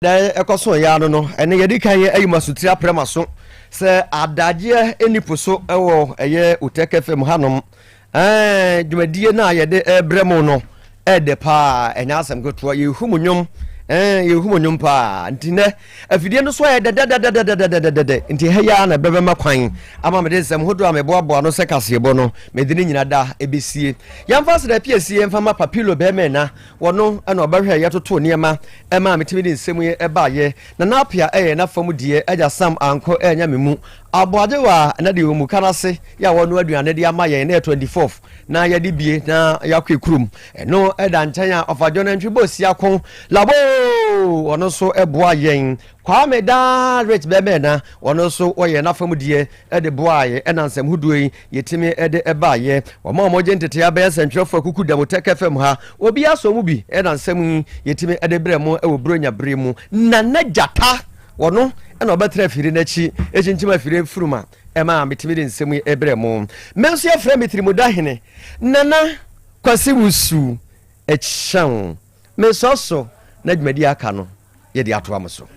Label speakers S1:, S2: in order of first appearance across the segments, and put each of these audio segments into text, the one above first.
S1: da ekoso ya no ene yedi kan ye ayima sutria premaso se adaje eniposo ewo eye Otec 1029Fm hanom dwumadie na yede ebremo no ede pa enya asem goto ye humunwom ye humunwom pa ntine afidie no so ye de nti heya na bebema kwan ama me de nsem hodo ameboabo no se kasebo no medini nyina da ebesie yamfa se da piesie mfama papilo be na wono na obahwe yetoto niema ema metimi de nsem ye ebaye na napia na fam die eja sam anko enya memu aboadewa na de omu kanase ya wono aduane de amaye na 24th na ya de bie na yakwe krum no eda nchanya ofajo na ntwibo siakon labo wono so eboa yen Kwame da rich bebe na wono so oye na fam die de boaye na nsem hudoyi yetimi de ebaye wo ma omoje ntete ya be sentwefo kuku da Otec 1029Fm ha obi aso mu bi na nsem yetimi de bremu e wo bronya bremu na najata wono na obetre firi na chi echinchima firi furuma ema metimi de nsem ebremu menso ya fra metri modahene nana kwasi wusu echan mesoso na dwumadi aka no ye de ato amso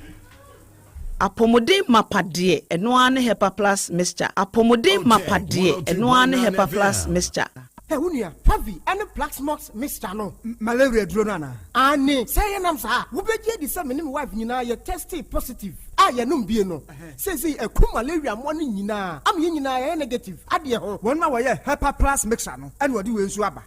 S2: Apomode mapade eno ane hepa plus mixture apomode mapade eno ane hepa plus mixture
S3: Unia, Pavi, and the Plaxmox, Mr. No, Malaria Dronana. Anne, say an answer. Who be the same wife, you know, you're tested positive. I am no. Says he a cool malaria morning, you know. I'm in negative. Adia, 1 hour, Hepa Plus Mixano, and what do you swabber?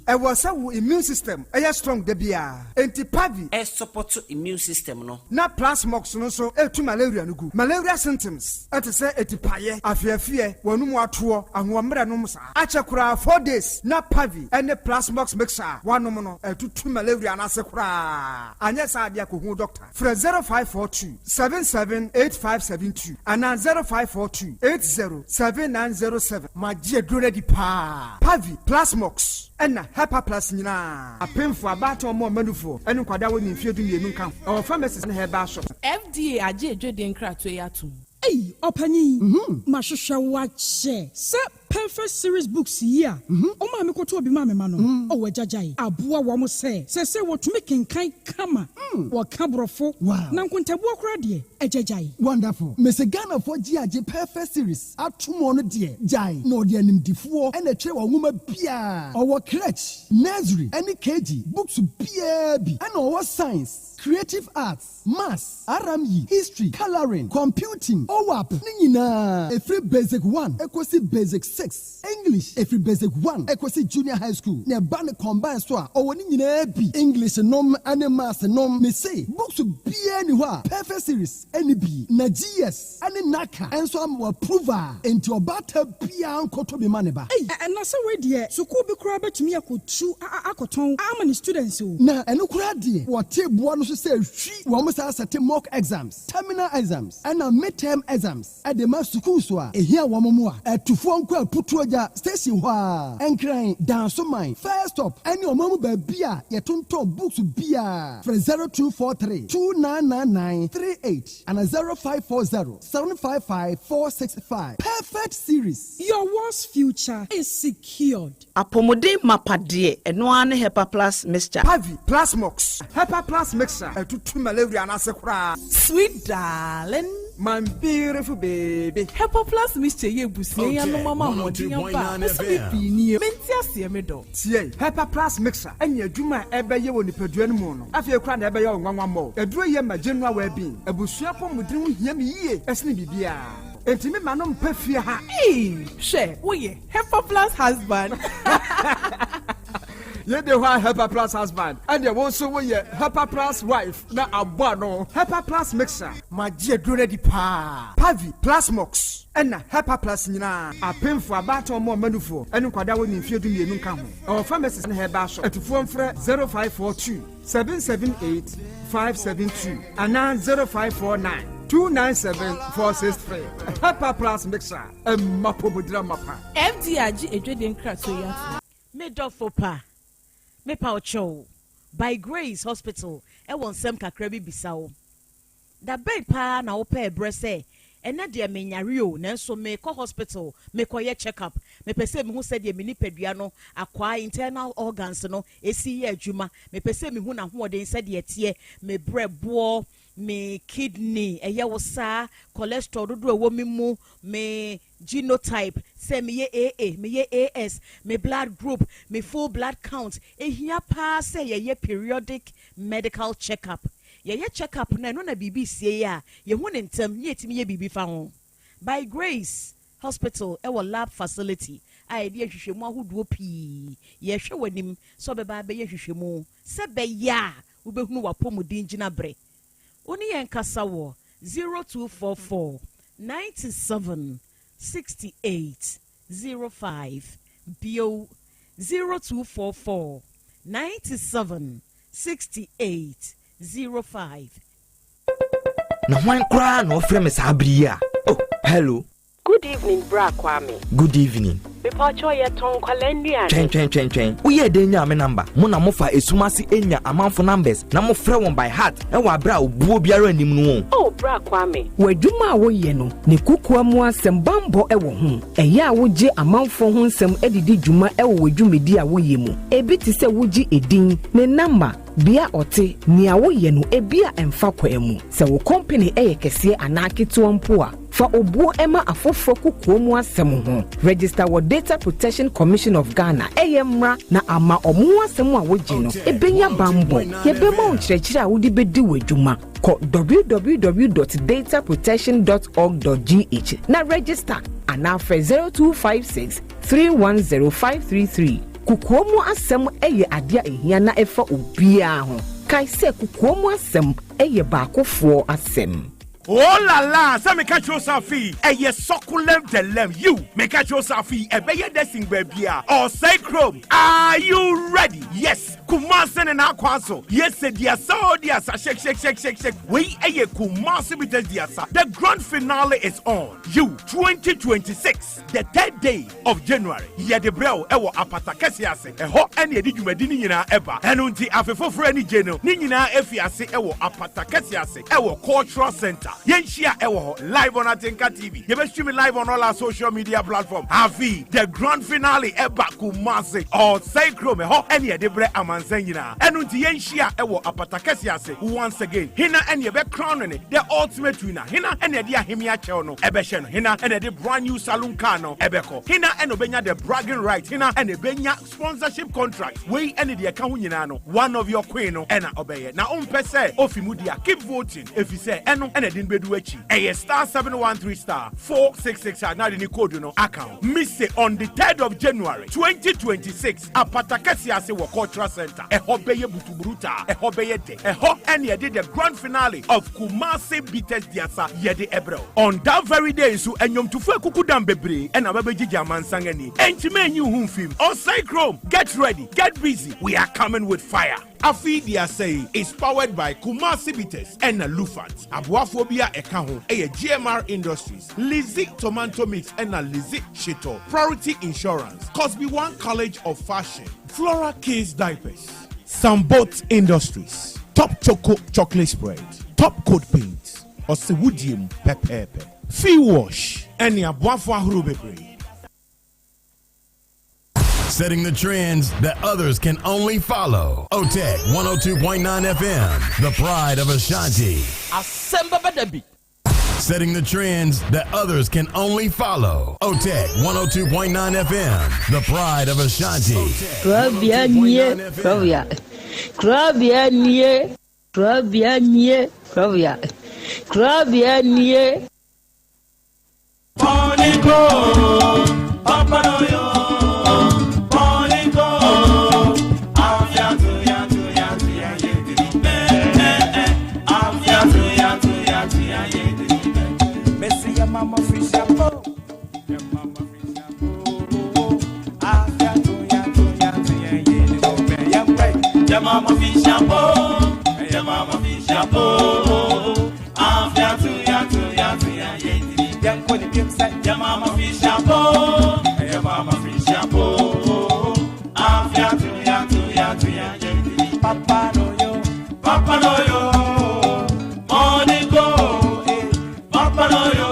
S3: I was so immune system, a strong debia. Anti Pavi,
S2: a support to immune system, no.
S3: Not Plasmox, no so, to malaria, no good. Malaria symptoms, at a say, at paye, I fear, one more tour, and 1 meranomsa. Achakura 4 days, not Pavi, and the Plasmox mixer, 1 nominal, and 2 malaria, and Asakura. And yes, I be a doctor. For 0542 778572 and 0542 807907. My dear Grady Pa Pavi Plasmox and Hepa Plus Nina. A pen for about or more manufo and Quada in Field in Camp or pharmacists and her bashop.
S4: FDA aje dweden kratwe atum. Hey, opani. Mashusha wache. Sep perfect series books here. Oma me koto obi ma me ma no. O wajajai. Aboa wo mo se wo to make kan kama. Wo kabrofo. Na nkontabu okra de ejajai.
S5: Wonderful. Mese Ghana for GAJ perfect series. Atumo no de jai. No de animdifo and a tre wo nwoma bia. Or crèche, nursery, any KG, books bia bi. And our science, creative arts, maths, RME, history, coloring, computing, OWAP, nina. Every basic 1, equals basic 6. English, every basic 1, equals junior high school. Ne ban combined so or nina bi. English nom and maths nom me say. Books be anywhere. Perfect series, any B, na GS, any Naka, and so I'm approver into a battle bia koto be maneba.
S4: Hey, and na say we there. So ko be kura bet me akotu akoton. How many students o?
S5: Na eno kura de. What table no say we must set mock exams, terminal exams, and midterm exams. At the master school so here wamomua. To phone call putuaja station wa. And crying down so mine. First up, any omamu bebia yetunto books bia from 0243 299938 and 0540 755 465. Perfect series.
S4: Your worst future is secured.
S2: Apomode mapade eno ane hepa plus mixture
S3: Pavi Plasmox Hepa Plus mixer to 2 malaria and Asakura.
S4: Sweet darling,
S3: My beautiful baby.
S4: Hepa plus mixture ye busie ya no mama modin ba. So be ni menti ase me do.
S3: Tie Hepa Plus mixer enya dwuma ebe ye woni padua no mu no. Afie kura na ebe ye nwanwa mo. Eduro ye ma general wa bi. Abusua pom mudin hia me yie. Esne bibia. Enti me ma no mpa fie ha.
S4: She wo ye Hepa plus husband.
S3: Ye de wa Hepa Plus husband and ye won so we ye Hepa Plus wife na abua no. Hepa Plus mixer my dear Grady Pa Pavi Plasmox and Hepa Plus nyina apemfo abato mo manufo enu kwada woni mfie du mienu nka ho. Our pharmacists na heba shop etufo mfre 0542 778 572 and 0549 297-463. Hepa Plus mixer mapobodra mapa.
S4: FDA aje dweden kratwe atum.
S6: Medofopa me pa ocho by Grace Hospital e won sem kakra bi bisawo da bay pa na wo pa ebre se ena de menyario nanso me ko hospital me ko ye check up me pese me hu se de me nipadua no akwa internal organs no esi ye adwuma me pese me hu na ho de se de tie me brebo me kidney eye wo sa cholesterol dodo wo mi mu me genotype say me ye AA me ye AS me blood group me full blood count ehia pa say ye periodic medical checkup ye checkup na no na bibi sie ya ye hu ne ntem ye timi ye bibi fa ho by grace hospital our lab facility I de hwehwemu ahodo pi ye hwe wanim so be ba be ye hwehwemu se be ya wo be hunu wapomudin gina bre oni yen kasa wo 0244 97 68 05 bio 0244 97 68 05.
S7: Na hwan kra na ofre me sabria. Oh, hello.
S8: Good evening, Bra Kwame.
S7: Good evening.
S8: Mepacho ye ton kwalendia.
S7: Twen. Uye de nya me number. Mo na mo fa esumasi enya amanfo numbers. Na mo frɛ won by heart. E wa bra obuo biara anim no.
S8: Oh, Bra Kwame.
S9: Wadwuma a woyɛ no, ne kukua mu asɛm bambɔ ɛwɔ ho. Ɛyɛ a wogye amanfo ho nsɛm edidi dwuma ɛwɔ wadwumedi a woyɛ mu. Ebi te sɛ wogye edin, ne number bia ote nia woyɛ no ebia emfa kwa mu. Sɛ wo company ɛyɛ kɛseɛ anaa ketewa mpo a fa obuo ema afoforo kukuo mu asɛm ho. Register with Data Protection Commission of Ghana EMRA na ama omu asɛm a wogye no ebenya bambɔ yebema onkyerɛkyerɛ a wodi bedi wadwuma ko www.dataprotection.org.gh na register ana frɛ 0256 310533 kukuo mu asɛm ɛyɛ adia ehia na ɛfa obia ho kai sɛ kukuo mu asɛm ɛyɛ baakofoɔ asɛm.
S10: Oh la la, sa me catch yourselfie. Eye succulent delem. You me catch yourselfie. Ebeye desing babia. Or say Chrome. Are you ready? Yes. Kumasen and Aquaso. Yes, dear so dear shake. We eye Kumasi with the diasa. The grand finale is on. You 2026. The 3rd day of January. Ye de breo ewo apata kesiase. Eho any ediju medini nyina eba. Enunti afefo freni jeno. Ni nyina efiase ewo apata kesiase. Ewo cultural center. Yenshia ewo live on Atinka TV. You stream it live on all our social media platforms. Avi the grand finale eba Kumasi or say Chrome ho any debre amansenyina. Enunti yenshia ewo apatakesiase once again. Hina any be crowning it the ultimate winner. Hina any dia himia cheono ebehye no. Hina any the brand new saloon car no ebeko. Hina any obenya the bragging right. Hina any benya sponsorship contract. We any the account nyina no. One of your queen no ena obeye. Na umpese ofimudia keep voting if you say eno any bedu echi eye star 713 star 466 now the code no account miss it on the 3rd of January 2026 apatakasi ase wo cultural center ehobeye butuburuta ehobeye de eho and ye did the grand finale of Kumasi Beaters Diasa yede ebro on that very day so enyom tufu ekukudam bebre and ababeji jamansangani entime enyu hu film Osai Chrome get ready get busy we are coming with fire. Afi Diasa is powered by Kumasi Beaters and Lufat Abuafobia Ekaho a GMR Industries Lizzie Tomato Mix and Lizzie Shito Priority Insurance Cosby One College of Fashion Flora Kids Diapers Sambot Industries Top Choco Chocolate Spread Top Coat Paints Osiwudium Pepepe Fee Wash and Abuafo Ahrubebre.
S11: Setting the trends that others can only follow. Otec 1029 FM, the pride of Ashanti.
S12: Asem Beba Dabi.
S11: Setting the trends that others can only follow. Otec 102.9 FM, the pride of Ashanti.
S13: Krobea.
S14: Mama fish shampoo, mama fish shampoo. After two ya, young Polly Gibbs said, mama fish shampoo, mama fish shampoo. After two ya, Papa no yo, morning go, Papa no yo.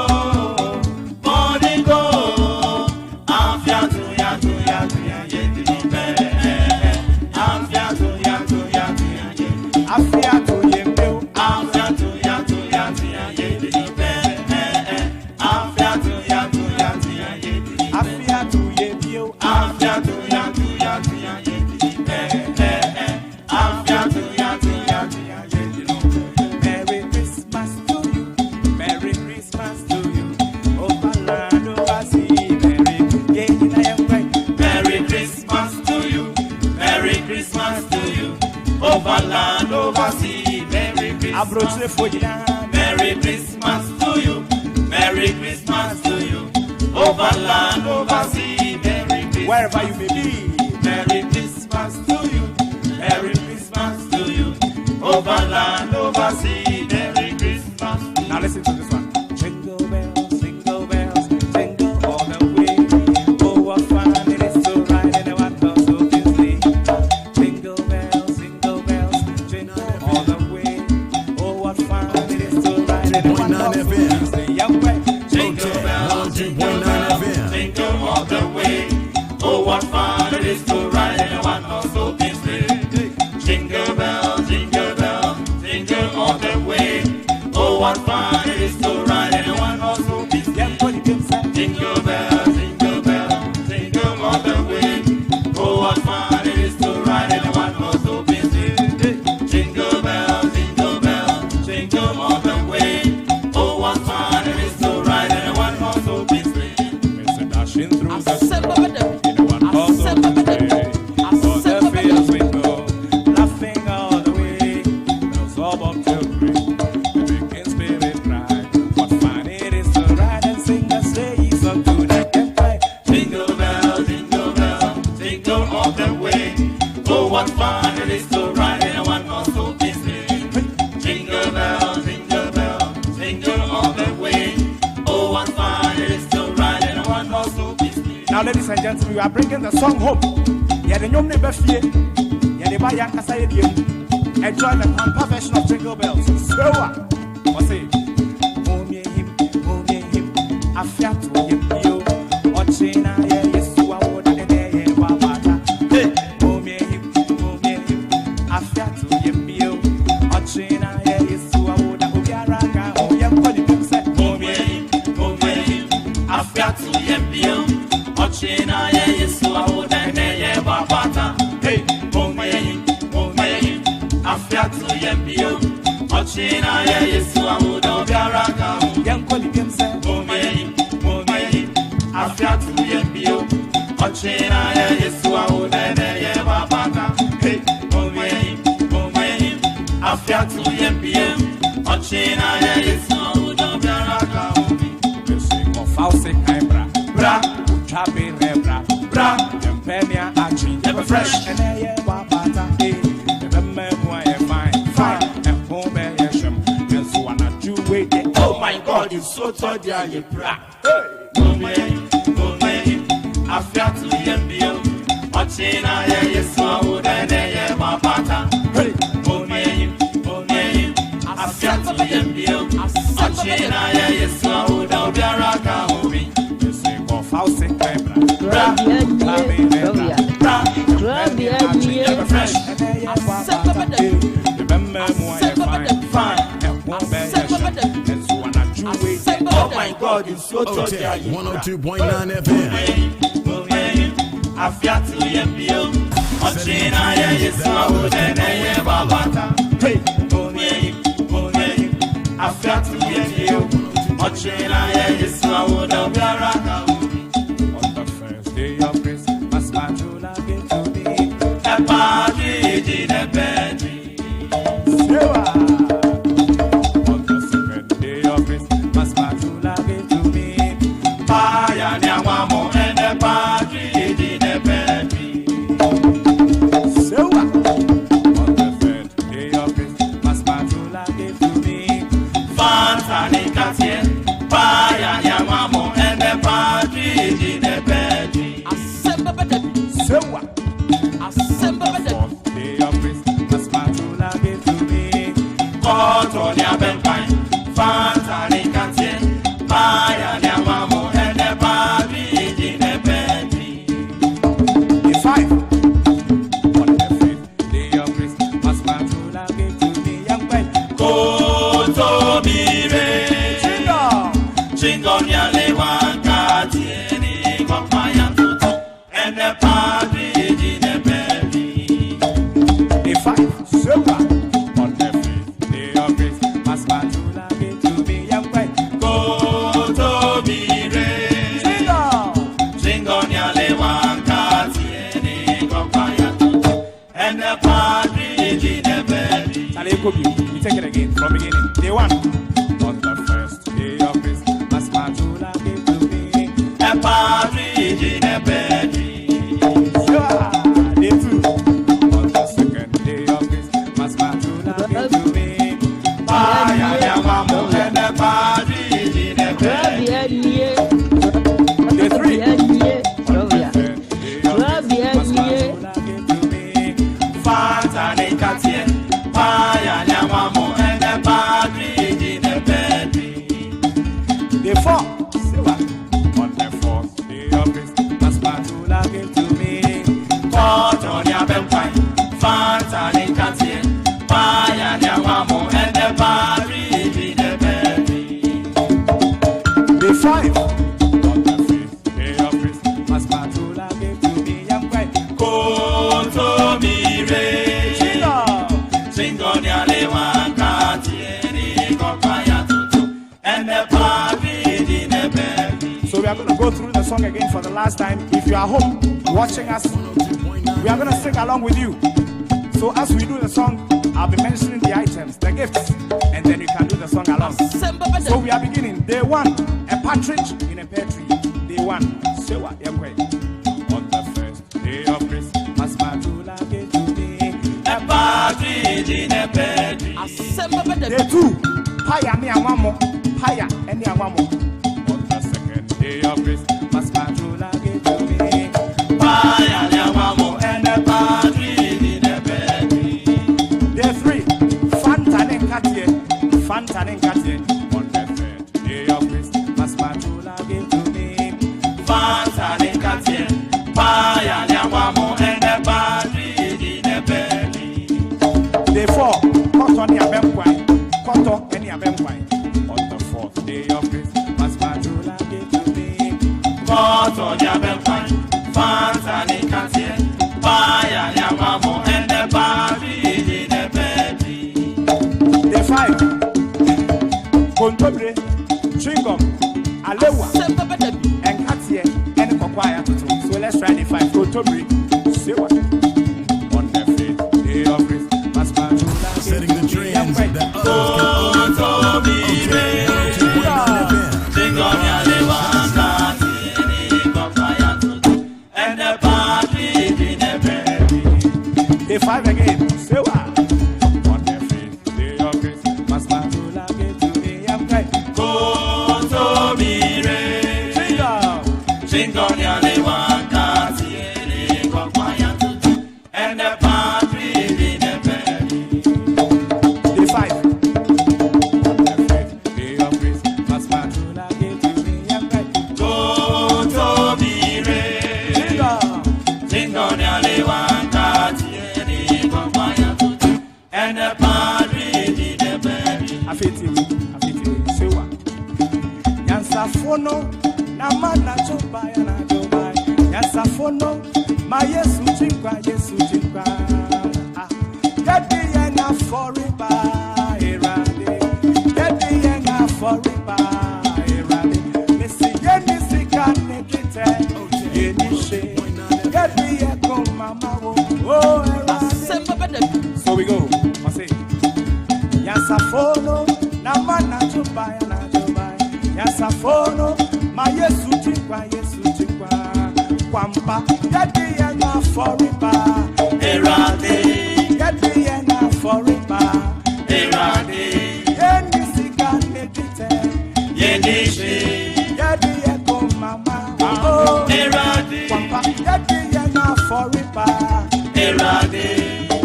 S14: Merry Christmas to you. Merry Christmas to you. Over land, over sea. Merry Christmas. Wherever you may be. Merry Christmas to you. Merry Christmas to you. Over land, over sea. Merry Christmas. Now listen to this one. Jingle bells, jingle bells, jingle all the way. Oh, what fun it is to ride in a one-horse open sleigh. Jingle bells, jingle bells, jingle all the way. Oh, what fun it is to ride in a one-horse open sleigh. Jingle bells, jingle bells, jingle all the way. Oh, what fun it is to ride in a one-horse open sleigh. Jingle bells, jingle bells, jingle all the way. Oh, what fun it is to ride in a one-horse open sleigh. Jingle bells, jingle bells, jingle all the way. Oh, what fun it is to ride in a one-horse open sleigh. Jingle bells, jingle bells, jingle all the way. Oh, what fun it is to ride in a one-horse open sleigh. Mr. Dashing through the snow in a one-horse open sleigh. For the fields we go, laughing all the way. No suburb to bring, the drinking spirit cry. What fun it is to ride and sing a sleigh song to the campfire. Jingle bell, jingle all the way. Oh, what fun it is to ride in a one-horse open sleigh. Jingle bell, jingle all the way. Oh, what fun it is to ride in a one-horse open sleigh. Now, ladies and gentlemen, we are bringing the song home. Yeah, the young neighbor fear. Yeah, the bayan kasaya diye. Enjoy the pampa version of Jingle Bells. So what's it? Momie him, afia to him yo. Ochina ye Yesu awoda ene ye wabata. Hey, momie him, afia to him yo. Ochina ye Yesu awoda obiara ka o yem kodi bim se. Momie him, afia to him yo. Ochina ye Yesu awoda ene ye wabata. Hey, momie him, afia to him yo. Ochina ye Yesu awoda obiara ka o yem kodi bim se. Momie him, afia to him yo. Ochina ye Yesu awoda ene ye wabata. Hey, momie him, afia to him yo. Ochina ye Yesu awoda obiara ka o. You sing of false bra, chabe rebra, empenia achi, never fresh, and ye wabata. Hey, the man who I fine, and home yesham, and so on a Jew wait. Oh my God, you so told you bra. Afia to him yo. Ochina ye Yesu awoda ene ye wabata. Hey, afia to him yo. Ochina ye Yesu awoda obiara ka obi. You sing of house in Krobea, never fresh, and ye wabata. Remember why I fine, and won't bear and so on a Jew wait. Oh my God, you so told you.
S11: 102.9 FM.
S14: Afia to him yo. Ochina ye Yesu awoda ene ye wabata. Hey, afia to him yo. Ochina ye Yesu awoda obiara ka obi. On the first day of Christmas, my true love gave to me a partridge in a bedroom. On the second day of Christmas, my true love gave to me paya nyawamo and a partridge in a bedroom. On the third day of Christmas, my true love gave to me Fantani Catien, paya nyawamo and a partridge in a bedroom. Asem Beba Dabi.
S13: We take it again from beginning. Day 1. On the first day of Christmas, my true love gave to me a partridge in a bedroom. Day 2. On the second day of Christmas, my true love gave to me pie and a partridge in a bedroom. Day 3. On the third day of Christmas, my true love gave to me Fanta and Katia. Day 4. On the fourth day of Christmas, my true love gave to me cotton ya bempine, Fanta and Katia, pie and yamamo and the partridge in the bedroom. Day 5. On the fifth day of Christmas, my true love gave to me young quite Koto Mire. So we are going to go through the song again for the last time. If you are home watching us, we are going to sing along with you. So as we do the song, I'll be mentioning the items, the gifts, and then you can do the song along. So we are beginning. Day 1, a partridge in a pear tree. Day 1, say what? On the first day of Christmas, my true love gave to me a partridge in a pear tree. Day 2, pie and yamamo, pie and yamamo. On the second day of Christmas, my true love gave to me pie and yamamo and a partridge in a pear tree. Day 3, Fanta and Katia, Fanta and Katia. On the third day of Christmas, my true love gave to me Fanta and Katia, pie and yamamo and a partridge in a pear tree. Day 4, cotton and bemquine, cotton and bemquine. On the fourth day of Christmas, my true love gave to me cotton and bemquine, Fanta and Katia, pie and yamamo and a partridge in a pear tree. Day 5, Kontobre, Chingom, Alewa, and Katia, and Kokwaya. So let's try the 5. Kontobre, say what? On the fifth day of Christmas, my true love
S11: setting the trends that others can
S13: and the partridge in a berry. Day 5 again, say what? On the fifth day of Christmas, my true love gave to me young guy. Koto Mire, sing on your lewan katieni kokwaya and the partridge in a berry. Day 5. On the fifth day of Christmas, my true love gave to me young guy. Koto Mire, sing on your lewan katieni kokwaya and the partridge in a berry. I fit you, say what? Yansafono, na mana chobaya na chobaya. Yansafono, ma yesu chingwa. Gedi yenga foriba, erade. Gedi yenga foriba, erade. Missy yeni sikane kite, yeni she. Gedi yeko mama wo, oh erade. So we go, I say. Yansafono, na mana chobaya na chobaya. Yansafono, ma yesu chingwa. Kwampa, gedi yenga foriba, erade. Gedi yenga foriba, erade. Yeni sikane kite, yeni she. Gedi yeko mama, oh erade. Kwampa, gedi yenga foriba, erade.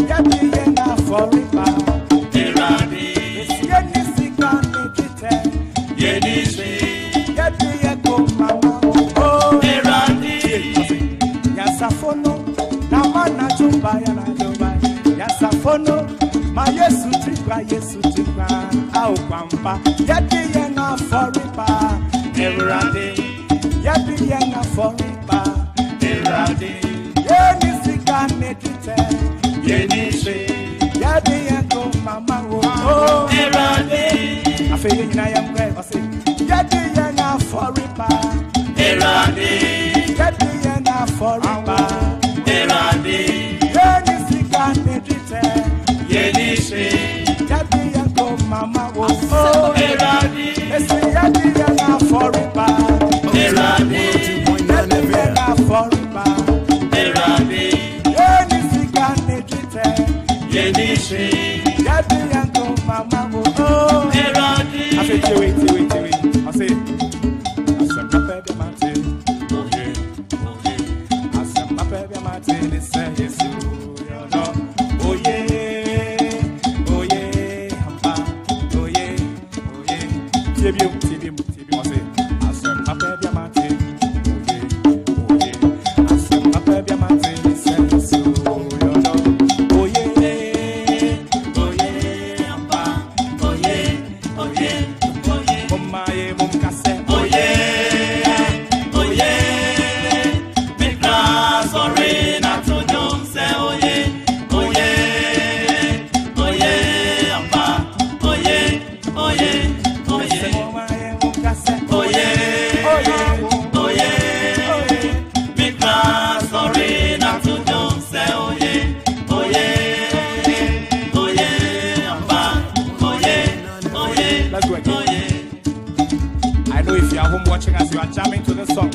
S13: Gedi yenga foriba, erade. Yeni sikane kite, yeni she. Gedi yeko mama, oh erade. Yansafono, na mana chobaya na chobaya. Yansafono, ma yesu chingwa. Au kwampa, yedi yenga foriba, erade. Yedi yenga foriba, erade. Yeni sikane kite, yeni she. Yedi yeko mama wo, oh erade. Afe yena yamkwe, ose. Yedi yenga foriba, erade. Yedi yenga foriba, erade. Yeni sikane kite, yeni she. Watching as you are jamming to this song.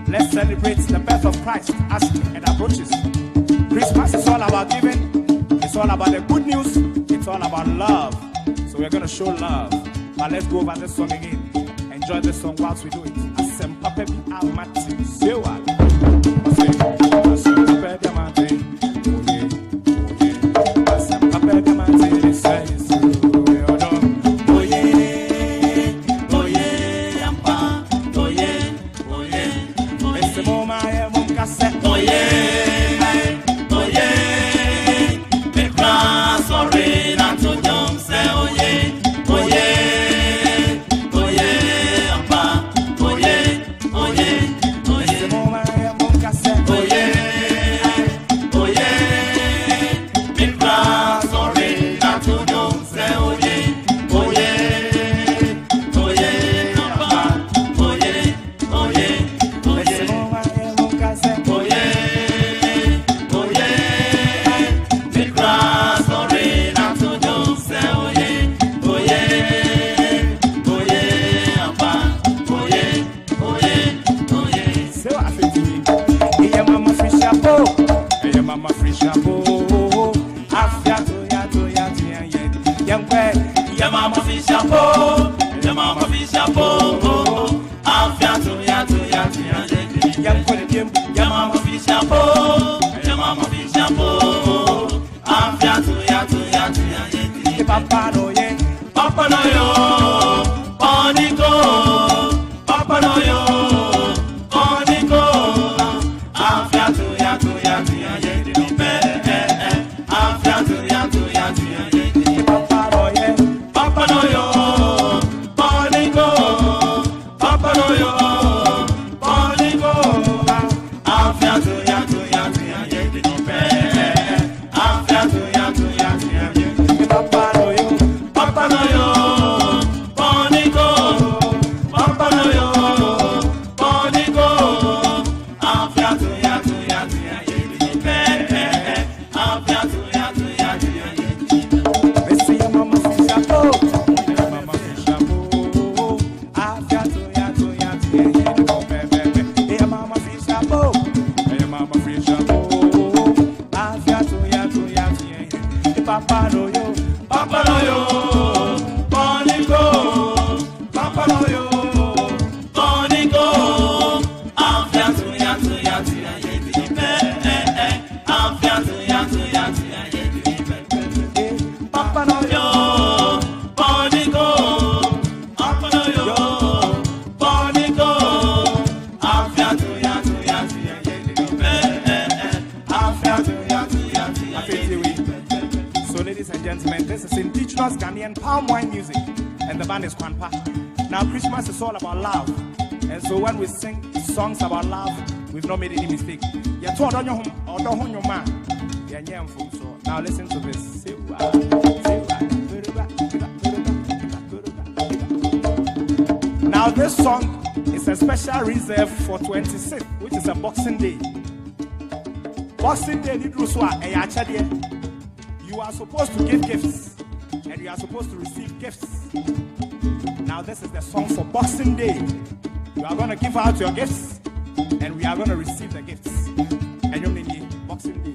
S13: Let's celebrate the birth of Christ as it approaches. Christmas is all about giving, it's all about the good news, it's all about love. So we're going to show love. But let's go over this song again. Enjoy this song whilst we do it. Asem Beba Dabi. Sewa. Asem Beba Dabi. Asem Beba Dabi. Songs about love, we've not made any mistake. You're told on your home or don't on your man. So now listen to this. Now this song is a special reserve for 26th, which is a Boxing Day. Boxing Day, you are supposed to give gifts and you are supposed to receive gifts. Now this is the song for Boxing Day. You are going to give out your gifts, and we are going to receive the gifts. And you're going to Boxing Day.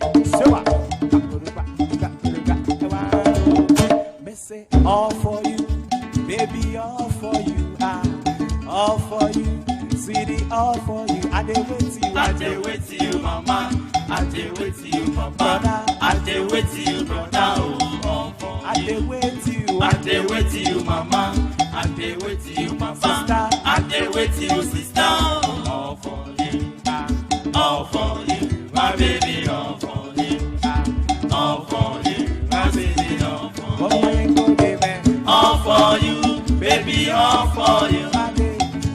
S13: All for you, baby, all for you, all for you, sweetie, all for you. I did wait to you, I did wait to you, mama. I did wait to you, papa. I did wait to you, brother. I did wait to you, I did wait to you, mama.
S14: I stay with you, my sister. I stay with you, sister. All for you, all for you, my baby, all for you, all for you, my baby, all for you, all for you, baby, all for you,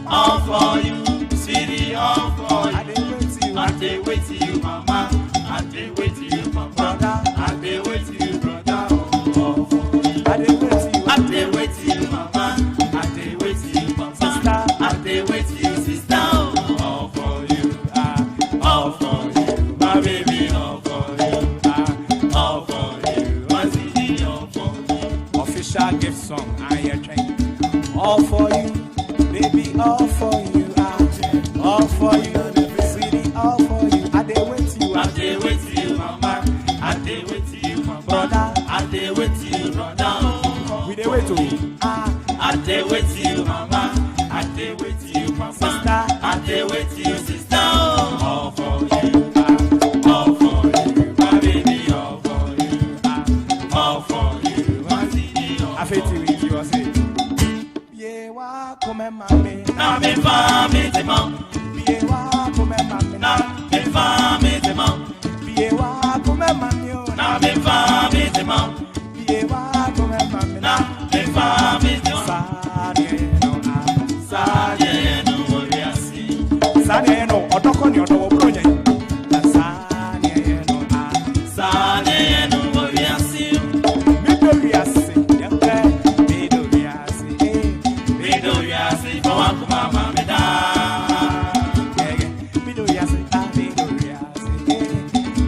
S14: all for you, sweetie, all for you. I stay with you, mama. I stay with you, my brother. I stay with you, brother. All for you. I stay with you, mama. I stay with you, my sister. I stay with you, sister. All for you, all for you, my baby. All for you, all for you, my city. All for you.
S13: Official gift song, I hear train. All for you, baby. All for you, all for you, sweetie. All for you. I stay with you.
S14: I stay with you, mama. I stay with you, my brother. I stay with you, brother.
S13: We dey wait to.
S14: I stay with you, mama. I stay with you, my sister. I stay with you, sister. All for you, all for you, my baby. All for you, all for you, my city.
S13: I feel to with you, I say. Yeah, wa come mami.
S14: Na me fami te mam.
S13: Yeah, wa come mami.
S14: Na me fami te mam.
S13: Yeah, wa come mami.
S14: Na me fami te mam.
S13: Yeah, wa come mami.
S14: Na me fami te mam. Sanye no woriasi.
S13: Sanye no odoko ni odo wobro nye. Sanye no
S14: Sanye no woriasi.
S13: Midoriasi. Yempe midoriasi.
S14: Midoriasi for wakuma mameda.
S13: Midoriasi midoriasi.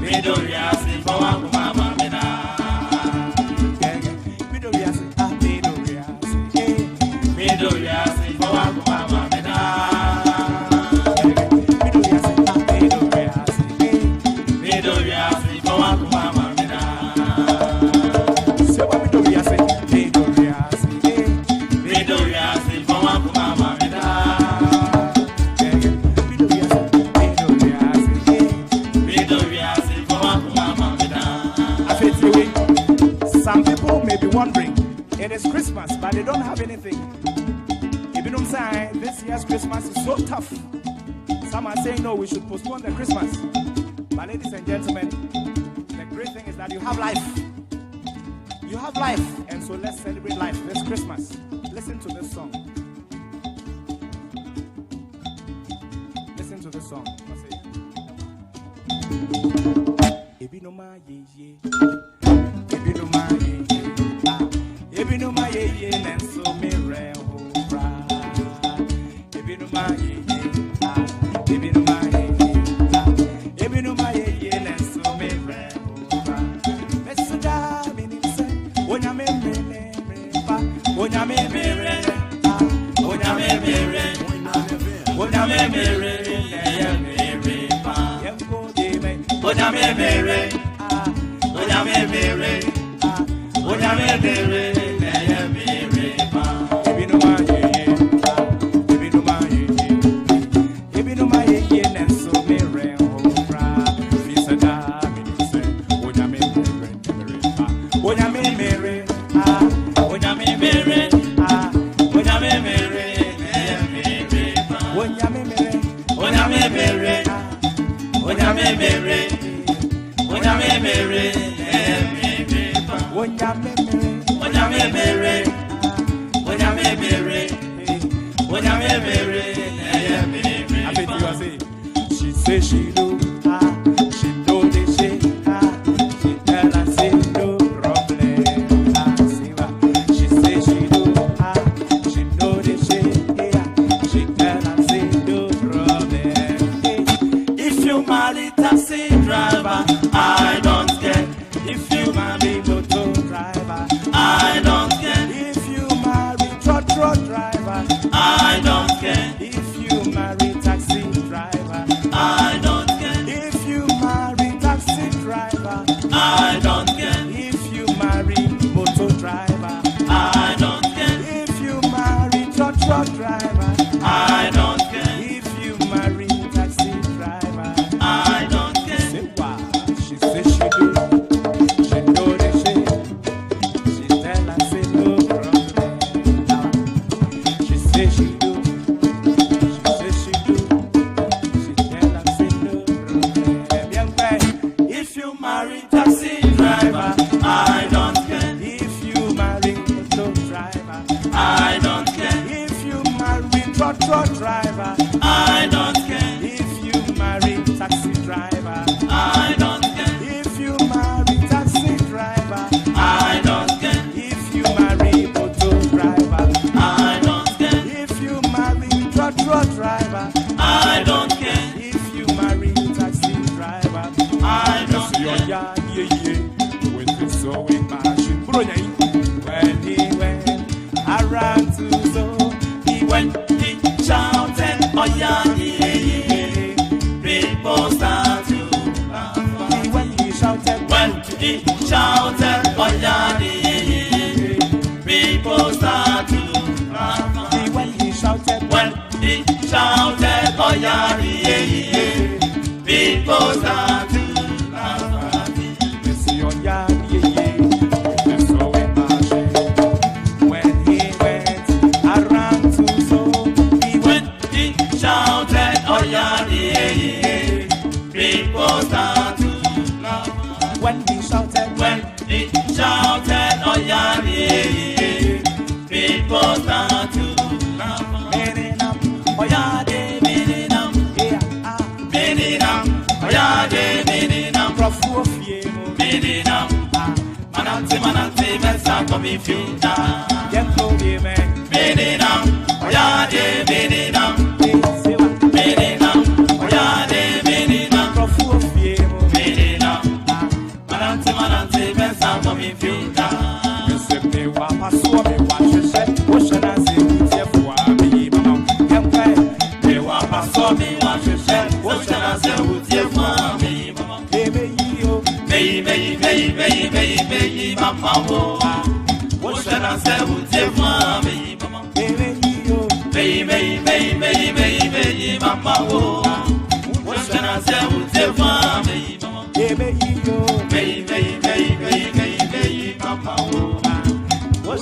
S14: Midoriasi for wakuma mameda.
S13: Midoriasi midoriasi.
S14: Midoriasi for wakuma mameda. Midoriasi for wakuma mameda. Midoriasi for wakuma mameda. Midoriasi for wakuma mameda.
S13: Some people may be wondering, it is Christmas, but they don't have anything. If you don't say this year's Christmas is so tough, some are saying no, we should postpone the Christmas. But ladies and gentlemen, the great thing is that you have life. You have life, and so let's celebrate life this Christmas. Listen to this song. Listen to this song. Ebi no ma ye ye, ebi no ma ye ye, ebi no ma ye ye, nenso me re hora. Ebi no ma ye ye, ebi no ma ye ye, ebi no ma ye ye, nenso me re hora. Mesuda minimse, onya me mere pa, onya me mere,
S14: Onya me mere, onya me mere, yeah mere pa. Onya me mere, onya me mere, onya me mere, yeah mere pa.
S13: Ebi no ma ye ye, ebi no ma ye ye, ebi no ma ye ye, nenso me re hora. Mesuda minimse, onya me mere pa, onya me mere,
S14: Onya me mere, onya me mere, yeah mere pa.
S13: onya me mere,
S14: Onya me mere, onya me mere, onya me mere, yeah mere pa.
S13: onya me mere.
S14: Onya me mere, onya me mere, onya me mere, yeah mere
S13: I bet
S14: pa.
S13: you are saying, she say she do, she know the shit, she tell her say no problem. See what? She say she do, she know the shit, she tell her say no problem.
S14: If you marry taxi driver, I don't care. If you marry
S13: motor driver,
S14: I don't care.
S13: If you marry truck driver,
S14: I don't care.
S13: If you marry taxi driver,
S14: I don't care.
S13: If you marry taxi driver,
S14: I don't care.
S13: If you marry motor driver,
S14: I don't care.
S13: If you marry truck driver,
S14: I don't care.
S13: If you marry taxi driver,
S14: I don't care.
S13: Say why? She say she do, she know the shit, she tell her say no problem. say she do. She say she do. She tell us say no. If you marry taxi driver, I don't care. If you marry auto driver, I don't care. If you marry truck driver, I don't care. If you marry taxi driver, I don't care. If you marry taxi driver, I don't care. If you marry auto driver, I don't care. If you marry truck driver, I don't care. If you marry taxi driver, I don't care. Yeah, with the sewing machine. When he went around to sew, he shouted, oh yeah, people start to laugh. When he shouted, oh yeah, people start to laugh. When he shouted, oh yeah, people start to laugh. It's your yeah, the sewing machine. When he went around to sew, he shouted, oh yeah, people start to laugh. When he shouted, oh yeah, people start to laugh. Meninam, oh yeah, meninam, meninam, oh yeah, meninam, profufiemo, meninam, manante, mesa come fiuta, yento me, meninam, oh yeah, meninam, meninam, oh yeah, meninam, profufiemo, meninam, manante, mesa come fiuta. Me wa paso me wa sheshe, o shana se utie fwa me mama. Me wa paso me wa sheshe, o shana se utie fwa me mama. Me mama wo. O shana se utie fwa me mama. Me mama wo. O shana se utie fwa me mama. Me mama wo.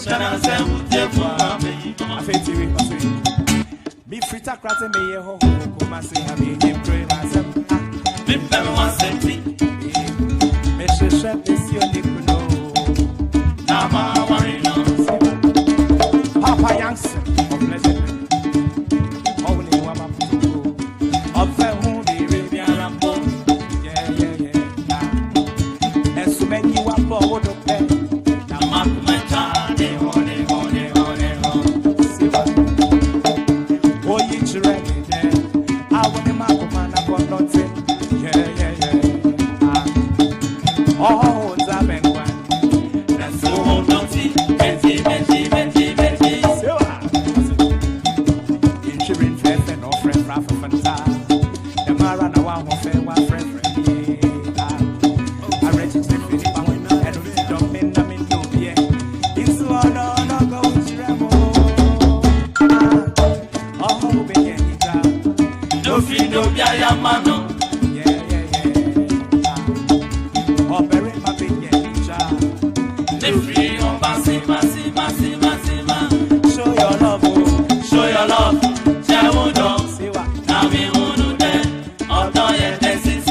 S13: Shana se utefu ame afetiwe mi frita krate me ye ho kuma se ha me pray myself me peme one senti me sheshe esi onikuno na ma wari no Papa Yanks of legend only wa ma puto of the hu di rebia rambo yeah esu meni wa bo wodo pe na ma kuma oh, Zabengwa. That's so naughty. Benji. Insuring friend and no friend, Rafa Fanta. The Mara no one will fail one friend. I register for the Pamina and we don't mean them in Nubia. It's one on a go to Ramo. Oh, Benja. No fee, no Yamano. Show your love, Jawudo. Now we won't do although you're dancing,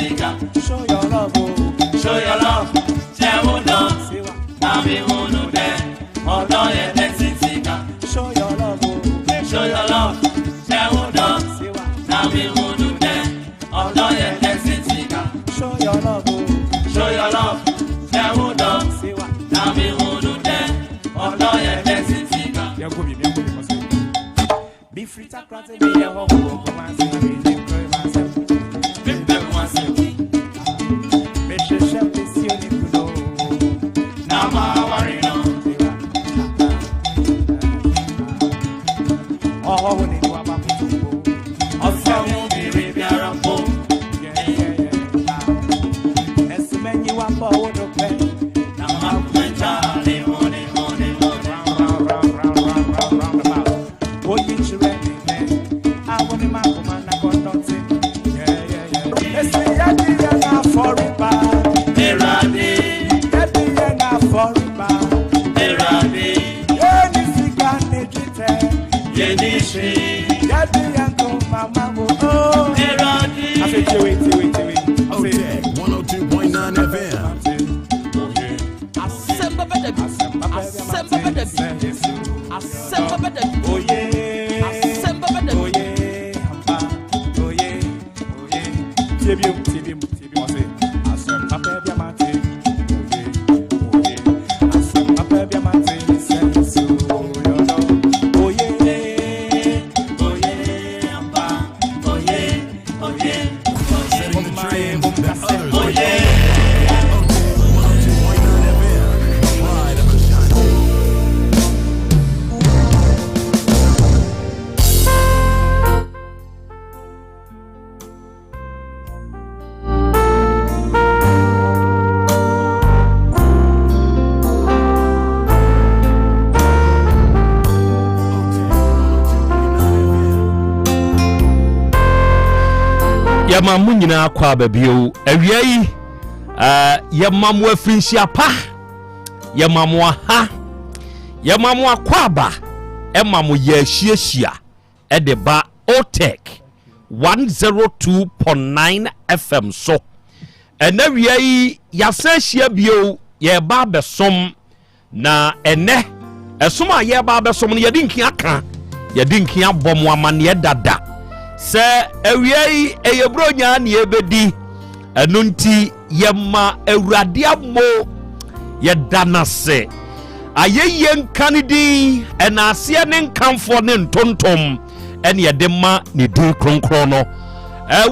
S13: show your love, Jawudo. Now we won't do although you're dancing, show your love, Jawudo. Now we won't do although you're dancing, show your love, Jawudo. Now we won't do although you're dancing. Be free to cross the way of home, come and see me, pray myself. Be better once a week. Make sure chef is your Nikuno. Now, my worry, no. Oh, when you are about to go. Of some movie, Rabia Rambo. Yeah. As many you are forward of bed. Now, I'm going to round about. Oh, you should ready, man. I want to make a man, I got nothing. Yeah. It's the idea now for it, man. Eradi. Idea now for it, man. Eradi. Yeah, this is can make it. Yeah,
S14: Ishi.
S13: Daddy Uncle Mama oh.
S14: Eradi.
S13: I said wait.
S11: Otec 102.9 FM.
S12: Asem Beba Dabi. Asem Beba Dabi. Asem Beba Dabi.
S13: Oh yeah.
S12: Asem Beba Dabi.
S13: Oh yeah. Oh yeah. TBM. I say Asem Papa Diamante. Oh yeah. Asem Papa Diamante.
S10: Yama munyina kwa babio awia yi yama mu afrinhia pa yama mu ha yama mu akwaba ema mu ye hiehyia de ba Otec 1029 FM so enawia yi yasa hia bio ye ba besom na ene esoma ye ba besom no ye dinki aka ye dinki abom amane dada se ewiei eyebronya na ebedi enunti yema awurade amo ye danase ayeye nkanidi enase ne nkanfo ne ntontom ene ye de ma ne din kronkron no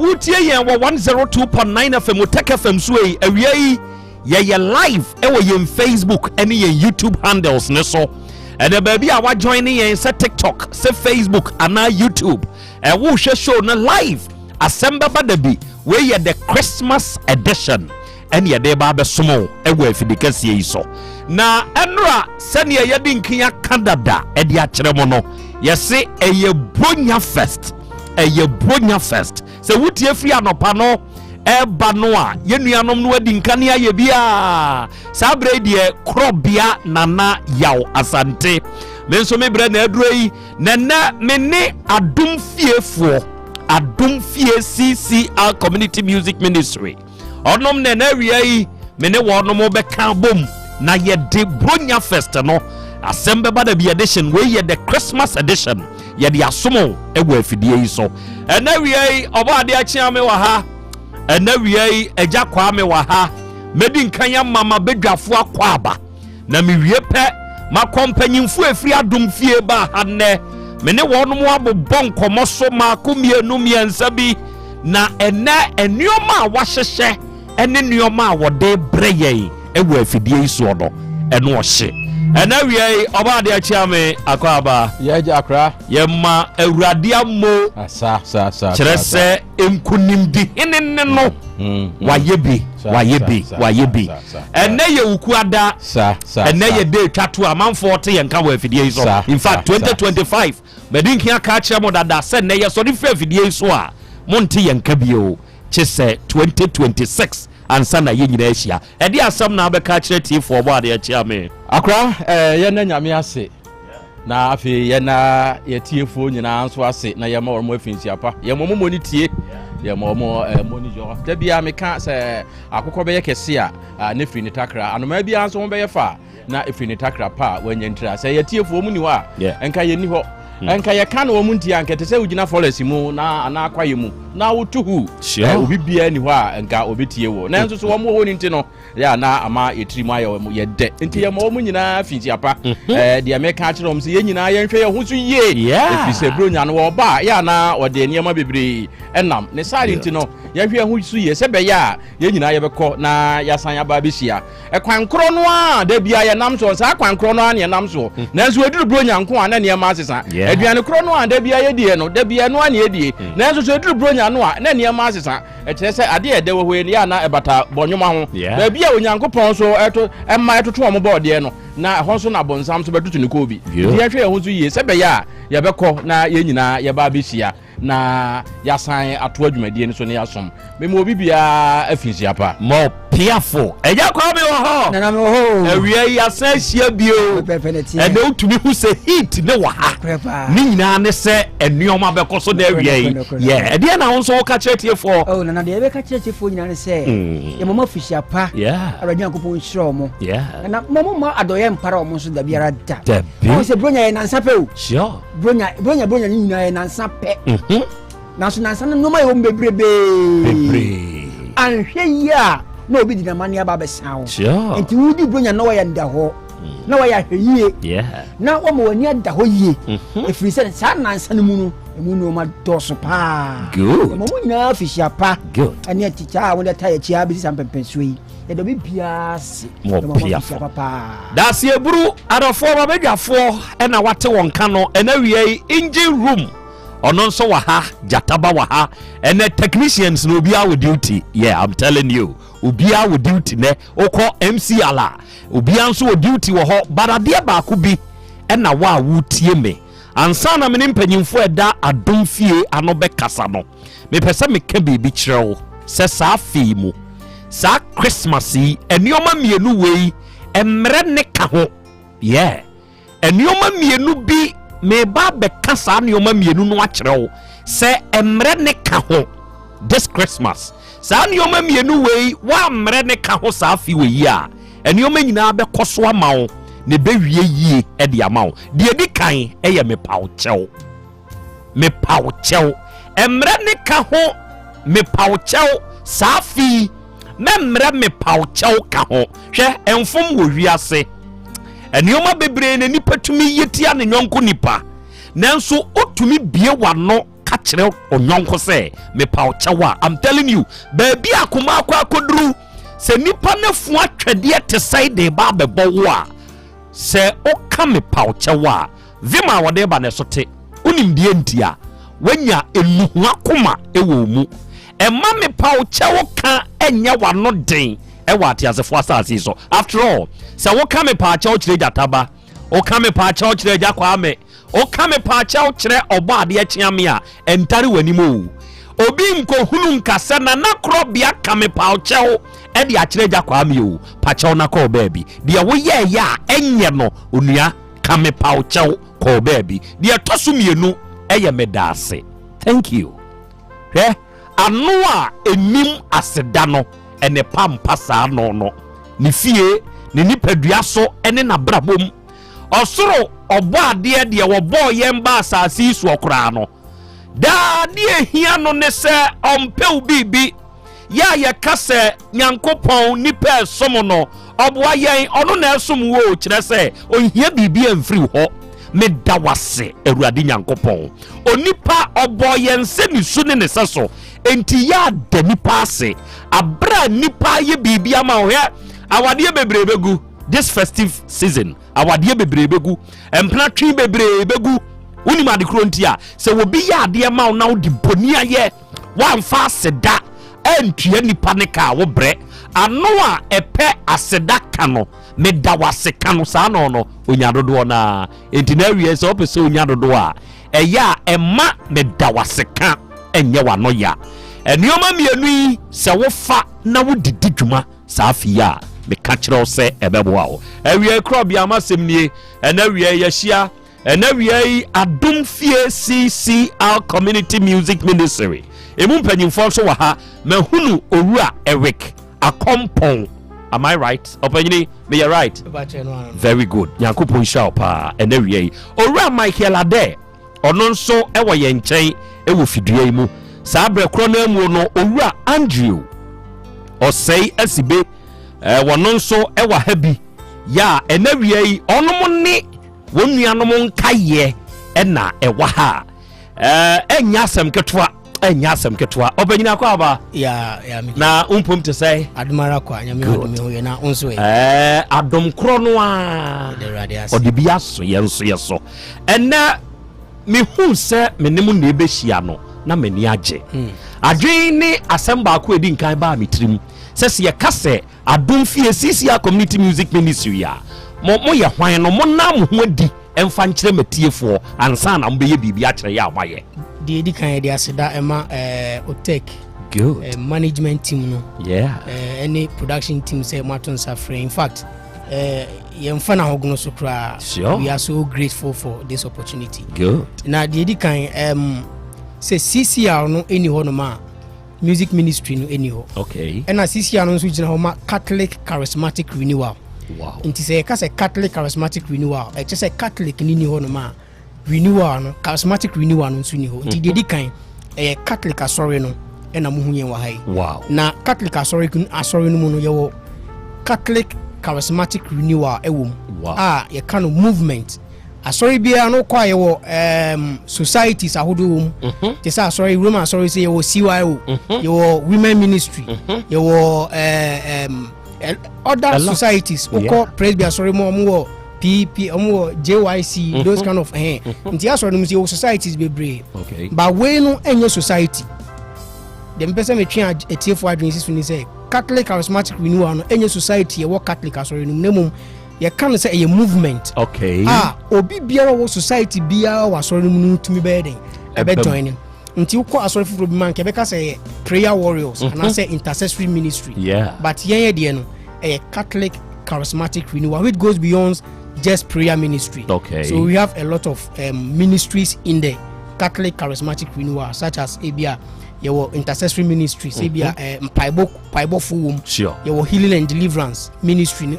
S10: wutie yen wo 102.9 FM Otec FM so ewiei ye live ewo yen Facebook ene yen YouTube handles ne so ene baby a wa join yen se TikTok se Facebook ana YouTube wo show na live Asem Beba Dabi we ye the Christmas edition and ye de ba be somo ewo afidikase yi so na enra sene ye de nkia Canada e de a kire mo no ye se eye bronya fest se wutie free anopa no eba no a ye nuanom no adi nka ne aye bia sabre de Krobea nana Yaw Asante menso me bre na aduro yi nana mene adom fie CCR Community Music Ministry onom nana awia yi mene wonom obeka bom na ye de bronya fest no Asem Beba Dabi edition we ye the Christmas edition ye de asomo ewo afidie yi so enawia yi oba de achia me wa ha enawia yi eja kwa me wa ha medi nkanya mama bedwafo akwaba na mewie pe ma kompanyimfo afiri adom fie ba hanne mene wonom abobɔ nkomo so ma komienu miensa bi na ene enioma a wahyehye ene nioma a wode breye ewo afidie iso do eno ohye enawia oba de achia me akwaba
S15: ye akra
S10: ye ma awurade amo
S15: sa
S10: kyerese enkunimdi hinne no wayebi ene ye ukuada ene ye de twato amanfo te ye nka wa afidie iso in fact 2025 medinki aka kire mo dada se ne ye so de fa afidie iso a monte ye nka bio kyese 2026 ansa na ye nyina ahia ede asam na abeka kire tifo obo ade achia me
S15: akra ye na nyame ase na afi ye na ye tiefo nyina anso ase na ye ma ormo afinsi apa ye mo mo ni tie ye mo moni jo da bia me ka se akokɔ be ye kese a ne firi ni takra anoma bia anso mo be ye fa na efiri ni takra pa wanya ntira se ye tiefo mu ni wa enka ye ni ho enka ye ka na wo mu ntia anka te se ugina forest mu na ana akwaye mu na wotuhu obi bia ni ho a enka obetie wo na nso so wo mo ho ni nti no ya na ama yetirimu aye wo ye de nti ye mo mu nyina finti apa de me ka kire om se ye nyina ye nhwe ye ho so ye efi se bronya no wo ba ya na wo de niam bebre enam ne sari nti no ye hwe ho so ye se be ya ye nyina ye bekɔ na ya san ya ba be hia kwan kro no a da bia ye nam so sa kwan kro no a ne nam so na nso eduru bronya nko a na ne ma asesa aduane kro no a da bia ye die no da bia no a ne die na nso so eduru bronya no a na ne ma asesa ekyere se ade ede wo hwe ya na ebata bonyoma ho da bia onyankopɔn so emma etoto omo bɔde no na ho so na bonsam so betutu ne ko bi ye hwe ho so yie se be ya ye bekɔ na ye nyina ye ba be hia na ya san ato adwumadie ne so ne ya som me mo bibia afinsi apa
S10: mo
S15: piafo eja kwa me ho
S16: na me ho
S15: awia ya sanhia bio e de utumi hu se heat ne wa ha ni nyina ne se enuoma be koso na awia yi yeah e de na won so wo ka chetiefo
S16: oh na de be ka chetiefo nyina ne se ye mama fishia pa aradu akopon hiro mo na mama ma adoye mpara o mo so da biara da o se bronya ye nansa pe o
S15: sure
S16: bronya ni nyina ye nansa pe na so nansa no ma ye o bebrebe anhwe ya no obi di na mani aba besawo enti wudi bronya na waya nda ho na waya hweye na wo mo wani ada ho yie efiri se sa nansa no mu no emu no ma doso pa mo nyina fishia pa ani aticha wo da taye chia bi sam pempenso yi e do bi biase mo fishia papa
S15: da se eburu adofo ba bedwafo e na wate won ka no e na wiei engine room ono nso wa ha jataba wa ha ene technicians no obi with duty I'm telling you obi with duty ne okọ MC ala obi anso with duty wo ho barade ba ko bi ena wa wutie me ansa na me mpanyimfo eda adomfie ano be kasa no me pese me ka bibi kirewo se sa afi mu sa Christmas yi enioma mienu wei emre ne ka ho enioma mienu bi me ba be kasa ne oma mienu no akyerew se emre ne ka ho this Christmas sa ne oma mienu wei wa emre ne ka ho sa afi wei a ene oma nyina be koso amawo ne be wie yie e de amawo de edi kan eye me pawchew emre ne ka ho me pawchew sa afi memre me pawchew ka ho hwe enfom wo wiase enioma bebre na nipa tumi yetia ne nyonko nipa nanso otumi bie wano ka kire onyonko se me pawchewa I'm telling you baby akoma akoduru se nipa na fu atwede te side ba bebo a se oka me pawchewa vima wode ba ne sote unim die ntia wanya enuhu akoma ewo mu emma me pawchewo ka enya wano den ewa atiasefo asase so after all se wo ka me paacha o kire jataba o ka me paacha o kire jakwa me o ka me paacha o kire obo ade achiame a entare wanimu obi nkohunu nkase na Krobea ka me paacha o e de akire jakwa me o paacha na ko baabi de wo ye ya enye no onua ka me paacha o ko baabi de toso mienu eye medase thank you anu a enim aseda no ene pampa saa no ni fie ni nipadua so ene na brabom osoro obo ade de wo bo yemba asase su okra no da de hia no ne se ompeu bibi ya ye kase nyankopon nipa somo no oboa yen ono na esom wo kire se onhia bibi amfiri ho me dawase awurade nyankopon onipa obo yen se ni su ne seso enti ya de nipa ase abra nipa ye bibi ama ho awade bebrebegu this festive season awade bebrebegu empna twi bebrebegu uni ma de krontia se wo bi ya de ma na wo di bonia ye wamfa aseda entua nipa ne ka wo bre ano a epe aseda ka no me dawase ka no sa no onyadodo na enti na wie se opese onyadodo a eya emma me dawase ka enye wa no ya enioma mienu yi se wo fa na wo didi dwuma sa afia me ka kire se ebeboa wo awie Krobea amasem nie ena wie yehia ena wie adom fie CCR Community Music Ministry emu mpanyimfo so wa ha mahunu owura Eric akompon. Am I right? Opanyini, me you right? Very good. Yankopon sha pa ena wie owura Michael Ade ono nso ewo ye nchen ewo fidua mu sa abre kro na mu no owura Andrew osei asibe wono nso ewa habi ya ena wie onom ne wonuanom nkaye ena ewa ha enya asem ketwa obanyina kwa aba na umpom te say
S16: adumara kwa nyame odumi na onso
S15: adom kro no a odibia so yenso ena me hu se menim na ebehia no na mani age adwen ni asem ba ko edi nkan ba metrim se ye kase adom fie CCR Community Music Ministry ya mo ye hwan no mo na mo ho adi emfa nkire matiefo ansa na mo be ye bibia kire ya amaye
S16: de edi kan de aseda ema Otec
S17: Good.
S12: Management team no.
S17: Yeah.
S12: Any production team say Martin Safre. In fact, sure. We are so grateful for this opportunity.
S17: Good.
S12: Now the kind say CCR no any honoma music ministry no any ho.
S17: Okay.
S12: And CCR no so homa Catholic Charismatic Renewal.
S17: Wow.
S12: Nti say ka say Catholic Charismatic Renewal. E say Catholic ni honoma renewal no charismatic renewal no so ni ho. Nti the kind Catholic asori no e na muhu yen wa hai.
S17: Wow.
S12: Na Catholic asori no mu no ye Catholic Charismatic Renewal ewom.
S17: Wow.
S12: Ye kind of movement. Asori bia no kwa ye wo societies ahodo wom. Te say asori Roman asori say ye wo CYO, ye wo women ministry, ye wo other societies. Oko Presby asori mo wo PP mo JYC those kind of nti asori no say wo societies bebre.
S17: Okay.
S12: But we no enye society. Dem person me twa etiefo adwin sisu ni say Catholic Charismatic Renewal no enye society ye wo Catholic asori no nemum ye can say a movement.
S17: Okay.
S12: Obi biara wo society biara wa asori no ntumi be den e be join nti wo asori fufuro bi man ke be ka say prayer warriors and I say intercessory ministry.
S17: Yeah.
S12: But yen de no a Catholic Charismatic Renewal which goes beyond just prayer ministry.
S17: Okay.
S12: So we have a lot of ministries in the Catholic Charismatic Renewal such as Abia your intercessory ministry Abia Paibo Fuwum.
S17: Sure.
S12: Your healing and deliverance ministry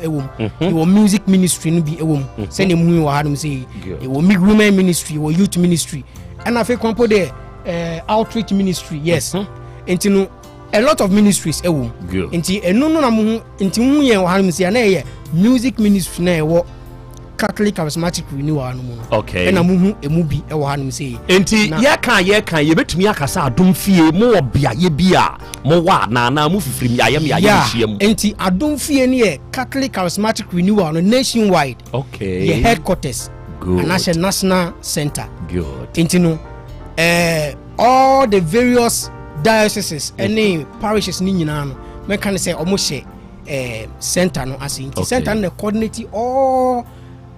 S12: your music ministry no be send mu wa hadum say your women ministry your youth ministry and I feel compo there outreach ministry yes enti no a lot of ministries enti eno no na mu enti mu yen wa hadum say na music ministry na wo Catholic Charismatic Renewal no mu.
S17: Okay.
S12: And amuhu emubi e wo hanim say.
S17: Enti ye kan ye betumi akasa adom fie mo obia ye bia mo wa na mu fifirim ya hyiam.
S12: Enti adom fie ne Catholic Charismatic Renewal no nationwide.
S17: Okay.
S12: Ye headquarters.
S17: Good.
S12: And national center.
S17: Good.
S12: Enti no all the various dioceses any parishes ni nyina no me kan say omo share center no asinti center no coordinate all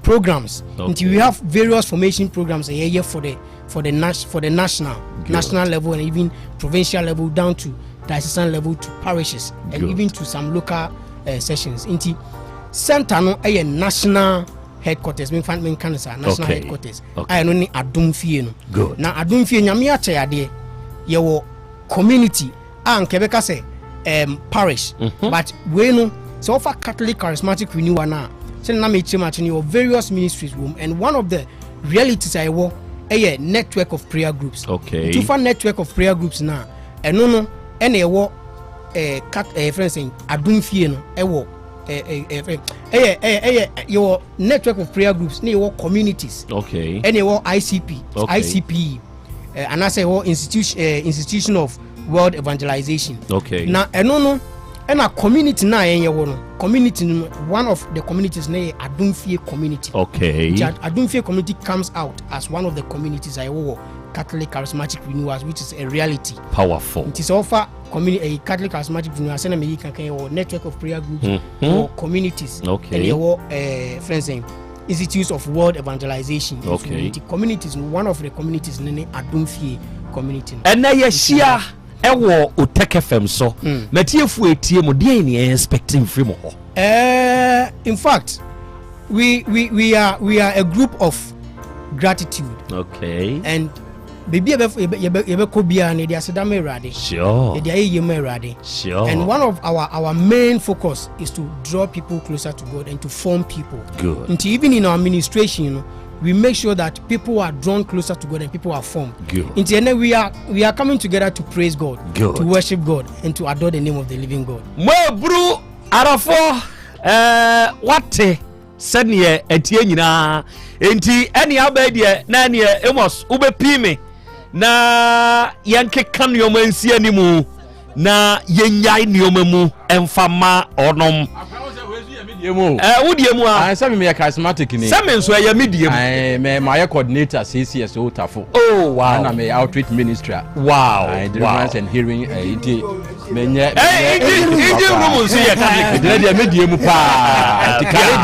S12: programs. Until we have various formation programs here for the national level and even provincial level down to diocesan level to parishes and even to some local sessions. Until center no a national headquarters national headquarters. I no ni adom fie no.
S17: Good.
S12: Na adom fie nyame ache ade ye wo community nkebeka say parish but we no so for Catholic Charismatic Renewal na your various ministries room and one of the realities I work a network of prayer groups.
S17: Okay.
S12: To find network of prayer groups now and no and a work friends saying adum fie no e wo your network of prayer groups near your communities.
S17: Okay.
S12: And your ICP ICP and I say institution of world evangelization.
S17: Okay.
S12: Now no and a community na community one of the communities na Adumfie community.
S17: Okay.
S12: Adumfie community comes out as one of the communities I work Catholic Charismatic Renewals which is a reality.
S17: Powerful.
S12: It is offer community a Catholic Charismatic Renewal send me or network of prayer groups or communities.
S17: Okay.
S12: And your friends saying institutes of world evangelization.
S17: Okay.
S12: Communities one of the communities na Adumfie community.
S17: And now share ewo Otec FM so matiefu etie mo dey ni expecting free mo.
S12: In fact we are a group of gratitude.
S17: Okay.
S12: And baby yebe ko bia na dia sedam erade.
S17: Sure.
S12: Dia yeyem erade.
S17: Sure.
S12: And one of our main focus is to draw people closer to God and to form people.
S17: Good.
S12: And even in our administration we make sure that people are drawn closer to God and people are formed.
S17: Good.
S12: Until we are coming together to praise God,
S17: good,
S12: to worship God, and to adore the name of the living God.
S17: Mo bru arafo wate senior etie nyina enti eni abedie na eni emos ubepime na yankeka nneoma nsi animu na yenyai nneoma mu emfama onom
S15: Udiem a some me charismatic ni
S17: some so ya medium
S15: me my coordinator CCS Otafo.
S17: Oh wow.
S15: And me outreach ministry.
S17: Wow.
S15: Deliverance and hearing iti menye
S17: iti room so ya Catholic
S15: dey medium pa ti carry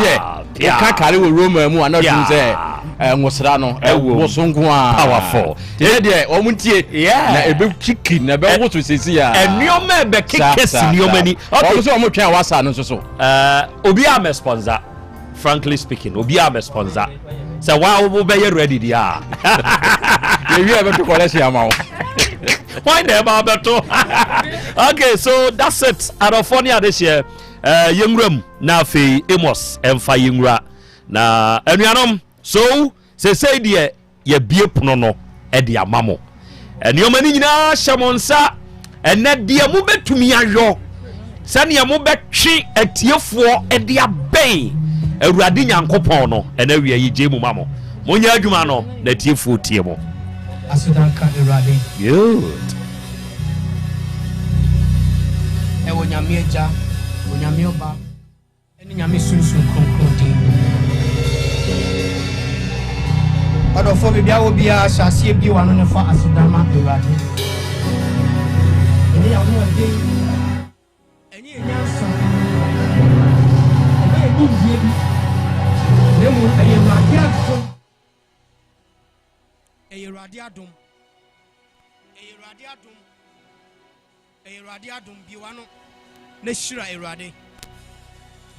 S15: dey ka carry we Rome mu and not say ngosra no wosonko
S17: powerful
S15: ye de omuntie na ebe chicken na ebe woso sesi ya
S17: enioma ebe kekesi nioma ni
S15: okay so omotwa wasa no so
S17: obi am sponsor frankly speaking obi am sponsor so wa wo be ready dia
S15: ye wi ebe to collect amount
S17: why never beto okay so that's it California this year yengram na fe Amos emfa yengra na anuanom so say de ye bie pono no e de amamo enioma ni nyina hyamonsa ene de mu betumi ayo sane mu betwe atiefo e de aben awurade nyankopon no ene wi yi gemu mamo monya adwuma no na atiefo tie mo
S12: asodanka awurade
S17: good
S12: e wonyame eja wonyame oba ene nyame sunsun kronkron din adofo bibia wo bia shasie bi wano ne fa asodama awurade ene ya wo de enye nyanso ene ni die bi nemu Eradi adum biwano ne shira erade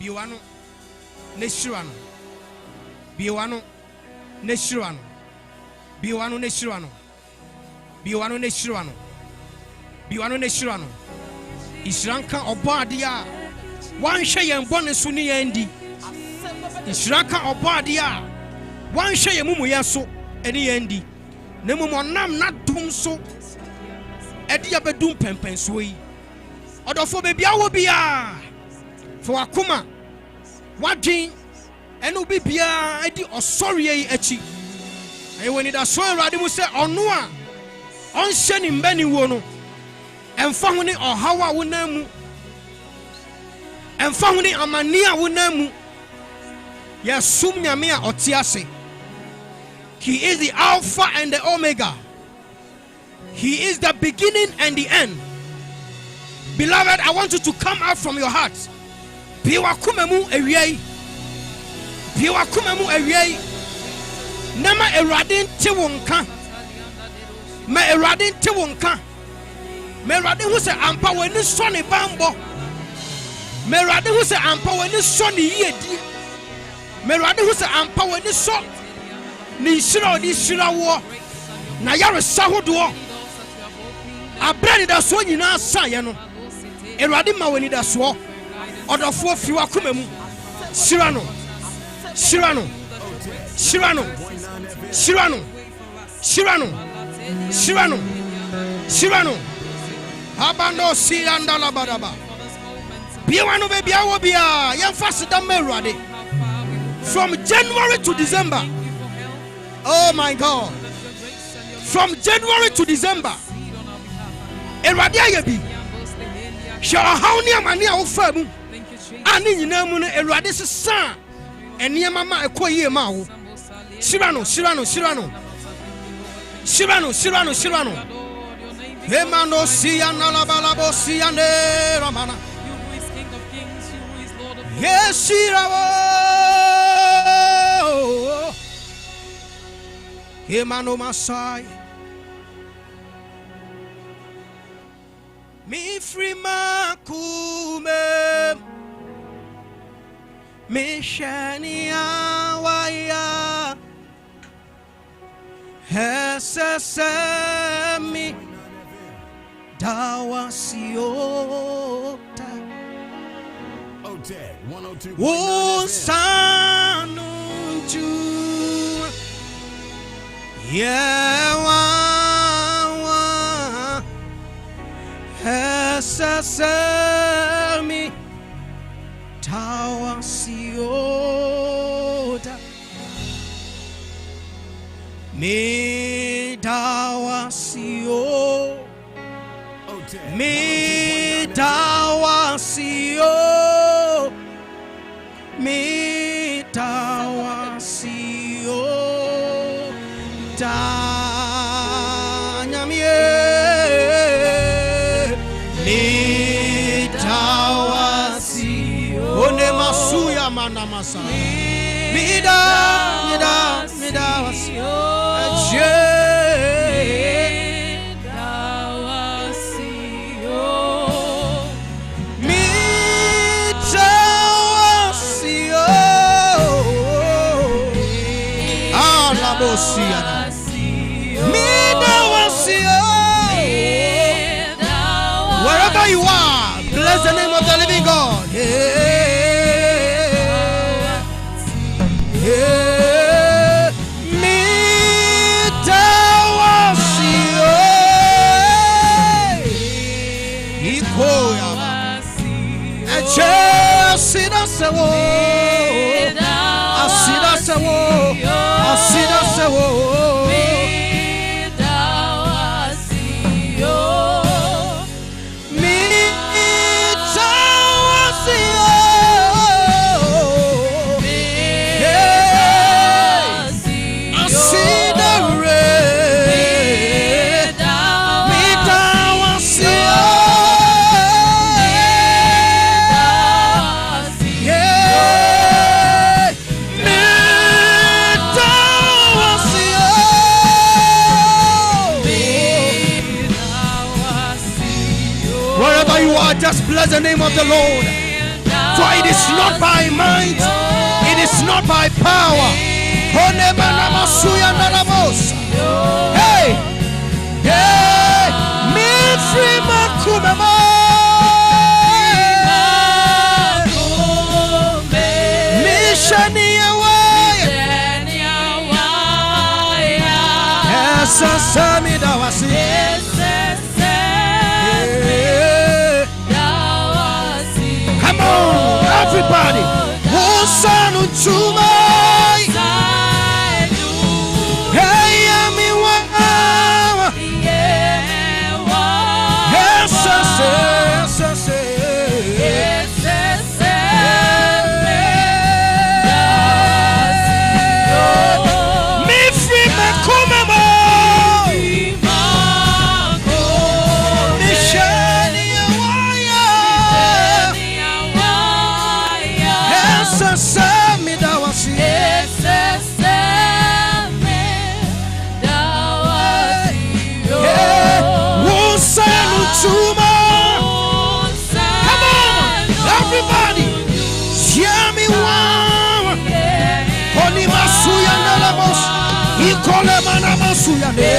S12: biwano ne shirano biwano ne shirano biwano ne shirano biwano ne shirano biwano ne shirano isranka obadia wan hye mbone so ne yandi isranka obadia wan hye mumu yeso ene yandi ne mumu nam na dum so edi abedum pempen so yi odofo bebia wo bia fo akoma wadwen eno bibia edi osori yi achi ayewoni da so erade mu se ono a onhye ni mbani wo no emfa ho ni ohawa wo namu emfa ho ni amani a wo namu ya sum nyame a otiase. He is the Alpha and the Omega. He is the beginning and the end. Beloved, I want you to come out from your heart. Biwa kumemu ewiyai. Biwa kumemu ewiyai. Nama eradin te wonka. Me eradin te wonka. Me eradin hu se ampa weni so ne bambo. Me eradin hu se ampa weni so ne yedi. Me eradin hu se ampa weni so ni shira odi shira wo. Na yare sahodo. Abrani da so nyina saye no. Erade ma weni da so. Odofo fiwa kumemu. Shirano. Shirano. Shirano. Shirano. Shirano. Shirano. Shirano. Abando si andala badaba. Biwano be biawo bia. Yemfasi da merade. From January to December. Oh my God. From January to December. Erade ayebi. Shara hawni amani a ofamu. Ani nyina mu no erade sesa. Eniema ma ekoyie ma wo. Shirano, Shirano, Shirano. Shirano, Shirano, Shirano. Emano siana la balabo siane ramana. Yes, Shirawo. Emano Masai. Mi frima kume. Mi shania waya. Hesesemi dawa siota.
S11: Otec 1029
S12: Wosanunju yewa hesesemi dawa siota. Me dawa sio. Me dawa sio. Me dawa sio. Danyamie. Me dawa sio. One masuya manamasa. Wherever you are, bless the name of the living God. Just bless the name of the Lord. For it is not by might, it is not by power. Hey, hey, me free makumema. Me shani away. Esa sami dawasi. Everybody, Hosanu Chumai. Hey, Ami Wawa. Yes, me free Makumamo. Me shani awaya. Asemi dawasi. Wosanu chuma. Come on, everybody. Siami wawa. Koni masuya nalamos. Ikole mana masuya ne.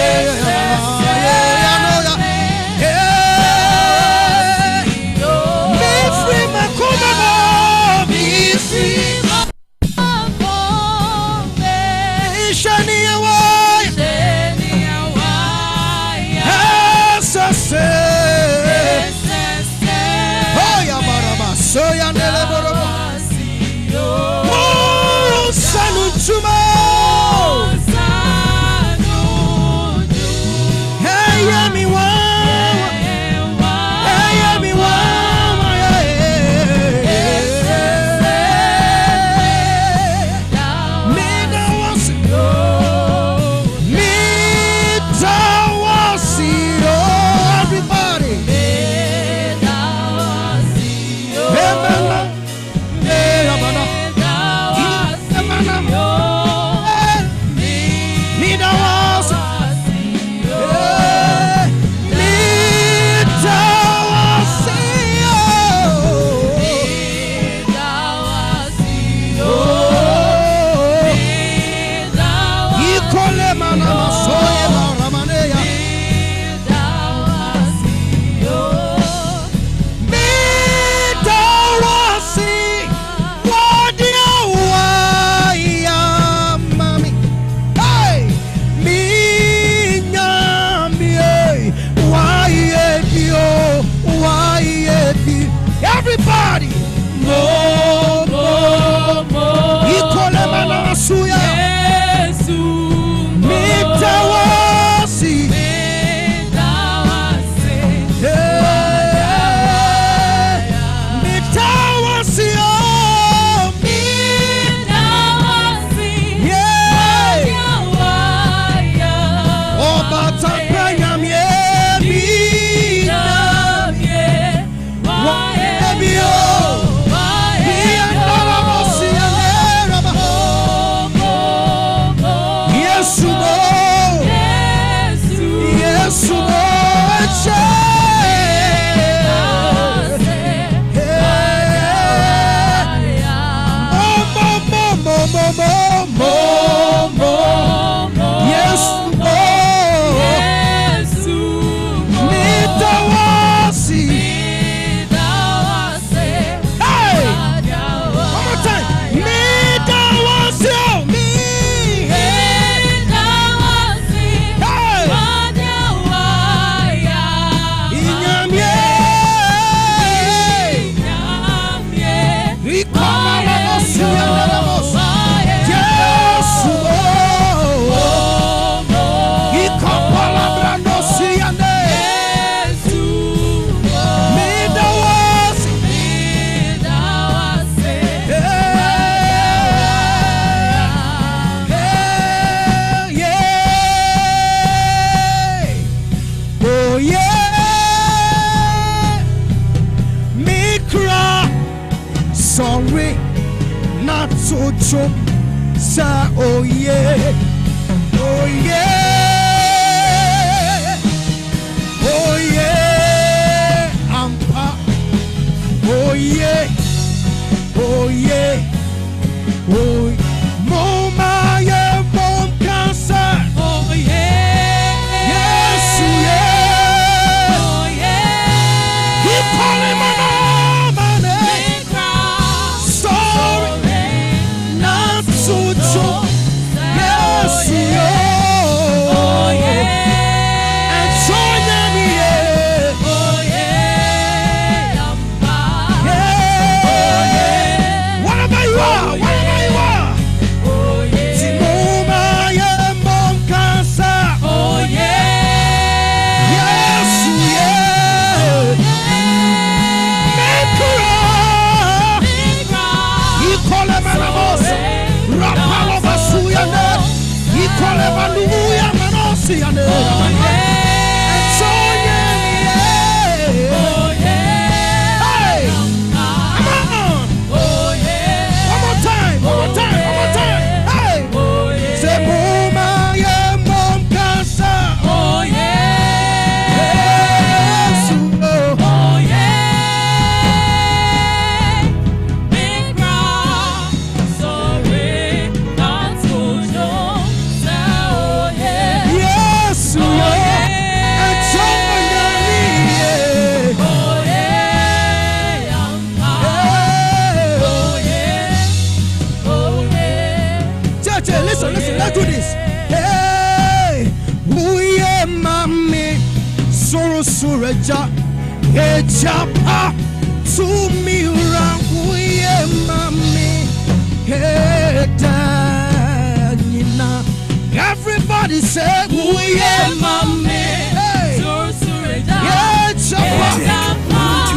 S12: Me free makumamo. Me free.
S5: yeah, me cry. Sorry, not so true. Sa oh yeah, oh yeah, oh yeah, I'm pop. Oh yeah, oh yeah, oh yeah. Mama yeah, mom cancer. Oh yeah, yes yeah, oh yeah. Keep calling my name. Sorry, not so true. Yes yeah, oh yeah. And so me yeah, oh yeah, yeah, oh yeah. Whatever you are, whatever you are. Listen, let's do this. Hey, uye mami, soro sureja, echapa, tumira, uye mami, hey, danina. Everybody say, uye mami, hey, soro sureja, echapa,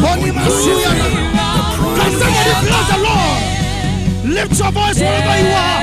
S5: boni masuyana. Can somebody bless the Lord? Lift your voice wherever you are.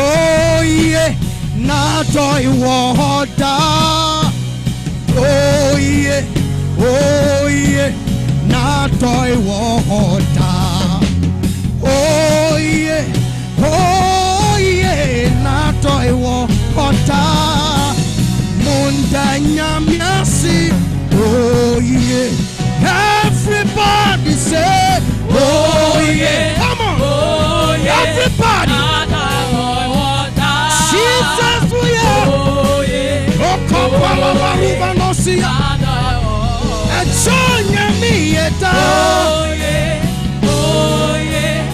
S5: Oh yeah, na joy water. Oh yeah, na joy water.
S18: toy wo kota mundanya miasi. Oh yeah. Everybody say, oh yeah. Come on. Oh yeah. Everybody. Jesus, we are. Oh yeah. Oh, Kapala Baruba Nosia. And Sonia Mieta. Oh yeah. Oh yeah.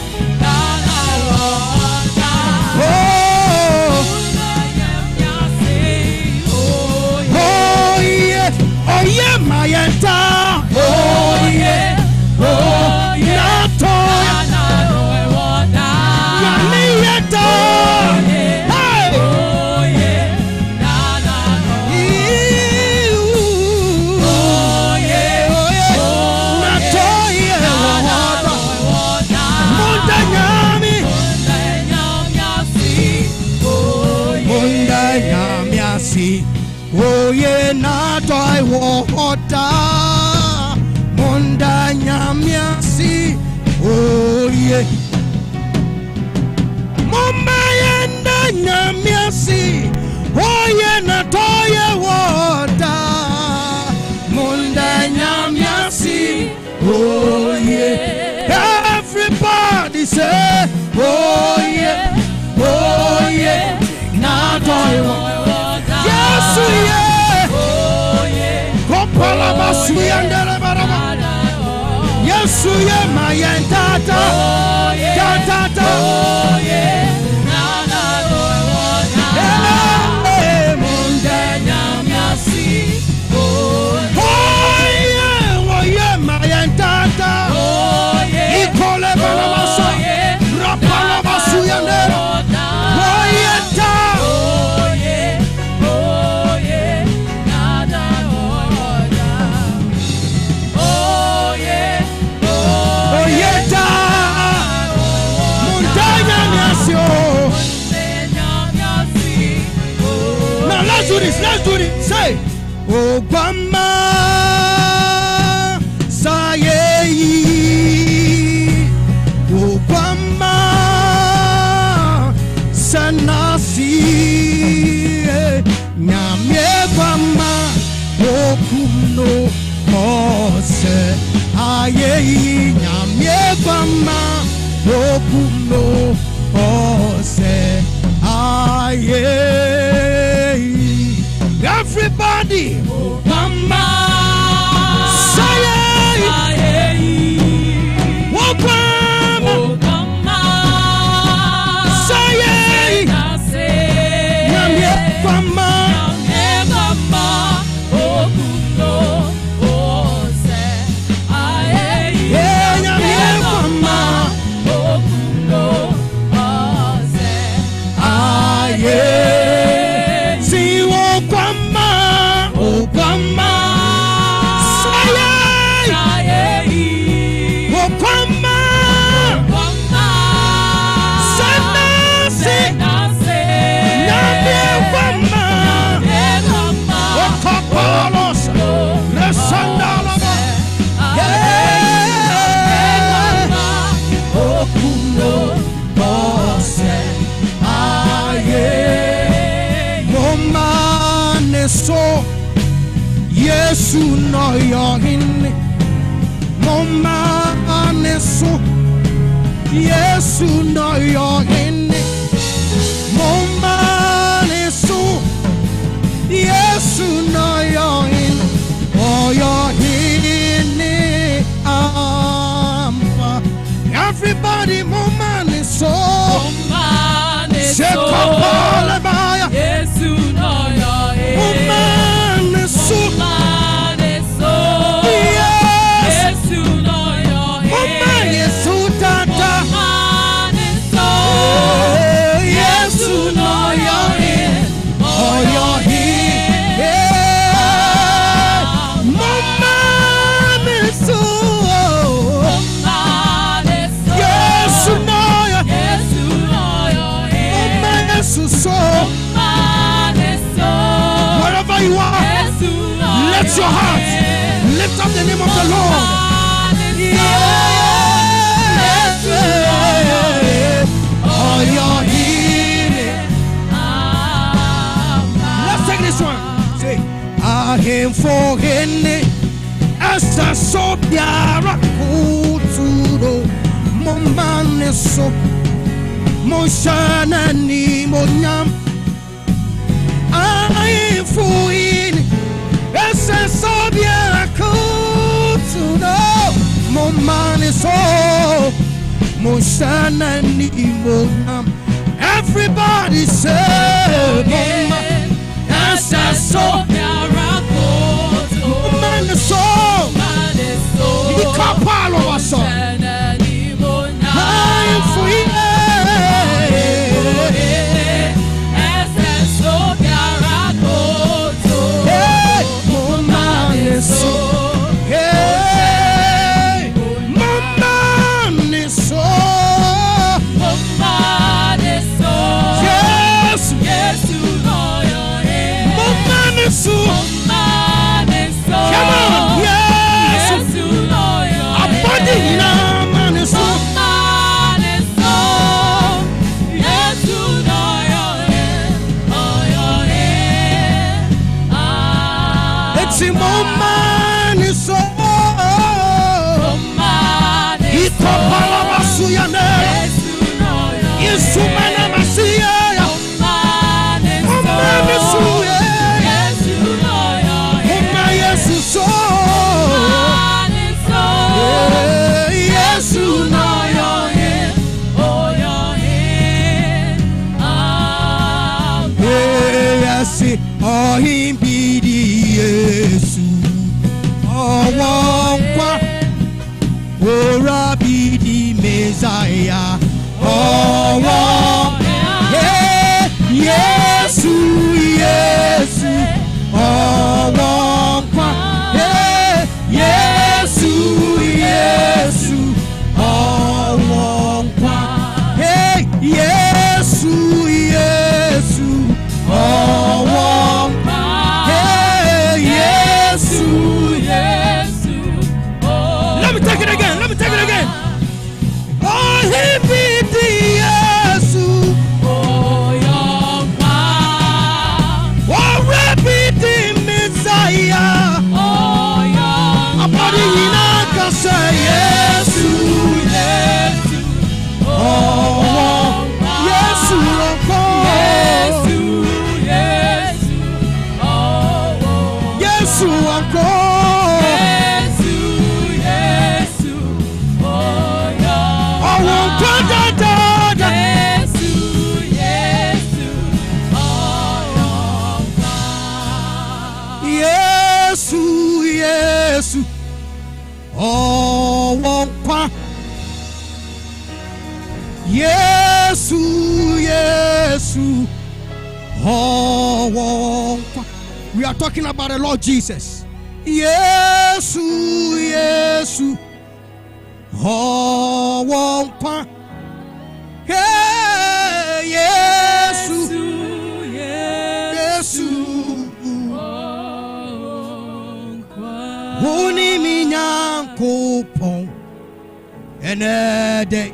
S18: Oh yeah, my entire. Oh yeah, oh yeah, oh yeah, na toy water. Monda nyamiasi. Oh yeah. Mama yenda nyamiasi. Oh yeah, na toy water. Monda nyamiasi. Oh yeah. Everybody say, oh yeah. Oh yeah. Na toy water. Yes, yeah. Oh yeah. Kopala basuya ndele baraba. Yes, yeah, my tata. Oh yeah. Tata. Oh yeah. Na oh yeah. Munde nyamiasi. Oh yeah, my tata. Oh yeah. Ikole baraba so. Rapala basuya ndele. Oh yeah. Let's do this. Say, oh, Bama, Saye, oh, Bama, Sanasi, Nyame Bama, oh, Kuno, Ose, Aye, Nyame Bama, oh, Kuno, Ose, Aye. Everybody, Mama, say, Obama, say, Namye Mama, Okuno, Ose, yeah, Namye Mama, Okuno, Ose, so Yesu no yohine Mama aneso Yesu no yohine Mama aneso Yesu no yohine Oh yohine ampa Everybody Mama aneso Mama aneso Shekopole baya Yesu no yohine Mama aneso Wherever you are, let your heart lift up the name of the Lord. Oh, you're healing. so Moshana ni monyam I fuin Ese sobia kutu no Momani so Moshana ni monyam Everybody say Ese sobia kutu Momani so Ikapalo waso I fuin Oh, him be the Yesu. Oh, Wampa. Oh, Rabbi the Messiah. Oh, Wampa. Yeah, Yesu, Yesu. Oh, Wampa. Yeah, Yesu, Yesu. Oh, Wampa. Hey, Yesu, Yesu. Oh, let me take it again. Oh, he be the Yesu. Oh, your God. Oh, Rabbi the Messiah. Oh, your God. Abadi ina kasa Yesu. Oh, Yesu loko. Yesu loko. Oh, won't Yesu, Yesu. Oh, won't. We are talking about the Lord Jesus. Yesu, Yesu. Oh, won't. Hey, Yesu, Yesu. Huni minyankopon enede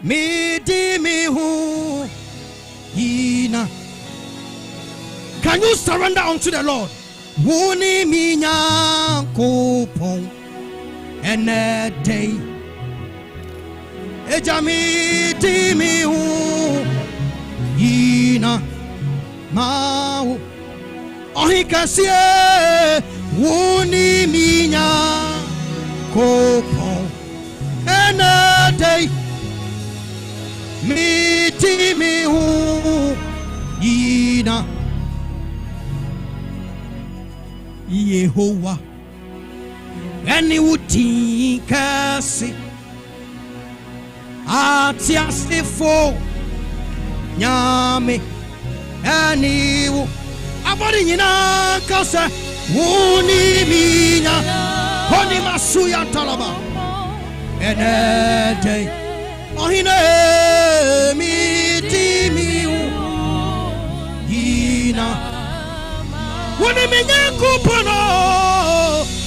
S18: midi mihu yina. Can you surrender unto the Lord? Huni minyankopon enede ejamidi mihu yina mau ohikasie wuni minya kopo enade miti mihu yina Yehowa eni wuti kasi ati asifo nyame eni wu abodi nyina kasa wuni minya honi masuya talaba enede ohine miti miu yina wuni minya kupono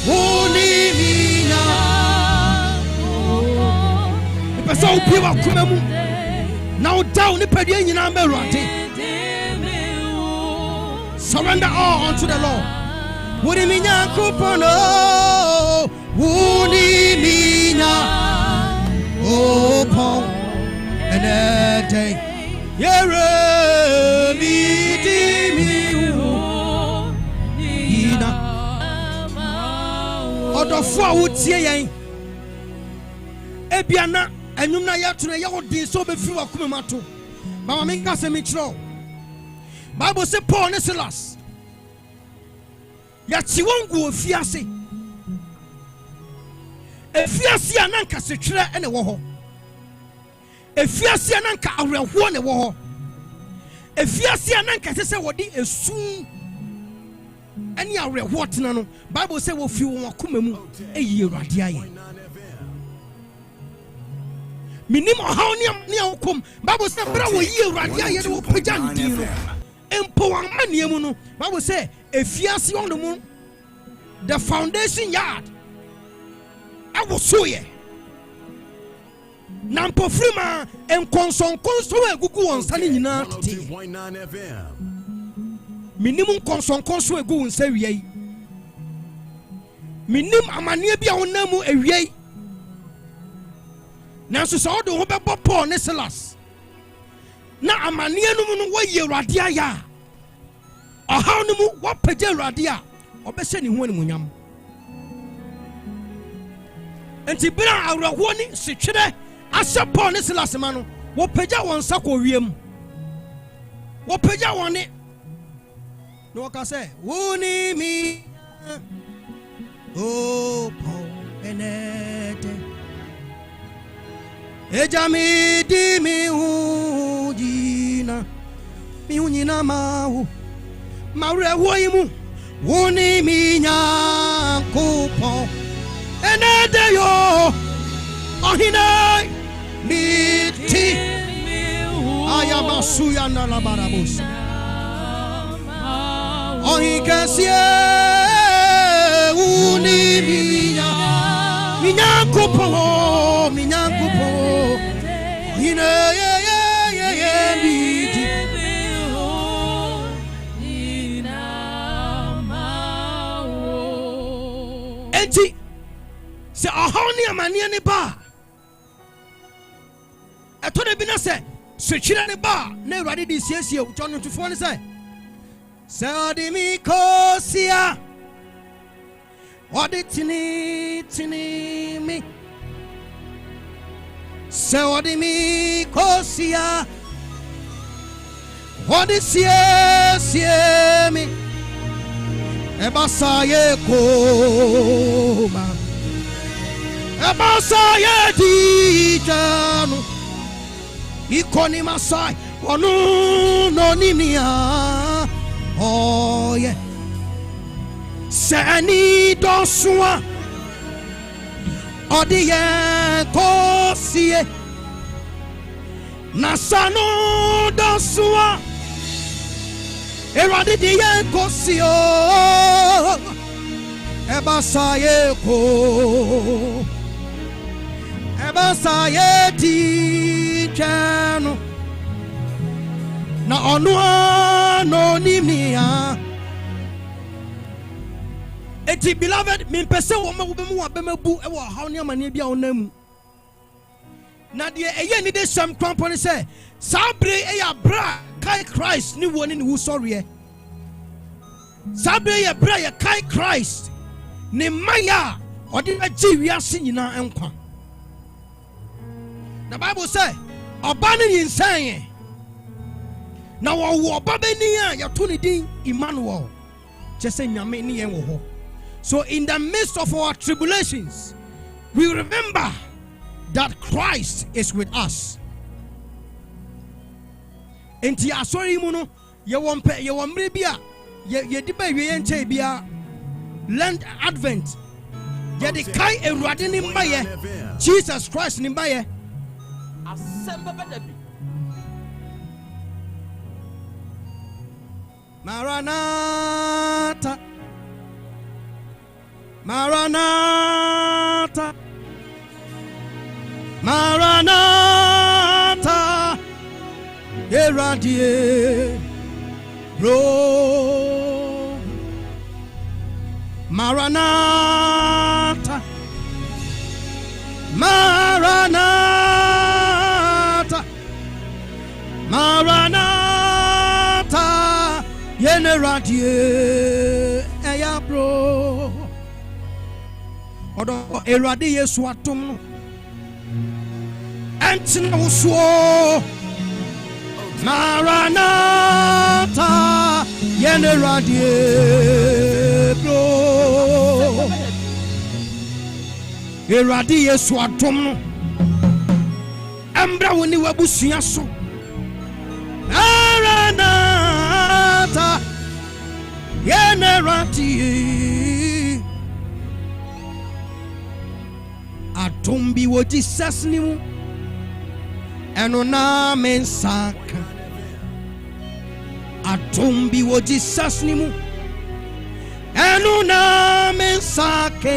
S18: wuni minya ipesa upiwa kumemu na udaw ni pedie nyina mberante. Surrender all unto the Lord. Wuni minya kupono wuni minya oh ɔtiefo a wotie yɛn ebiana enwum na yɛto na yɛwɔ din so bɛfiri wakoma mu ato mama menka sɛ mekyerɛ Bible say Paul and Silas yɛte wɔn gu ofiase efiase a nanka setwerɛ ɛna wɔ hɔ efiase a nanka awerɛhoɔ na wɔ hɔ efiase a nanka sɛ wɔde esu ɛne awerɛhoɔ tena no Bible say wɔfi wɔn akoma mu ɛyi Awurade ayɛ minim ɔhaw ne awokom Bible say bra wɔyi Awurade ayɛ ne wɔpagya ne din no empo wɔn amaniɛ mu no Bible say efiase wɔn no mu the foundation yard awo soye na mpofiri ma nkonsonkonso egugu wɔn nsa ne nyinaa tete minim nkonsonkonso egu wɔn nsa wiei minim amaniɛ bi a wɔnam mu ewiei nanso sɛ ɔde ho bɛbɔ Paul ne Silas na amaniɛ no mu no wɔyɛ Awurade ayɛ a ɔhaw no mu wɔpagya Awurade a ɔbɛhyɛ ne ho animuonyam enti bira awurahoɔ ne setwerɛ ahyɛ Paul ne Silas ma no wɔpagya wɔn nsa kɔ wiem wɔpagya wɔn ne na wɔka sɛ wo ne mi o Paul enete eja mi di mi hu nyina ma hu mawurahoɔ yi mu wo ne mi Nyankopɔn enede yo ohina miti ayabasuya na la barabos ohikesie uni minyankupo ohina ye miti enti se ahoni amania ne ba eto de bi na se swetwire ne ba na Awurade di siesie John ntufo ne se odi mi kosia odi tini mi se odi mi kosia odi siesie mi ebasa ye koma ebasa ye dijanu ikoni masai onu no nimia oh yeah sani dosua odiye kosie nasano dosua Eradi diye kosio ebasa ye ko ebasa ye ti chano na onua no nimia eti beloved me pese wo ma wo be mu wa be mabu e wo haw ne amane bia onamu na de eye ni de sam kwampo ne se sabre e ya bra kai Christ ni woni ni wo sorry e sabre ye bra ye kai Christ ni maya odi agi wiase nyina enkwa na Bible say oba ne yinsan na wo oba bani a ye to ne din Emmanuel chese nyame ne yen wo ho. So in the midst of our tribulations we remember that Christ is with us. Enti asori mu no ye womre bia ye di ba wie nche bia Lent Advent ye di kai Awurade ni mbaye Jesus Christ ni mbaye Asem Beba Dabi Maranatha Maranatha Maranatha Eradie Bro Maranatha Maranatha Maranatha Yeneradie Eya Bro odo Erade Yesu atom no entina wo Maranatha yene radie bro Erade Yesu atom no embra woni wabusua so Maranatha yene radie atombi wo Jesus ni mu eno na mensaka atombi wo Jesus ni mu eno na mensaka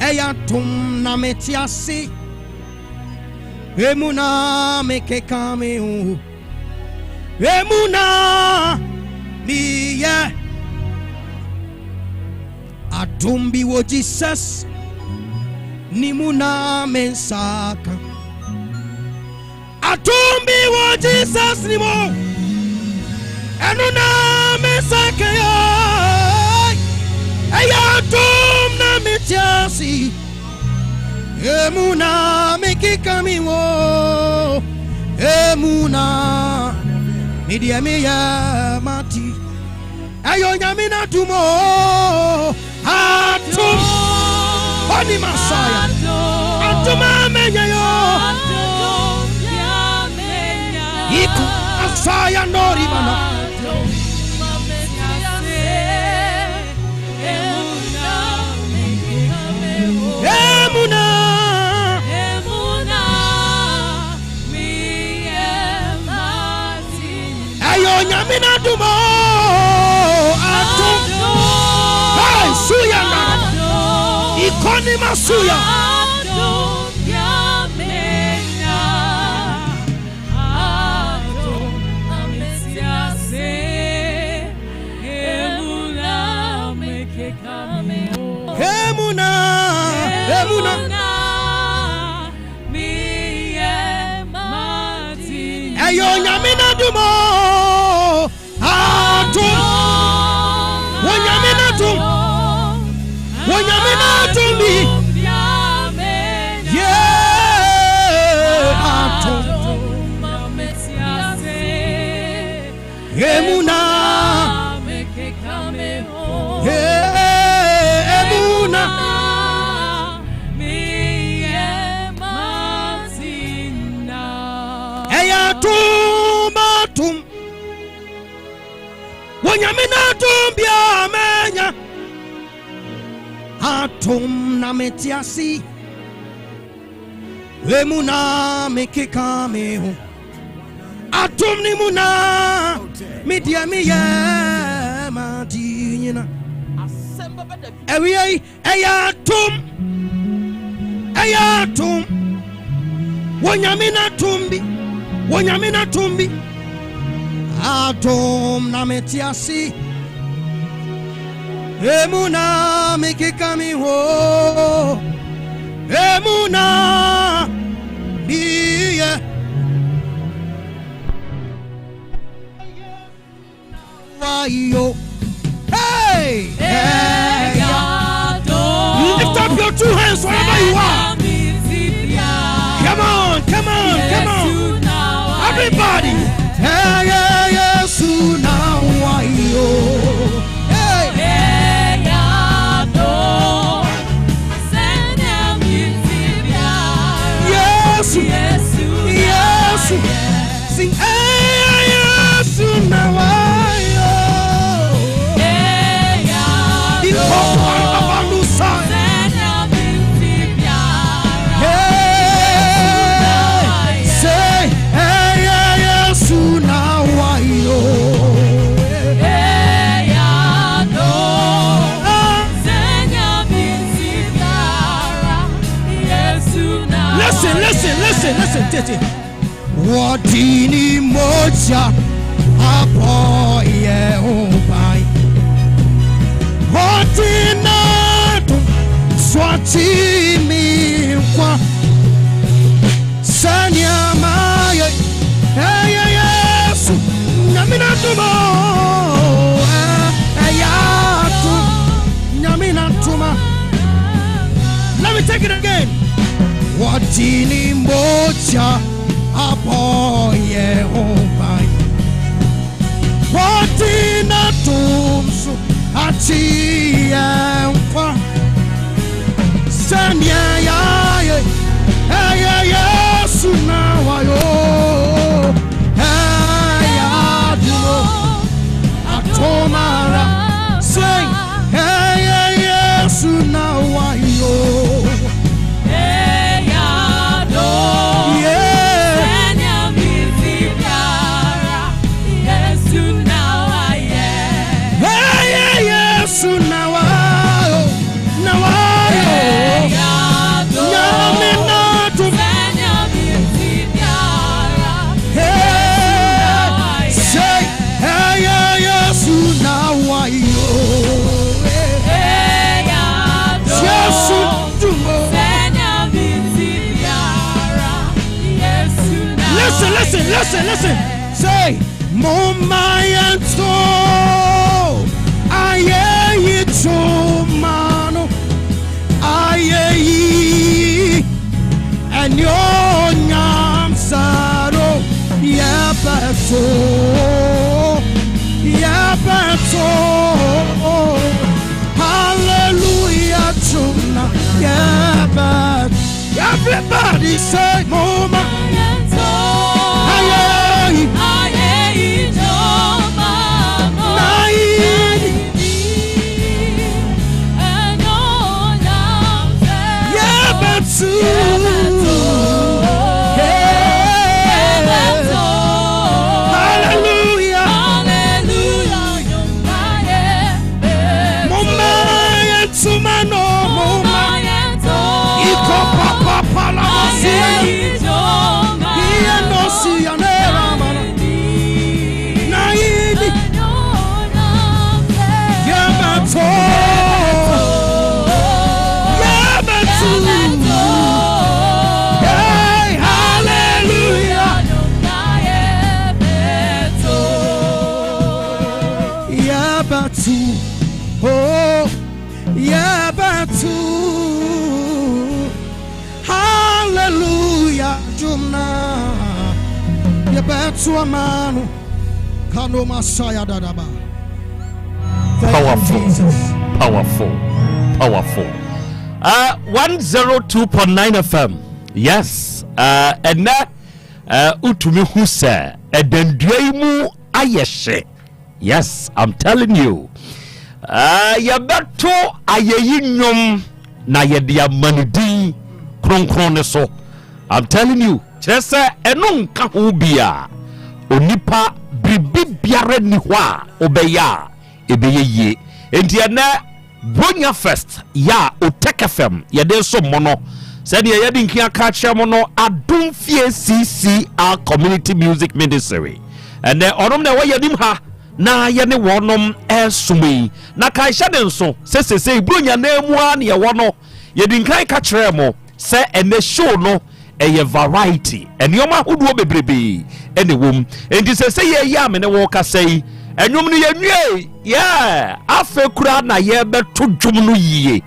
S18: eya tum na metiase emuna mekekame hu emuna miye atombi wo Jesus ni muna mensaka atombi wo Jesus ni mo enu na mensaka ya eya atom na metiasi emuna mekikami wo emuna media meya mati ayo nyamina tumo atom Oni Masaya Atuma menya yo Iku Asaya nori bana Emuna Ayo nyamina dumo Atum Hai suya na Ikoni masuya Emuna Ayo nyamina dumo Atum Wanyamina dumo Wanyamina tumbi yeah atom emuna emuna eya tum wanyamina tumbi amenya atom na metiasi emuna mekekame ho atom ni muna media miye madinyina Asem Beba Dabi ewi eya atom wonyamina tumbi atom na metiasi emuna mekekami ho emuna biye wayo hey lift up your two hands wherever you are come on everybody hey yesu na wayo Sing Yesu na wayo Ipokusa Say Yesu na wayo Listen, Tete. Wadini moja hapo Yehova. Wadina tu swati mikwa sanya maye Yesu nyamina tumo Nyamina tuma it again. Watini mocha aboye obai. Watina tumsu ati emfa. Sanya ya sunawayo. Tomara sing hey sunawayo hey ado senya mizipara yesu nawaye hey sunawayo hey ado senya mizipara hey say hey sunawayo Yesu dumo senya mizipara Yesu nawayo listen say mama yanto aye itumano aye and your nyamsaro yapato hallelujah tuna yeah, everybody say mama hallelujah jumna yebetu amanu kano masaya dadaba
S17: powerful 102.9 FM yes and utumi hu se edendua mu ayehye yes I'm telling you yabeto ayeyi nyom na yede amanidi kronkron ne so I'm telling you kyerese eno nka ho bia onipa bibi biare ni ho a obeya ebeyeye enti ene Bonya Fest ya Otec FM yede so mono said yede nkia ka kire mono adom fie CCR Community Music Ministry and onom na wayadim ha na ye ne wonom esumi na kai hyade nso sesese Bonya na emu a ne wono yede nkan ka kire mo se ene show no eye variety enioma hodo bebrebe ene wom enti sese ye ya me ne wo ka sei enwom no yenwie yeah afekura na ye beto dwom no yie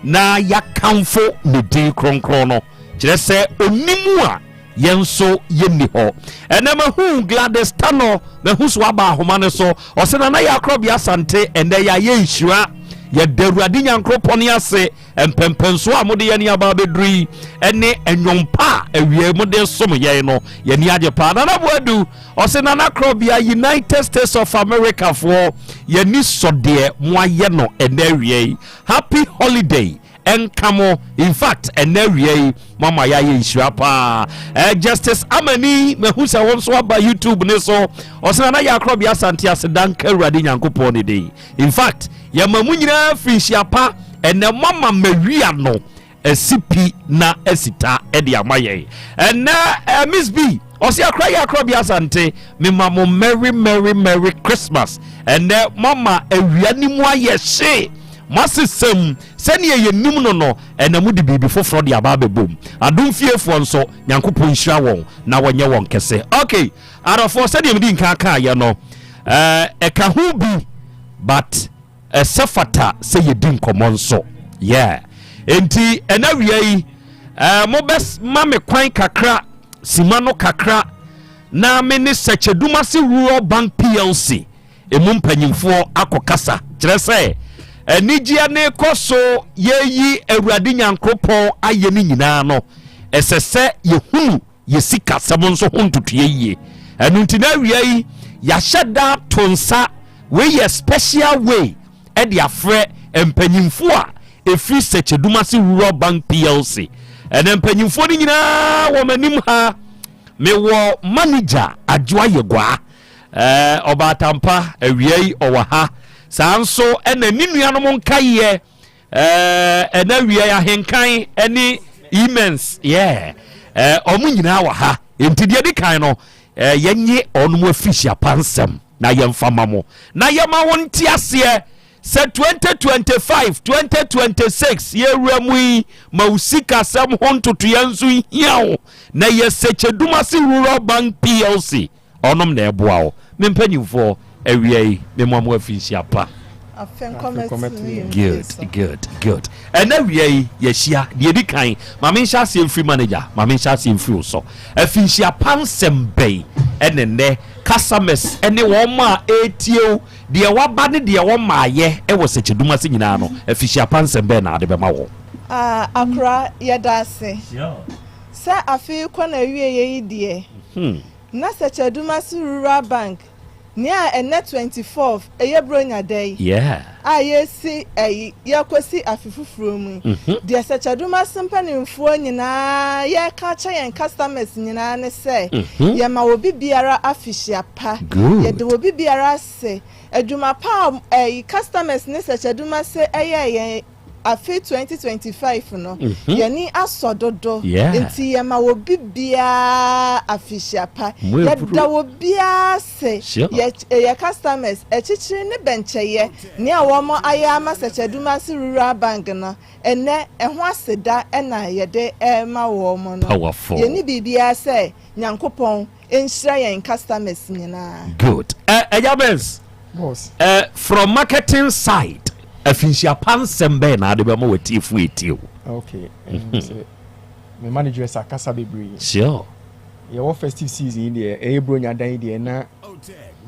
S17: na yakamfo ne din kronkron no kire se onimu a yenso yenni ho enema hu Gladys Tano me hu so aba ahoma ne so osena na ya Krobea Asante ende ya ye nhira ye daruade nyankropone ase empempenso a mode ye ne aba bedri ene enwompa awie mode som ye no ye ne age pa na boadu osena na Krobea United States of America for ye ni sode mo aye no ene awie happy holiday enkamo in fact enawie mama ya ye nhirapa Justice Amani mehu se won so aba YouTube ne so osena na ya Krobea Asante asedan kawrade nyankopon ne dey in fact ya mamu nyina finhirapa ene mama mawia no esipi na esita ede amaye ena Miss B osi akra ya Krobea Asante me mama merry Christmas ene mama awia ni mu aye hye masisem sene ye nim no enamu de bibi foforo de ababebom adom fiefo nso nyankopon hyira won na wonye won kese okay arafo sene medi nka aka ye no eka hu bi but sefata se ye din komonso yeah enti enawia yi mo bes ma me kwan kakra simano kakra na me ne Sechedumase Rural Bank PLC emu mpanyimfo akokasa kyerɛ sɛ enijia ne koso yeyi Awurade Nyankopɔn aye ne nyinaa no ɛsɛsɛ yehunu yesika sɛm nso ho ntotoye yie ɛno nti na awia yi yɛahyɛda tonsa we ye special way e de afrɛ mpanyimfo a efi Sechedumase Rural Bank PLC ɛna mpanyimfo ni nyinaa wɔ manim ha me wo manager adwoa yegwa obatampa awia yi ɔwɔ ha sanso ɛna ninuanom nkaye ɛna awia ya henkan ɛne immense ɔmo nyinaa wɔ ha enti de kan no yenye ɔnom afishia pansem na yemfama mo na yema won ti ase se 2025 2026 yewura mu yi mausika sam hontoto yanzu hiawo na ye Sechedumase Rural Bank PLC onom na eboa wo mempanyimfo awia yi memamo afishia pa good and awia yi yeshia de edi kan mame nhya se free manager mame nhya se free so afishia pansem bay enene customers ene won ma etio de waba ne de won ma ye e wo Sechedumase nyina no afishia pansem bay na de be ma wo
S19: akra yedase sa afi kwa na wie ye die na Sechedumase Rural Bank nia ene 24th eye bronya day ayesi yakosi afifufuro mu de Sechedumase mpanimfo nyina ye ka cha yen customers nyina ne se ye ma obi biara afishia pa ye de obi biara se adwuma pa customers ne Sechedumase eye afi 2025 no yani asododo enti yema wo bibia afishia pa yada wo bia se ye customers echichiri ne bencheye ne awomo ayama Sechedumase Rural Bank no ene eho aseda ena yede ma wo mo no yani bibia se Nyankopon enhira yen customers nyina
S17: good Ejabens boss from marketing side afishia pansem be na de be ma watifu etio
S20: okay me manager sakasa bebre
S17: sure
S20: your festive season there e bronya dan there na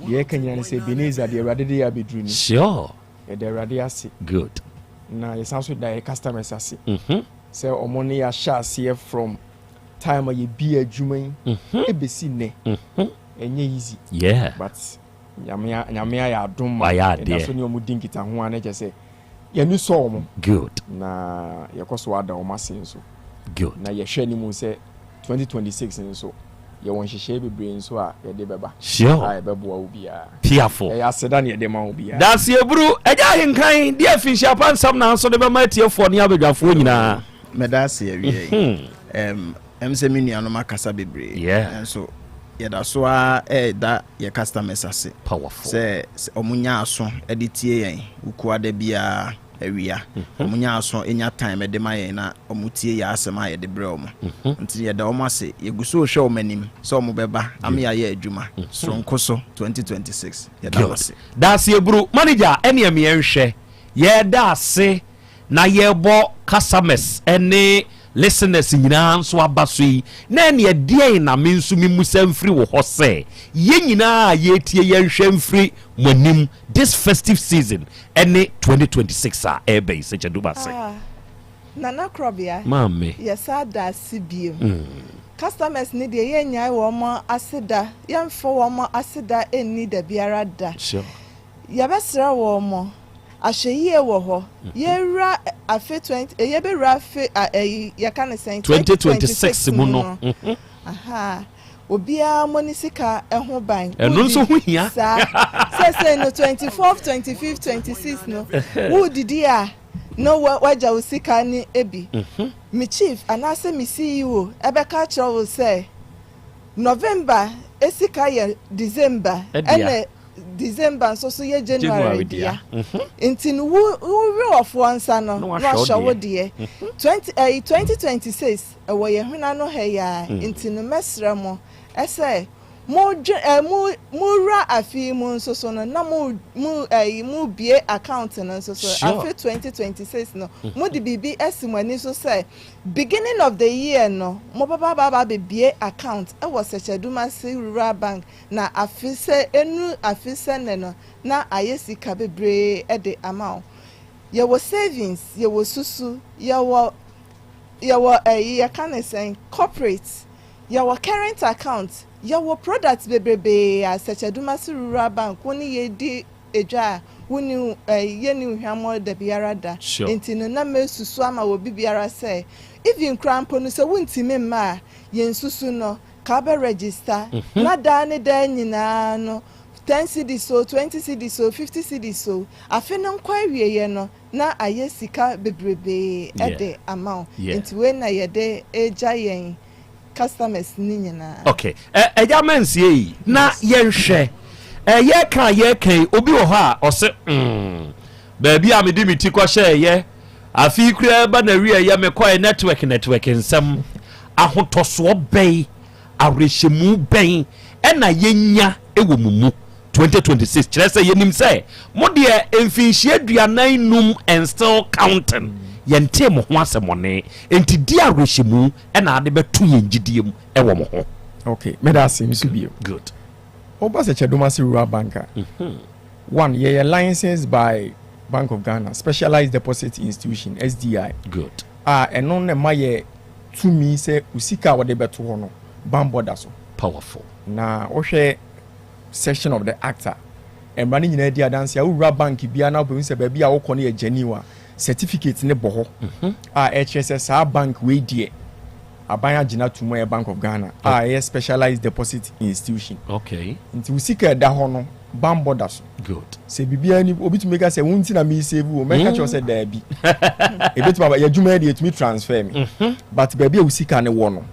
S20: ye kanya say Beneza de Awurade de abedru ni
S17: sure
S20: e de Awurade ase
S17: good
S20: na ye sanso da customers ase say omone ya sha ase from time ye bi adwuma e besi ne enye easy
S17: but
S20: nyamia ya adom na so ni omudi nkita ho ana je say yenu so omo
S17: good
S20: na yekoso ada omase nso
S17: good
S20: na ye hwe ni mu say 2026 nso ye won hwehwe bebre nso a ye de beba
S17: sure
S20: ai beboa obia
S17: piafo
S20: ya seda na ye de ma obia
S17: das ebru eja henkan de afishia pansam na nso de be ma tiefo ne abedwafo nyina
S21: medase awie emse minuano makasa bebre nso yeda so a da ye customers ase
S17: powerful
S21: se omunya aso editie yen ukuwa da bia awia omunya aso enya time de ma yen na omutie ya asema ye de bre omo nti yeda omo ase yeguso hwe omanim so omo beba am ya ye adwuma sonkoso 2026 yeda ase
S17: das ebru manager ene am ye hwe yeda ase na ye bo customers ene listeners nyina nso abaso yi na ne de na me nso mi musa mfiri wo ho se ye nyina ye tie ye hwe mfiri monim this festive season ene 2026 a ebe Sechedumase
S19: nana Krobea
S17: mame
S19: yesa da sibiem customers ni de ye nyai wo mo aseda yemfo wo mo aseda eni da biara da
S17: sure
S19: yabesra wo mo ahweye wo ho yewra afi 20 yebewra afi yakane sen
S17: 2026 mu no
S19: aha obia monisika eho ban
S17: eno nso hu hia
S19: say no 24th 25th 26th no wo didi a no waja usika ni ebi mi chief anase mi CEO ebeka chawo say November esika ye December ene December so ye January dia intin wo of once no no show de 2026 ewo ye hwena no he ya intin mesra mo ese mura afi mu nso so no na mu bie account no nso so afi 2026 no mu di bibi esimani so say beginning of the year no mo baba be bie account e was Sechedumasi Rural Bank na afi se ne no na ayesika bebre e de amount ye was savings ye was susu ye was ye can say corporate ye was current account your products bebrebe Sechedumasi Rural Bank woni ye di eja woni ye ni hwamo da biara da entino na mesusu ama wo bibiara say even crampo no so wontime ma ye nsusu no ka be register na da ne da nyina no 10 cedis so 20 cedis so 50 cedis so afi no kwa wie ye no na ayesika bebrebe e de amount enti we na ye de eja yen customers ni nyina.
S17: Okay eja mensie yi na yenhwe ye kan obi wo ha o se ba bi amedi miti kwa hye ye afi kura ba na wi ye me kwa network nsam ahotoso ben arehemu ben na yenya ewo mumu 2026 kire se yenim se mo de emfinhie aduanan num and still counting yente mo ho asemone enti di arehemu na ade betu yengidiem ewo mo ho.
S20: Okay, me da se misu bio.
S17: Good.
S20: Oba Sechedumasi Rural Banker. One, ye licensed by Bank of Ghana, Specialized Deposit Institution, SDI.
S17: Good.
S20: And on the maye to me say usika wade beto hono bambo daso.
S17: Powerful.
S20: Na ohwe section of the actor. And running in idea dance ya Rural Bank bia na be se baby a wo kone ye genuine certificate ne boho. HSS bank we die. Abaya Jina Tumo Bank of Ghana. A specialized deposit institution.
S17: Okay.
S20: Nti usika da hono bambo daso.
S17: Good.
S20: Se bibia ni obi to make us say wunti na me save wo make sure say da bi. E bit baba ya dwuma dey to me transfer me. But baby usika ne wo no.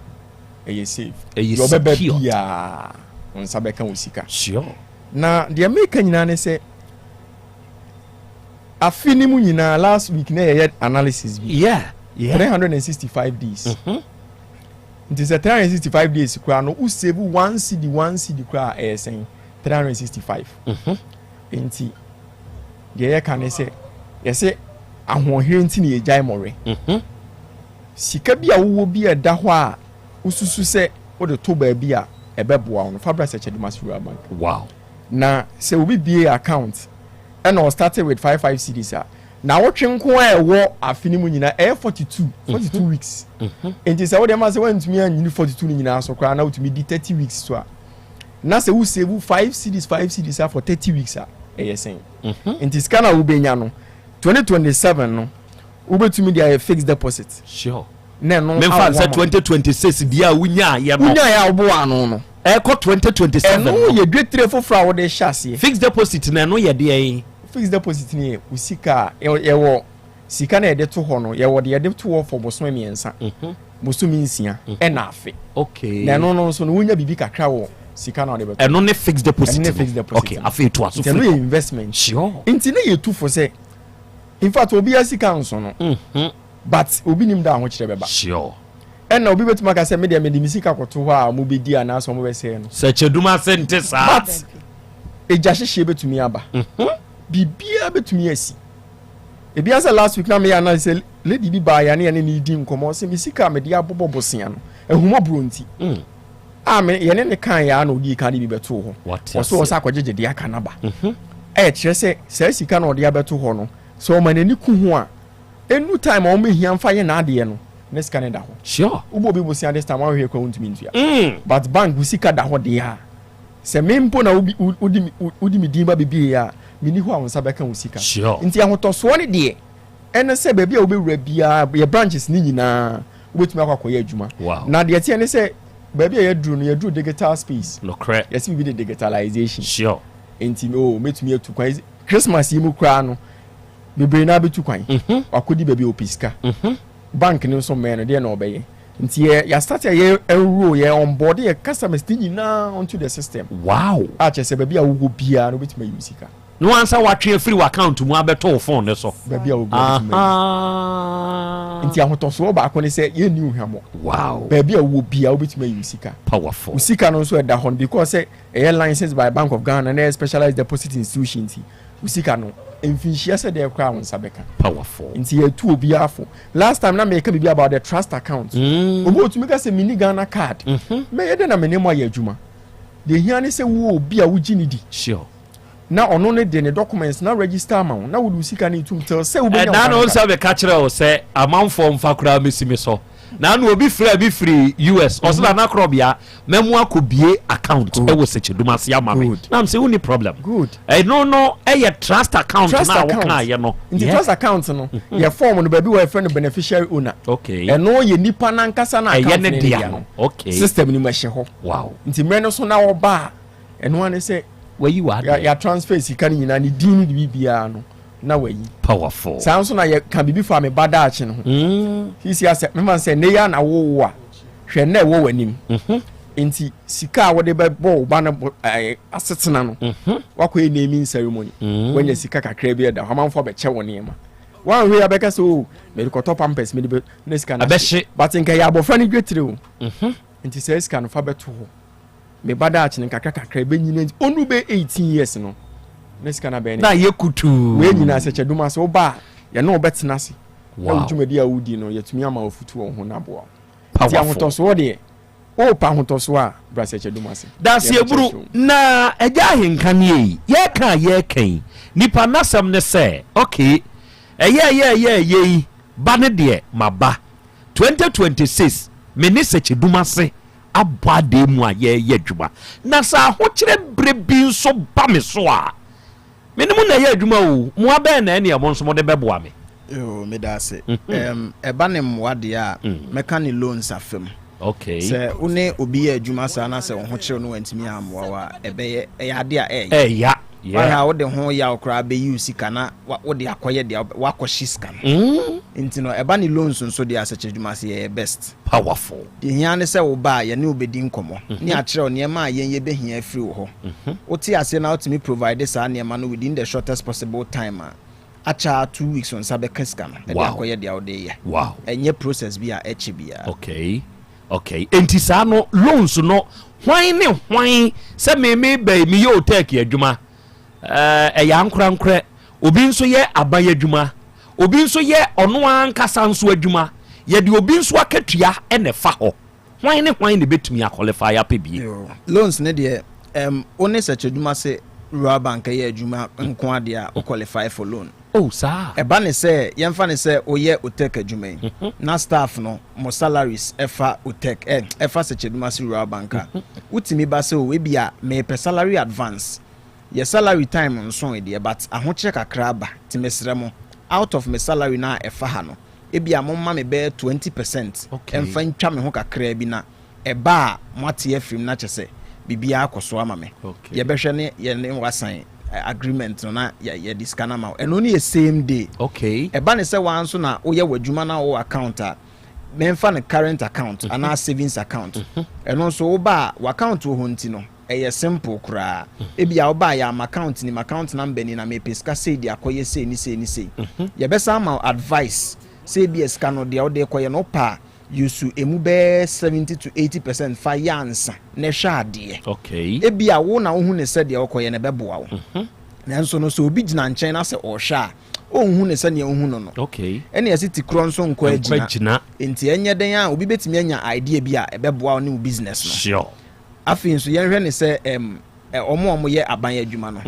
S20: E save. Yo bebe bia onsa be kan usika.
S17: Sure.
S20: Na the American nyina ne say afini mu nyina last week na ye analysis bi.
S17: Yeah.
S20: 365 days. It is a 365 days kura no u save one cedi kura saying 365. Enti ye can say say ahohire nti na ye jai more. Sika bia wo bi e da ho a ususu se wo de to ba bia e beboa no Fabra Sechedumasi Rural Bank.
S17: Wow.
S20: Na se obi bie account and I started with 55 cedis. Now what nko e wo afini mu nyina 42 weeks. Enti say wo dem say when to me and 42 nyina so kra na to me di 30 weeks so a. Na say wo save 5 cedis for 30 weeks a e saying. Enti scanner wo benya no 2027 no wo betumi dia fixed deposit.
S17: Sure.
S20: Na no
S17: me fa say 2026 dia wunya ye no.
S20: Wunya ya obo ano no.
S17: E ko 2027
S20: no ye dwetre fofra wo de hyase.
S17: Fixed deposit na no ye de
S20: fixed deposit ni usika ewo sika na ede to ho no ye wo de ede to ho for boso miensa boso nsia e na afe.
S17: Okay.
S20: Na no so no wunya bibi kakra wo sika na de beto.
S17: Eno ne fixed deposit.
S20: Eno ne fixed deposit.
S17: Okay, afe to aso.
S20: Eno investment.
S17: Sure.
S20: Inti na ye tu for say in fact obi asika nso no. But obi nim da ho kire beba.
S17: Sure.
S20: And obi betuma ka say me de misika koto ho a mo be di ana so mo be say no.
S17: Sechedumasi nte sa.
S20: But eja hye betumi aba. Bibia betumi asi. Ebia say last week na me yana say lady bi ba ya na ni di nkomo say misika me dia bobobosia no. Ehumo bronti. Me ye ne kan ya na odi kan bi beto ho. Oso osa akogege dia kan aba. Kire say sika na odi abeto ho no. So manani ku ho a enu time o me hia mfa ye na ade no. Next Canada ho.
S17: Sure.
S20: Ubo bi bo sia this time we kwa untumi ntua. But bank usika da ho de ha. Se mempo na udi mi dimba bibi ya mini ho awon sabeka usika.
S17: Sure.
S20: Nti ahotoso ne de. Ene se baabi a obewura bia ye branches ni nyina obetumi akwakoye adwuma.
S17: Wow.
S20: Na de tie ne se baabi a ye duru digital space.
S17: No correct.
S20: Yes we be the digitalization.
S17: Sure.
S20: Nti metumi atu kwan Christmas yi mu kra no bebre na betu kwan. Akodi baabi opiska. Bank ni so men de na obeye. Nti ya start ye enroll ye onboard ye customers nyina onto the system.
S17: Wow.
S20: A che se baabi a wo bia no betumi usika.
S17: no answer watwe free account mu abeto phone ne so
S20: ba bia obi nti ahotoso ba akone say ye new hwamo
S17: wow
S20: ba bia wo bia obetuma yi sika
S17: powerful
S20: sika no so da hon because say a license by Bank of Ghana and specialized deposit institution ti sika no emfinhia say dey kwa won sabeka
S17: powerful
S20: nti ye tu obi afo last time na me ka bibia about the trust account obo tumi ka say mini Ghana card me ye de na me ne mo ya adwuma de hiane say wo obi a wo gini di
S17: sure
S20: na ono ne de ne documents na register amount na wo du sika ne tum tell say wo be
S17: na no say be ka kire o say amount form fa kura mesimi so na no obi free US osla na Krobea memu akobie account e wo seche dumase ya mame na am say woni problem
S20: good
S17: no e trust account na wo kan ye no
S20: in the trust account no ye form no baby we friend beneficiary owner
S17: okay
S20: e no ye nipa na nkasa na account
S17: ne dia no okay
S20: system ni mahye ho
S17: wow
S20: nti me no so na wo ba e no ane say
S17: where you are
S20: ya transfer sika ni nyina ni din ni bibia no na wayi
S17: powerful
S20: sounds na ye can be for me bada achi no he see as me man say ne ya na wo a hwe na wo wanim enti sika wo de be bo ba na asetena no wakoye naming ceremony when ye sika kakra bi da hamanfo be che woni ma wan hwe abeka so me ko top pampers me de na sika na but nka ya abofra ni dwetire o enti say sika no fa beto ho me bada achi kakra be nyina onu be 18 years no nesika na be
S17: na yekutu
S20: we nyina seche duma so ba ye no betina se na wudumadi a wudi no yetumi ama ofutu wo ho na boa ti ahotoso de o pa ahotoso a bra seche duma se
S17: da se eburu na eja ahenka ne yi ye kan nipa nasam ne se okay ye ba ne de maba 2026 me ne seche duma se abade mu a ye dwuma na sa ho kire brebi nso ba me so a menimu na ye adwuma o mu abe na ene mo nso mo de beboa me
S21: yo me da se eba ne mwade a meka ne loans afem
S17: okay
S20: se
S21: une obi ye adwuma sa na se ho kire no wantimi amwa wa ebe ye ade a
S17: ya
S21: wa wo de ho ya okra be use kana wo de akoye de wakoshi scan nti no eba ne loans nso de asache adwuma se ye best
S17: powerful
S21: de hia ne se wo ba ye ne obedi nkomo ne a kire ne ma ye be hia afri wo ho wo ti ase na ultimate provide sa ne ma no within the shortest possible time acha 2 weeks on sabe scan e de akoye de awde ye
S17: wow
S21: enye process bi a echi bia
S17: okay enti sa no loans no hwan ne hwan se me ba mi ye Otec adwuma ya nkra obi nso ye aban adwuma obi nso ye ono ankasa nso adwuma ye de obi nso akatua ene fa ho hwan ne betumi qualify apebie
S21: loans ne de one search adwuma se rural bank ye adwuma nko ade a qualify for loan
S17: oh sir
S21: eba ne se yemfa ne se oye Otec adwuma na staff no mo salaries efa Otec efa search adwuma se rural bank utimi ba se we bia me per salary advance your salary time nso e but ahoche kakra ba timesere mo out of my salary na efa ha no e bia mo ma me be 20% emfa ntwa me ho kakra bi na eba mate afrim na chese bibia akoso ama me ye behwe ne ye ne wasan agreement no na ye discana ma eno ne same day
S17: okay
S21: eba ne se wan so na wo ye wadwuma na wo account a memfa ne current account ana savings account eno so wo ba wo account wo honti no eye simple kura ebia wo ba ya am account ni account number ni na me peska say di akoye say ni ye besa ma advice say bi eska no de wo de koye no pa yusu emu be 70 to 80% fa yansa ne hwa ade
S17: okay
S21: ebia wo na wo hu ne se de wo koye ne beboa wo nanso no so obi gina nchen na se o hwa ohun ne se ne ohun no
S17: okay
S21: ene yesi ti kro nso nko agina enti enye den a obi betimi anya idea bi a ebeboa wo ne business no
S17: sure
S21: afin so yenhwe ne se omo ye aban adwuma no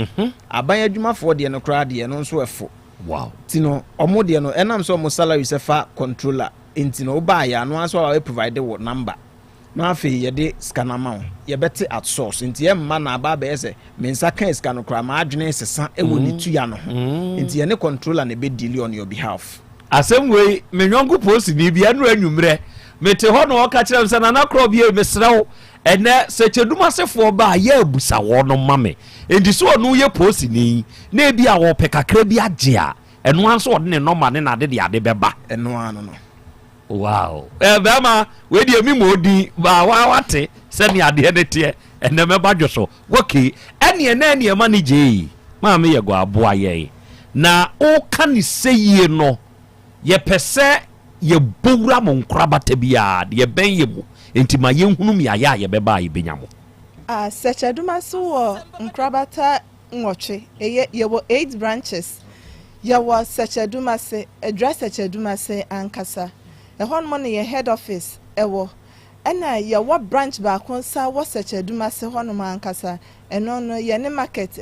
S21: aban adwuma fo de no kra de no nso efo
S17: wow
S21: ti no omo de no enam so omo salary se fa controller enti no ba ya no aso we provide wo number na afi ye de scan amount ye beti at source enti ye mma na aba be se mensa kan scan no kra ma adwene sesa e wo ni tu ya no enti ye ne controller ne be deal on your behalf
S17: asem we menwonku post ni bia no anwumre mete ho no ka kire se na Krobea mesrew ene secheduma sefo ba ya abusa wo no mame enti so no ye post ni na bia wo pe kakra bi age a eno anso wo ne normal ne na de ade beba
S21: eno ano no
S17: wow bema we di mi modi ba wate se ne ade ne te ene meba dwoso okay ene ma ne je maame ye go aboa ye na o ka ni seye no ye pese ye bowura mo nkrabata bia ye ben ye mu enti ma ye hunu mi aya ye beba ye benyamo
S19: secheduma so wo nkrabata nwotwe ye wo 8 branches ye wo secheduma se address secheduma se ankasa ehon mo ne ye head office ewo ena ye wo branch ba konsa wo secheduma se hono ankasa eno no ye ne market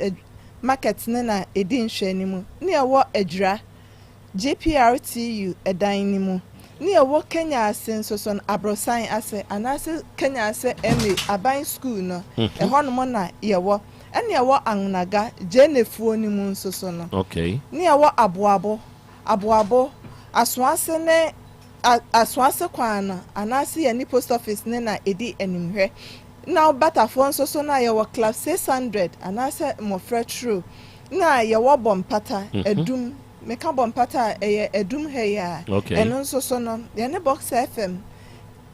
S19: ne na edin hwanimu ne wo adra JPRTU edan nimu ne wo Kenya sensoson abrosan ase anase Kenya ase eme aban school no ehon mo na ye wo ene wo annaga jenefuo nimu nsoso no
S17: okay
S19: ne wo aboabo aswase ne aswase kwana anase ye ni post office ne na edi animhwe now batafo nsoso na ye wo class 600 anase mo true na ye wo bompata edum meka bompata edum heya eno nsoso no ye ne box FM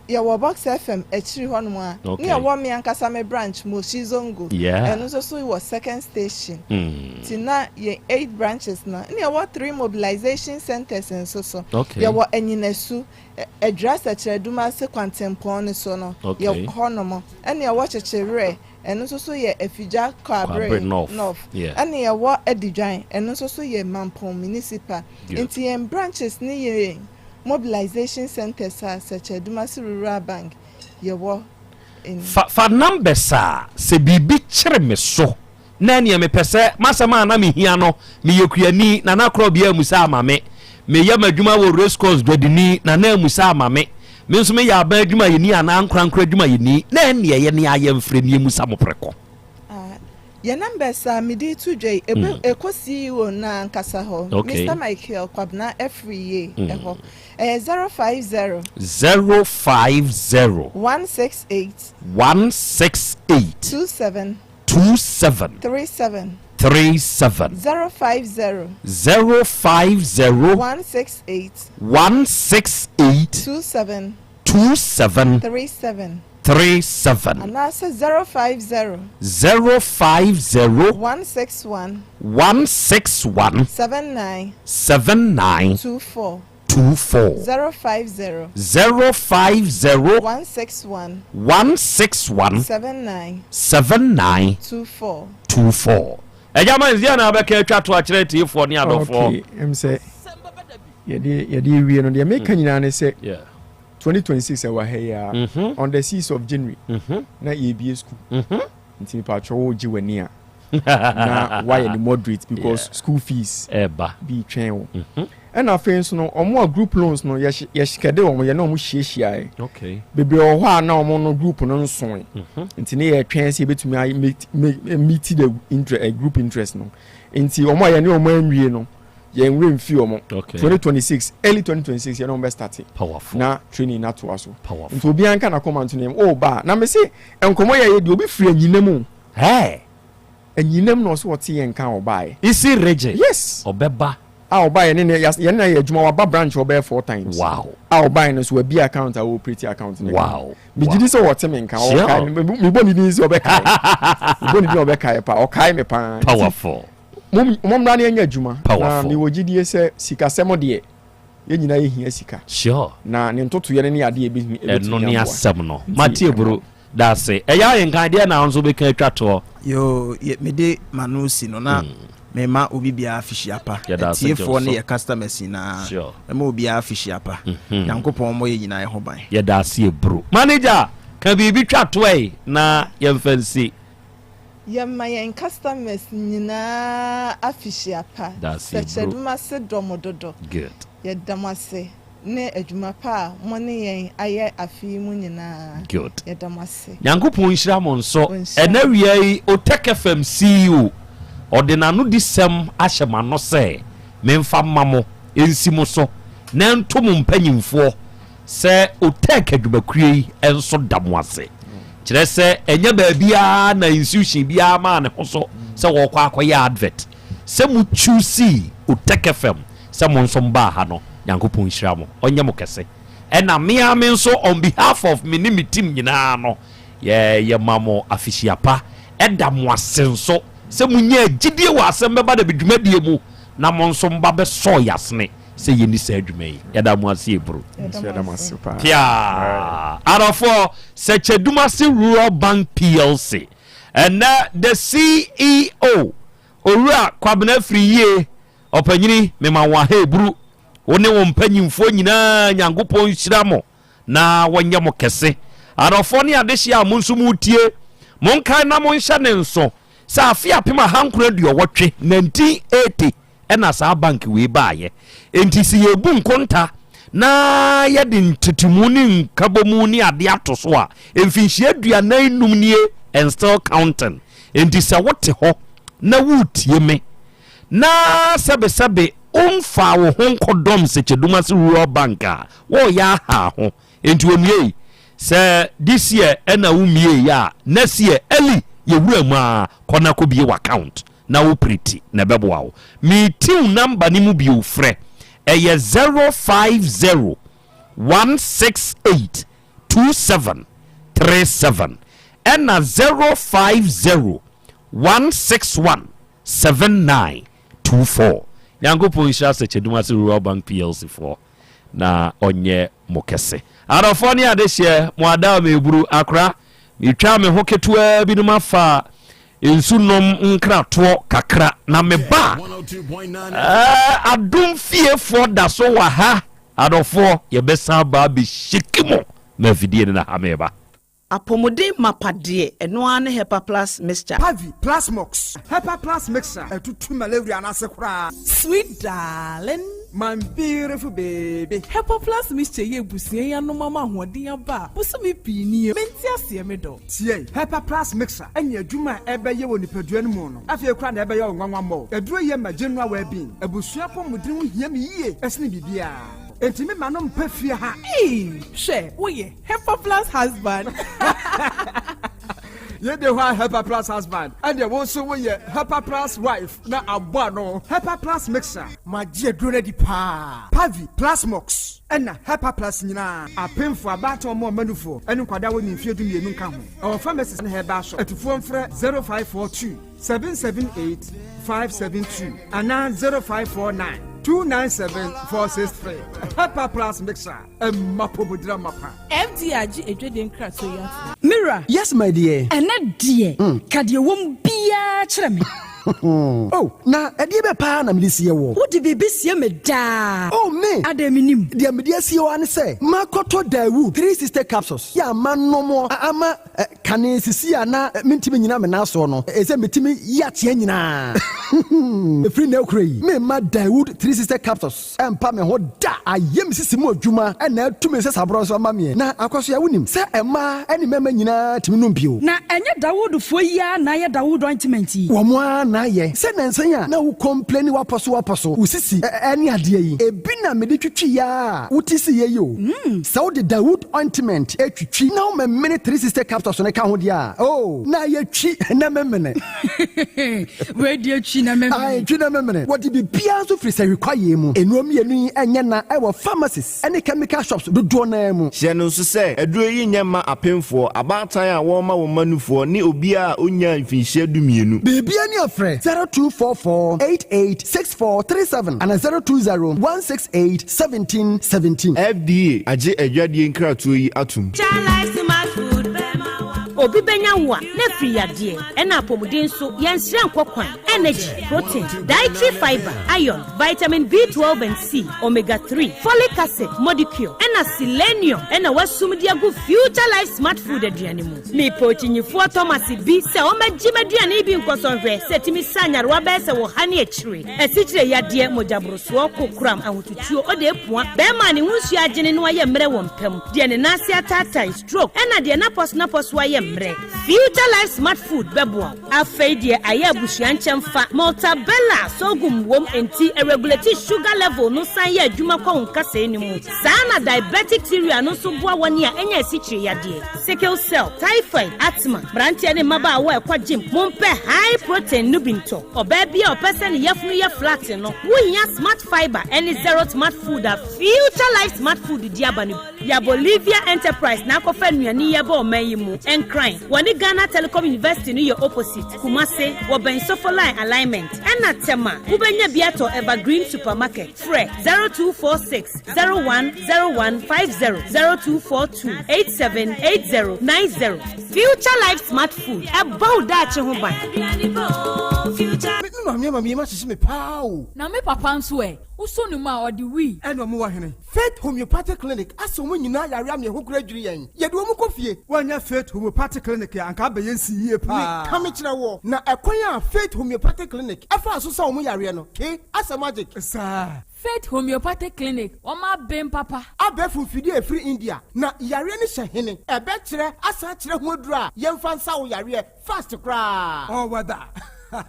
S19: ye wo box FM echiri hono a ne wo me ankasa me branch mo shizongo eno nsoso was second station tina ye 8 branches na ne wo 3 mobilization centers nsoso ye wo enyinesu address achreduma se kwantempon so no ye hono mo ene ye wo chechire eno nsoso ye afija Kwabre north ene ye wo edidwan eno nsoso ye Mampong municipal enti ye branches ne ye mobilization centers such as Dumasi Rural Bank ye wo
S17: fa numbers se bibi kire me so na ne me pese masama na me hia no me yekuani na na Krobea musa amame me yam adwuma wo race course dodini na na musa amame me nso me ya ba adwuma yeni ana ankrankra adwuma yeni na ne ye ne ayemfre ne musa mopreko
S19: your numbers midi tujay ekosi wo na nkasa ho Mr. Michael Kwabna every year eho 050 168 27 37 050 168 27 37 and that's 050 161 79 24 050 161 79
S17: 24 Ejama is yana abeka twa to akire tifo ni adofo
S20: em say ye wie no de make nyina ne say 2026 ewa here on the 6th of January na EBA school nti pa cho ji wani a na why the moderate because school fees
S17: eba
S20: be twen and afenso no omo group loans no ye shikede omo ye na omo hiehyia
S17: okay
S20: bebe o ho na omo no group no nson nti ne ye twen se betumi meet the interest group interest no nti omo ye ne omo anwie no ye nwe mfi omo 2026 early 2026 ye no be starting
S17: powerful
S20: na training na to aso nti obi anka na comment name o ba na me se enkomo ye de obi free anyinam anyinam no so wote ye nka obae
S17: isi reje
S20: yes
S17: obeba
S20: obae ne ye na ye djuma wa ba branch obae 4 times
S17: wow
S20: obae no so wa bi account a operate account ne
S17: wow
S20: me gidi so wote me nka o kai me boni din so obeka me boni din obeka pa o kai me pa
S17: powerful
S20: mumra ne anya djuma na me wogidie se sika semo de ye nyina ye hia sika
S17: sure
S20: na ne ntoto ye ne ade ebi
S17: no ne asem no matie bro that's it eya ye nkan de na nso be kan twato
S21: yo me de manusi no na me ma obi bia afishi apa tiefo ne ye customers na me obi afishi apa yankopon mo ye nyina ye ho ban
S17: ye da se bro manager kan bibi twato na ye mfansi
S19: yamma yen customers nyina afishi apa secheduma se domododo
S17: good
S19: ye damase ne adwuma pa mo ne yen aye afi mu nyina
S17: good
S19: ye damase
S17: yankopon hira mo nso ena wiai Otec FM CEO ordinanu disem ahyema no se memfa mamo ensimo so na ntom mpanyimfo se Otec adwumakue enso damwase kire se enya baabia na institution bia ma ne hoso se wo kwa akoya advert se mu choose Otec FM se mo nso mba ha no yankopon hira mo onye mo kese ena me nso on behalf of me ni team nyina no ye mamo afishiapa eda mo asenso sɛ munya gidie wɔ Asem Beba Dabi dwumadie mu na mo nso mba bɛsɔ yasne sɛ yɛni saa adwuma yi yɛda mo ase bro arɔfoɔ sɛ Kyɛdumase Rural Bank PLC and the CEO Owura Kwabena Friye ɔpanyini mema wa hebru wone wo mpanyimfo nyinaa Nyankopɔn hyira mo na wonyɛ mo kɛse arɔfoɔ ne adehye a mo nso mu tie monkae na monhyɛ ne nso sɛ afe apem ahankora duɔwɔtwe 1980 ɛna saa bank wei baayɛ enti sɛ yɛbu nkonta na yɛde ntetemu ne nkabomu ne ade ato so a mfinhyia aduanan num nie and still counting enti sɛ wote hɔ na wotie me na sɛbesɛbe omfa wo ho nkɔdɔm sɛ Kyɛdumase Rural Bank a wɔyɛ aha ho enti omie sɛ this year ɛna womie ya next year early yɛwura mu a kɔna kɔ bie account na wo pretty na bɛboa wo meeting number ni mu bi wo frɛ ɛyɛ 050 168 2737 ɛna 050 161 7924 Nyankopɔn hyira sɛ Kyɛdumase Rural Bank PLC for na onye mokese arafo ne adehye mo ada meburu akra mitwa me ho ketua bi no mafa ensunom nkrato kakra na me ba adom fiefo da so wa ha adofo ye besa ba bi shikimo na vidie na hameba
S2: apomode mapade eno ane Hepa Plus mixture
S3: Pavi Plus Mox Hepa Plus mixture etutu malaria na sekura
S4: sweet darling
S3: my beautiful baby
S4: Hepa Plus mixture ye busie ya no mama hoden aba busumi pini menti ase me do
S3: tie Hepa Plus mixture anya adwuma ebeye wo nipadua no mu no afie kura na ebeye onwanwa mo eduro ye ma general well-being abusua pomodin ho hia me yie esne bibia Entimi manom pefia ha.
S4: She, oye, Hepa Plus husband.
S3: Ye de wa Hepa Plus husband. And ye also we Hepa Plus wife. Na abwa no. Hepa Plus mixer. Ma je drone di pa. Pavi Plus Mox. Ena Hepa Plus nyina. Apemfo abato mo manufo. Enu kwada wo ni mfie du mienu nka ho. Our pharmacist na heba shop. Etufo mfre 0542 778 572 ana 0549 297-463. Hepa Plus mixer. Mapobudra mapa.
S4: FDRG ejwede nkrato ya.
S16: Mira. Yes, my dear.
S4: Ene dear. Kadie wom bia kyerɛ me.
S16: Oh, na edie be pa na me sie wo.
S4: Wo de bebe sie me da.
S16: Oh, me.
S4: Ademinim.
S16: De me sie wo ane say. Makoto dawu 3 sister capsules. Ya manomo ama kane sisi ana mentimi nyina me na so no. Ese metimi ya tie nyina. Free na okrai. Me ma dawu 3 sister capsules. Empa me ho da. Ayem sisi mu adwuma na atumi se sabro so ma me. Na akwaso ya wonim. Se ema ene mema nyina timi no bio.
S4: Na enye Dawud fo ya na ye Dawud ointment yi.
S16: Wo mo na ye se nansan ya na wo complain waposo usisi eni ade yi ebi na me de twitwi ya utisi ye yo so the Dawud ointment etwitwi na wo me 3 sister capsules ne ka ho dia oh na ye twi na memene
S4: we de twi na memene
S16: ai twi na memene what be bia so free say require mu enuom yenu enye na e wo pharmacies ene chemical shops dodo na mu
S21: hye no so say eduro yi nyema apemfo abatan a wo ma wo manufo ni obi a onya mfinhye dumienu
S16: bibia ni afre 0244886437 and 02016871717
S21: FDA age adwadie nkratoyi yi atum
S1: obi benya wo na free ade na apomuden so yensire nkokwan energy protein dietary fiber iron vitamin B12 and C omega 3 folic acid molecule na selenium na wasumdi agu future life smart food aduane mu me pochinyifo Thomas bi se o magimaduane bi nkosonhwe setimi sanyarwa be se wo hane akire asikyire yade mojabroso kokram ahotutuo ode epua be ma ne hunsu agene no aye mre wo mpam de ne nase atata stroke na de na pos aye future life smart food beboa afeidie aya busuan chemfa maltabella sogum wom enti irregularity sugar level no san ya adwuma kwa nkasa enimu sana diabetic theory no so boa woni a enya asikyire yade sickle cell typhoid asthma brantia ne maba awa ekwa gym mompe high protein no binto oba bia opese ne yafunu ya flat no wonya smart fiber any zero smart food a future life smart food diaba ne ya Bolivia Enterprise na akɔfa nnuane yɛ bɔ ɔman yi mu ɛnkran wɔne Ghana Telecom University no yɛ opposite Kumase wɔbɛn Sofo line alignment ɛna Tema wobɛnya biato Evergreen Supermarket frɛ 0246 010150 0242 878090 Future Life Smart Food ɛbɔ daakye ho ban
S3: Mami ma sisi me pao.
S6: Na me papa nso ɛ. Uso no ma odi wi.
S3: Ɛna mo wa hene. Faith Homeopathic Clinic aso mo nyina yare am ye ho kura dwiri yen. Ye de mo kofie. Wanya Faith Homeopathic Clinic ya anka be yensi yie pa. Ka me kire wo. Na ekwan a Faith Homeopathic Clinic ɛfa aso sa mo yare no. Ke asa magic. Sa
S6: Faith Homeopathic Clinic Oma Ben Papa
S3: Abefu fidi e free India na yare ni hye hene ebe kire asa kire ho adura yemfa nsa wo yare fast kra oh wada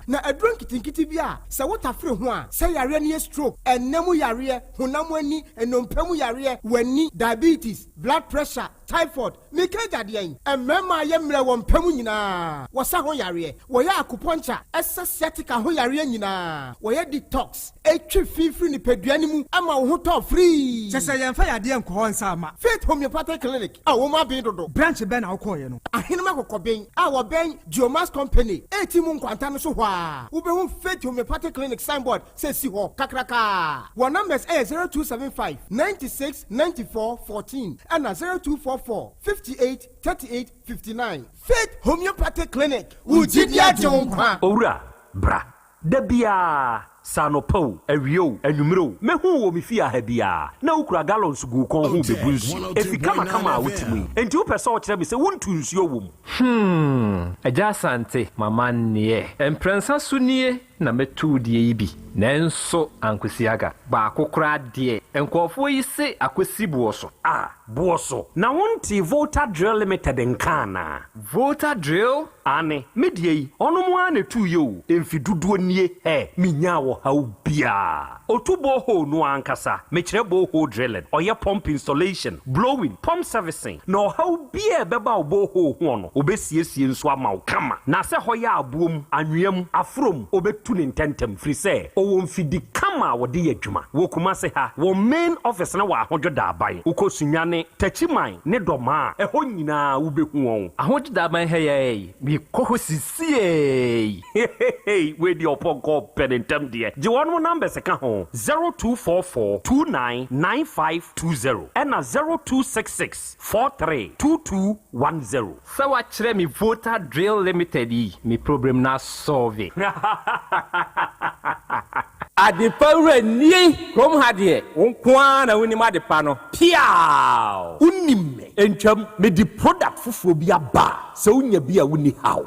S3: na adrun kitinkiti bia se wota free ho a se yare ni stroke enemu yare honam ani enompam yare wani diabetes blood pressure typhoid mikaja de yen emema ye mre wo mpam nyina wo sa ho yare wo ya acupuncture sciatica ho yare nyina wo ye detox etwi fifiri ni peduani mu ama wo ho to free sese ye mfa yade enko ho nsa ama Faith Homeopathic Clinic a wo ma bin dodo branch ben na wo koye no ahene ma kokobin a wo ben Geomas Company etimu nkwanta no so ho a wo be hu Faith Homeopathic Clinic signboard say si ho kakraka wo numbers 0275 96 94 14 and 0244 58 38 59 Faith Homeopathic Clinic Ujidia Jonkwa
S17: Owura bra Debia Sanopo Awio Anumero mehu wo mi fia ha bia na ukura gallons gu kon hu bebunsu efika makama wotimi enti wo pese wo kire me se wontu nsuo wo mu
S22: Yaw Asante mama nie emprensa sunie na metu die yi bi nanso ankwesiaga ba akokora de enkofo yi se akwesi buoso
S17: buoso na wonti Volta Drill Limited nkana
S22: Volta Drill
S17: ane medie yi ono mu ane tu yo emfiduduo nie minya wo hawo bia otubo ho no ankasa mekire bo ho drilling oye pump installation blowing pump servicing no hawo bia beba obo ho ho no obesiesie nso ama kama na se hoya abuom anwem afrom obetu ne ntentem free say owo mfidi kama wode yadwuma wo kuma se ha wo main office na wa ahojoda aban ukosunyane tachiman ne doma eho nyina wo behu won
S22: ahojoda aban heyey bi koho sisie
S17: we di oponko penentem de je wonu number se ka ho 0244299520 and 0266432210
S22: so wa kire mi Volta Drill Limited yi mi problem na solve
S17: Adipawre ni krom hadie wonkwa na woni madepa no piao unnimme entwam me di product fufuo bi aba se unya bi a woni haw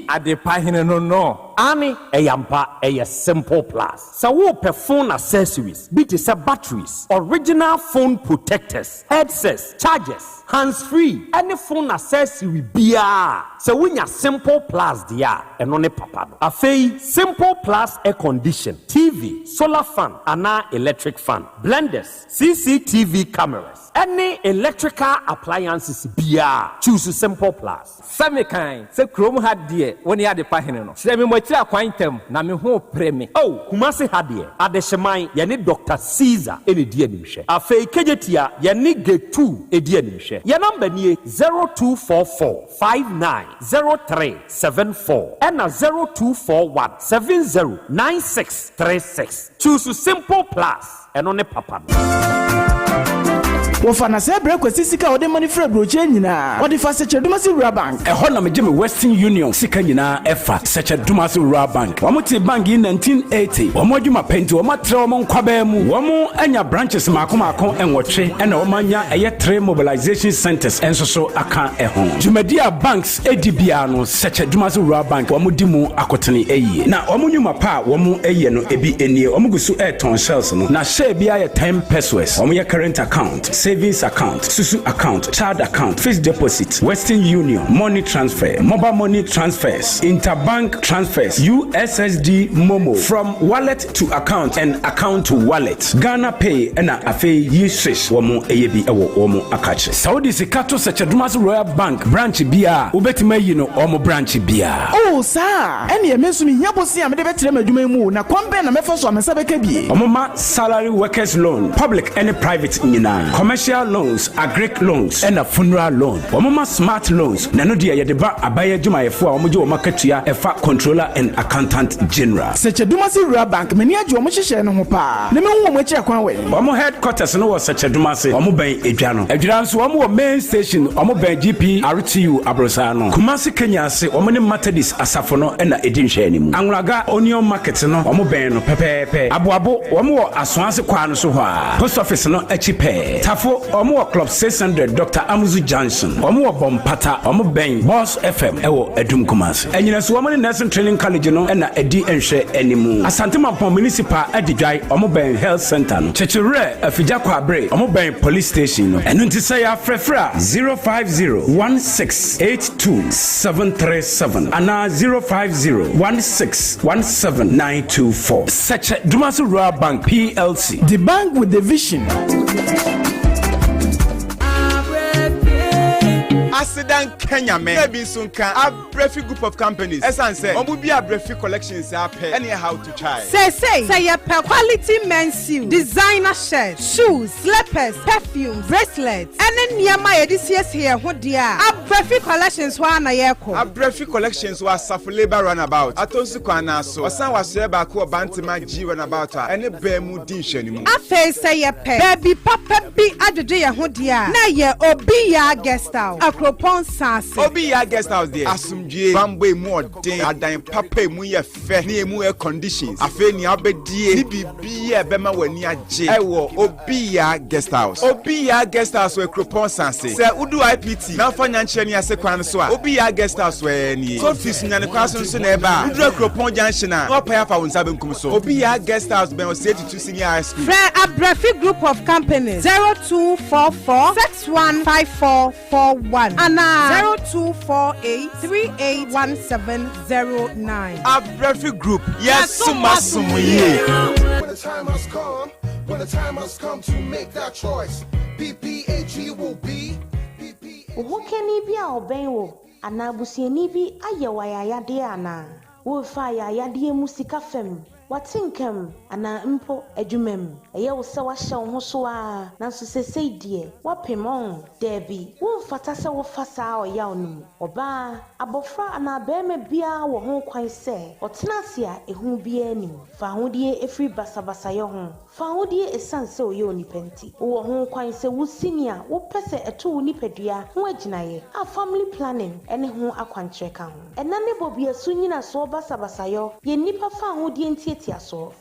S17: adepa hene no ani eyampa simple plus sa wo pe phone accessories be to say batteries original phone protectors headsets chargers hands free any phone accessory bia se wunya simple plus dia eno ne papa no afei simple plus air condition TV solar fan ana electric fan blenders CCTV cameras any electrical appliances bia choose simple plus
S22: Samikan se krom hadie woni adepa hene no se me mochira kwantem na me ho preme
S17: kumase hadie adehyeman ye ne Dr. Caesar ene di animhwe afei kejetia ye ne G2 edi animhwe ye number nie 0244590374 and 0241709636 choose simple plus eno ne papa
S23: Wofana se break sika ode money free broche nyina ode fa seche dumasi rural bank
S24: ehɔ na megye me Western Union sika nyina ɛfa seche dumasi rural bank wɔmote bank in 1980 wɔmo adwuma penti wɔmo atre wɔmo nkwaba mu wɔmo anya branches maako enwɔtwe ɛna wɔmo anya ɛyɛ 3 mobilization centers ensoso aka ɛho dwumadia banks edibia no seche dumasi rural bank wɔmo di mu akotene ɛyie na wɔmo nyuma pa wɔmo ɛyɛ no ebi enie wɔmo gusu airton shells no na share bia yɛ 10 pesos wɔmo yɛ current account savings account, Susu account, child account, fixed deposit, Western Union, money transfer, mobile money transfers, interbank transfers, USSD Momo, from wallet to account and account to wallet, Ghana Pay, and Afe Yishish, Womo Eyebi Ewo Womo Akache. Saudi Sikato Sachadumas Royal Bank, branch Bia, Ubetime Yino, Omo branch Bia.
S23: Oh, sir, and ye mention me Yabosi and Betrema Dumemu, na Kwambe and Mefos or Mesabeke.
S24: Omoma salary workers loan, public and private Nina. commercial loans, agric loans, and a funeral loan. Wamama smart loans. Nano dia yedeba abaye jumayefo a omoje wo makatua efa controller and accountant general.
S23: Sechedumasi Rural Bank meni ajo mo hyehyɛ no ho pa. Ne me wo mo akyi akwan we.
S24: Wamo headquarters no wo Sechedumasi. Wamo ben edwa no. Edwa nso wamo wo main station, wamo ben GP RTU Abrosa no. Kumasi Kenya ase wamo ne Methodist asafo no na edinhwe animu. Anwraga onion market no wamo ben no pepepe. Aboabo wamo wo asonase kwa no so ho a. Post office no achi pe. Tafo wamo wo Club 600 Dr. Amuzu Johnson. Wamo wo Bompata wamo ben Boss FM ewo Edum Kumasi. Enyina so wamo ne Nursing Training College no na edi enhwe animu. Asante Mampong Municipal edidwai wamo ben Health Center no. Chechire afija kwa abre wamo ben Police Station no. Enu nti say ya frefra 05016827737 ana 05016179924. Such a Dumasu Rural Bank PLC.
S23: The bank with the vision.
S10: Accident Kenya men ebi sunka Abrefi group of companies esanse omu bi Abrefi collections ape anyhow to try
S7: say your quality men's suit, designer shirts, shoes, slippers, perfume, bracelets and nneema edisies here ho dia Abrefi collections wa na yeko
S10: Abrefi collections wa safu labor runabout atonsu kwana so osan waso ba ko bantima G runabout a ene ba mu din hwanimu
S7: afa say your baby papa bi adwede ye ho dia na ye obi ya guest house Akropon Sase
S10: obi ya guest house there asumdue bambo mu odin adan papa mu ye fe na emu air conditions afa ni abedie ni bibi e be ma wani age ewo obi ya guest house we Akropon Sase se udu IPT na fanya nche ni ase kwan so a obi ya guest house we ni so fees nyane kwa so na eba udu Akropon junction a no pay afa wonsa benkum so obi ya guest house ben o say to senior high school
S7: Fred Abrefi group of companies 0244615441 and 0248381709
S10: Abrefi group yes sumasum ye
S8: when the time has come to make that choice PPAG will be
S1: Wo keni bi a oben wo anabusieni bi ayewayaya de ana wo fa yaya de mu sika fam watinkem ana mpo adwumam eye wo se wa hye wo so a na so sesei de wapemon debi wo fata se wo fasa o ya onum oba abofra ana bema bia wo ho kwan se otenase a ehu bia anim fa hodie efri basabasa ye ho fa hodie esanse o ye onipenti wo ho kwan se wo senior wo pese eto wo nipadua ho aginaye a family planning ene ho akwankyere ka ho enane bobia so nyina so basabasa yo ye nipa fa hodie ntietia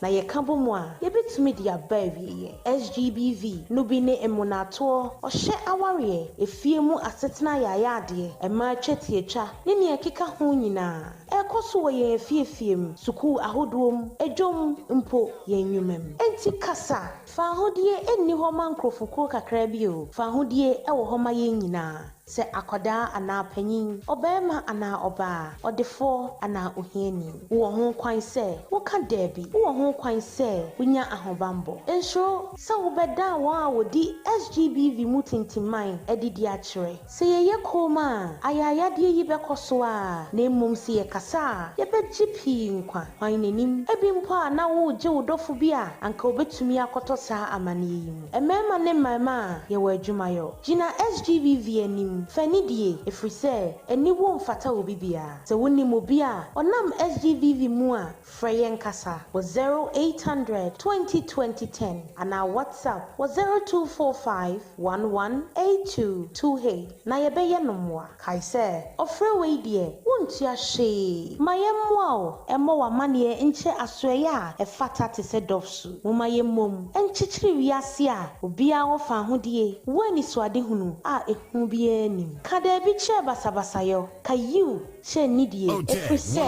S1: na ye kabo mu a ye betumi dia ba wiye SGBV no bi ne emunato ohye aware efie mu asetena yaya ade ema twetietwa ne ne ekeka ho nyina ekoso wo ye efie mu suku ahodom ejom mpo ye nwumem enti kasa fa hodie enni ho mankrofukuro kakra bi o fa hodie ewo ho ma ye nyina se akoda ana panyin obema ana oba odefo ana ohiani wo ho kwan se wo ka debi wo ho kwan se wonya ahobambo enso se wo beda wa wodi SGBV mutintiman edidi a kire se ye koma ayayade yi bekoso a na mmom se ye kasa ye begipi nkwa hwan nanim ebi mpo a na wo je wodofo bi a anka obetumi akoto saa amane yi mu emema ne mama ye wa adwumayo gina SGBV anim fanidie efrise eni wo mfata obi bia se woni mo bia onam SGBV mu a freyen kasa wo 0800 202010 ana WhatsApp wo 0245118228 na ye beye nomwa kai se ofre we die wontua hwe mayemwa o emo wa mane enche asoye a efata te se dofsu mo mayemmom enchichiri wiase a obia wo fa hodie wani swade hunu a ehu bia ni kada bi che basabasayo kayu che nidie efrise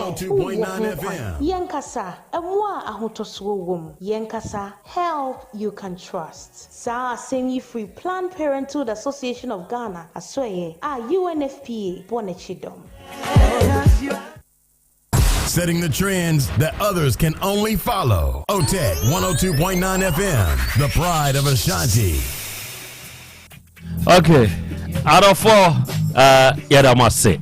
S1: yenkasa emwa ahotoso wom yenkasa help you can trust sa semi free Planned Parenthood Association of Ghana asoye a UNFPA bonechidom
S11: setting the trends that others can only follow. Otec 1029 FM, the pride of Ashanti.
S17: Okay, out of 4, I must say.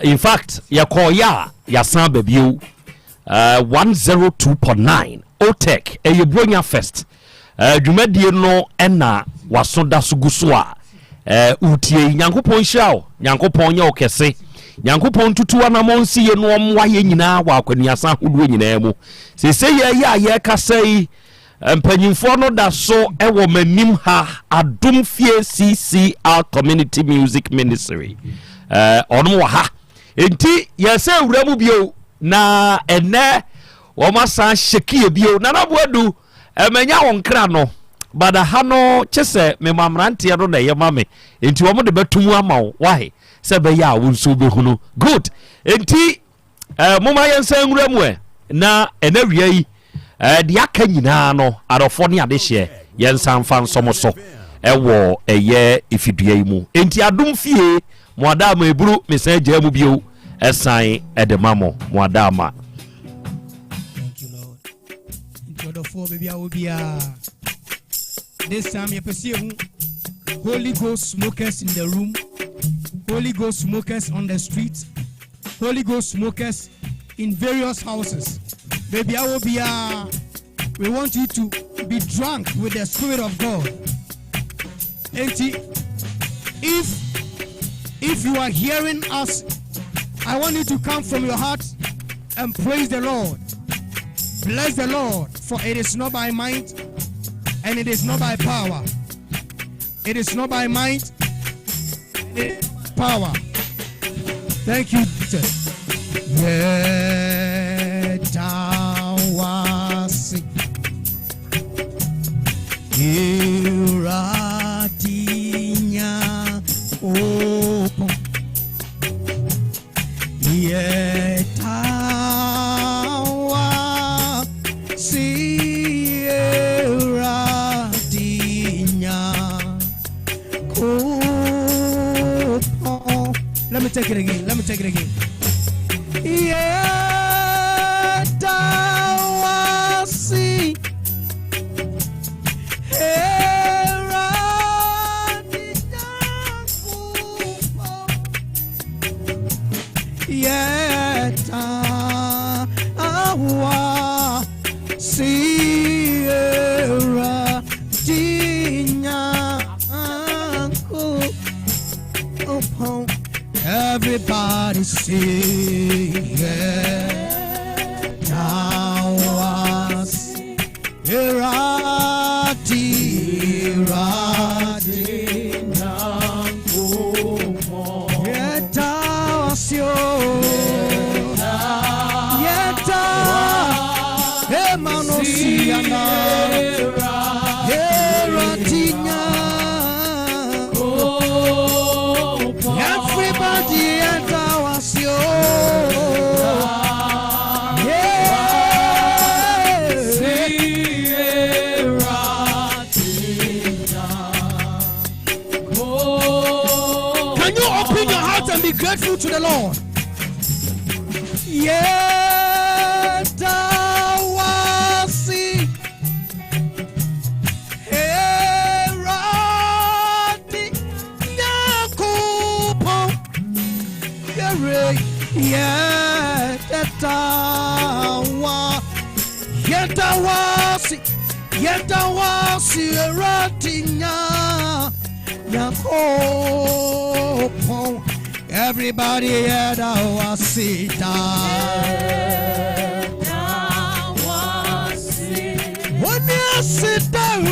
S17: In fact, Yaw Asante Beba 102.9 Otec, you bring your first. dwumadie no ɛna waso da so gu so a utie nyankopɔn hyirawo nyankopɔn nyɛ okese nyankopɔn tutu anamon siye no omwaye nyina wa akwanuasa hodo nyina mu sese ye ya ye kasai mpanyimfo no da so ewo manim ha adom fie CCR Community Music Ministry ono wa ha enti yese wuramu bio na ene wo masa hyekie bio na naboadu emenya wonkra no bada ha no kyese me mamrante no na ye mame enti wo mo de betumu ama wo why sebe ya wonso behunu good enti moma yensa nwuramu na enawia yi de aka nyina no arofo ne ade hye yensa mfa nsomoso ewo eye ifidua yi mu enti adom fie moadama eburu mesa gya mu bio esan edemamo moadama
S18: this time you perceive Holy Ghost smokers in the room, Holy Ghost smokers on the streets, Holy Ghost smokers in various houses. Baby, I will be we want you to be drunk with the Spirit of God. And if you are hearing us, I want you to come from your heart and praise the Lord. Bless the Lord, for it is not by might and it is not by power. It is not by might, it is power. Thank you, Jesus. Yetawasi iradinya opo yetawasi iradinya opo. Let me take it again. Yetawasi everybody sing Yetawasi irati nangumo Yetawasi Yeta emanosiana eratinya everybody Yetawasi Can you open your heart and be grateful to the Lord? Yetawasi erati nyakupo Yetawasi erati nyakupo. Everybody Yetawasi when you sit down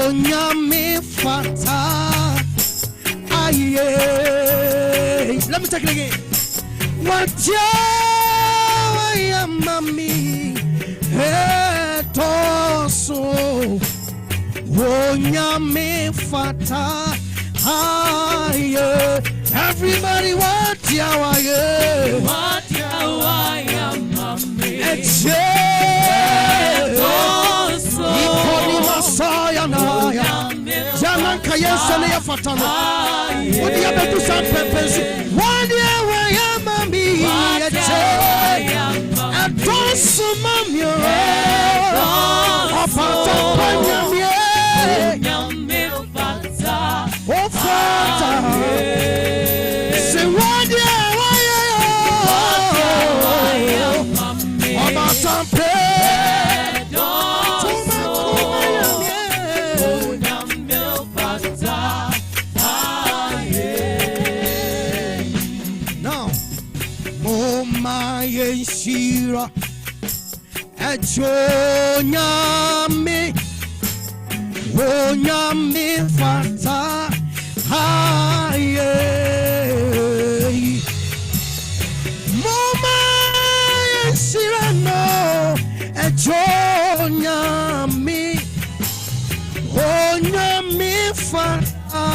S18: Onyame fata. Aye. Let me take it again. Watia mami etoso. Onyame fata. Aye. Everybody watia waye. Watia waye mami etoso. Ikoni masaya na ya. Jaman kayensa ne yafatana. Wodi abetu san pepensu. Wadi waye mami etoso mami opata panyami onyame fata. Ofata. Se wadi waye mami opata pe. Shira Onyame fata haye Mama Shira no Onyame fata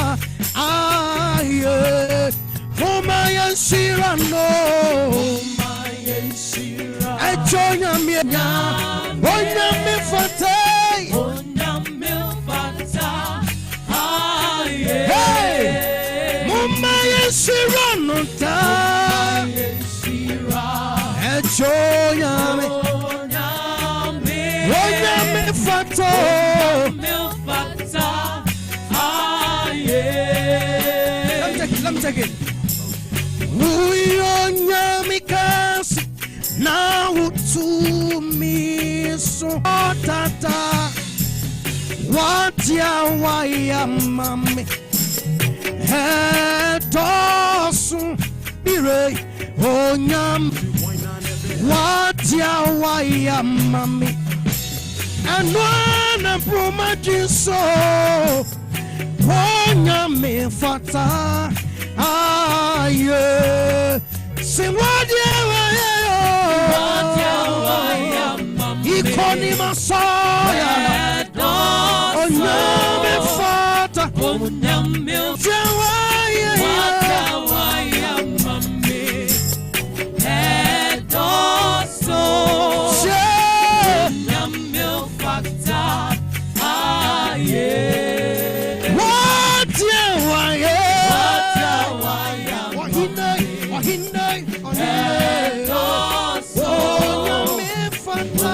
S18: haye Mama Shira no Onyame fata. Hey, Mama yeshira ta. Onyame fata. Let me take it. Onyame kasi. Now to me so tata what ya waya mami etosu bire onyam what ya waya mami anwana promaji so onyame fata aye sing what ya waya Ikoni masaya Onyame fata Onyame Jawaya mami Edoso Onyame fata Aye Wajawaya Wahine Edoso Onyame fata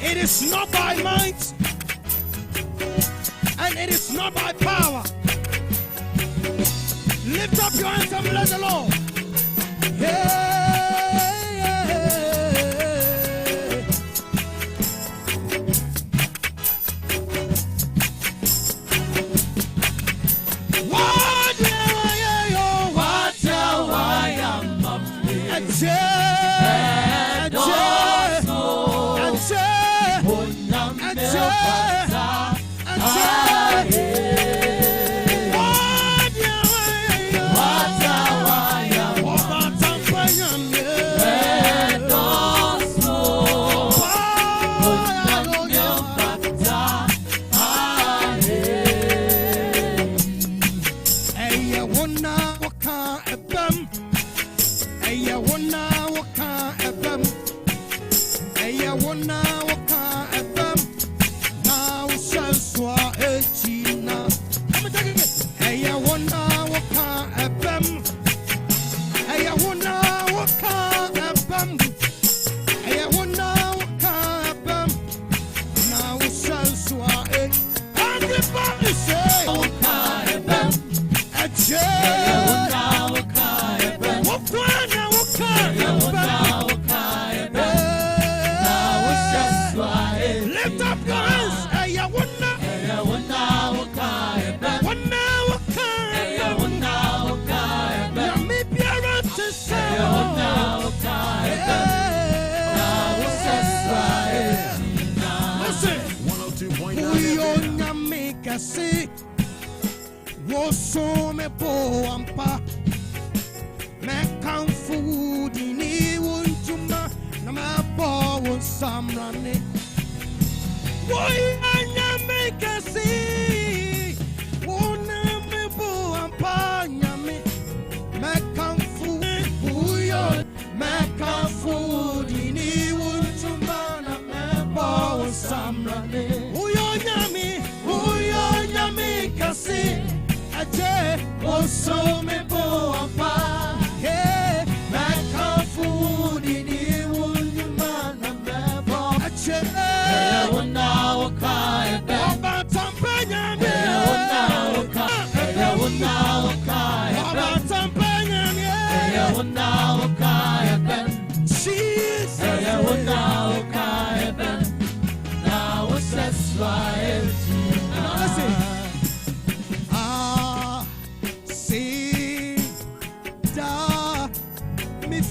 S18: It is not by might and it is not by power. Lift up your hands and bless the Lord. Uyonya make see. Woso me bo ampa. Me kan food ni wuntuma na me bo won samrane. Uyonya make see. Wona me bo ampa nyame. Me kan food uyo me kan food ni wuntuma na me bo won samrane. Uyonya me kasi. Also me bo apa hey me food in the wound man me bo ache hey wona oka ebe oba tampanya me hey wona oka ebe oba tampanya me hey wona oka ebe Jesus hey wona oka ebe now what's why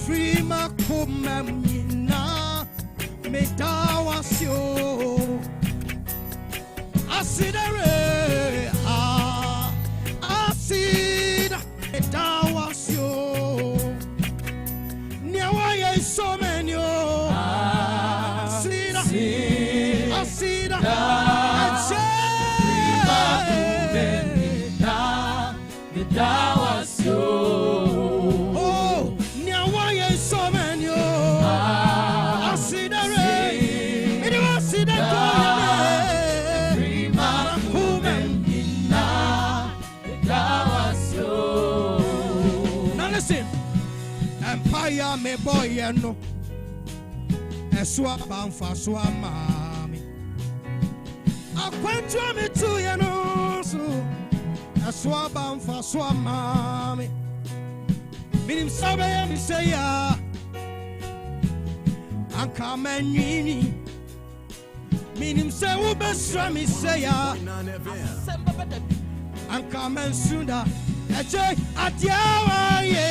S18: free my kumamina me dawasyo asidere asida me dawasyo niawaye so many asida asida free my kumamina me dawasyo Empire me boy no eswa banfa so amami akwantu me tu ye no so eswa banfa so amami minim sabe ya mi say ya anka manwini minim say wo besra mi say ya Asem Beba Dabi anka mansunda eje atiawa ye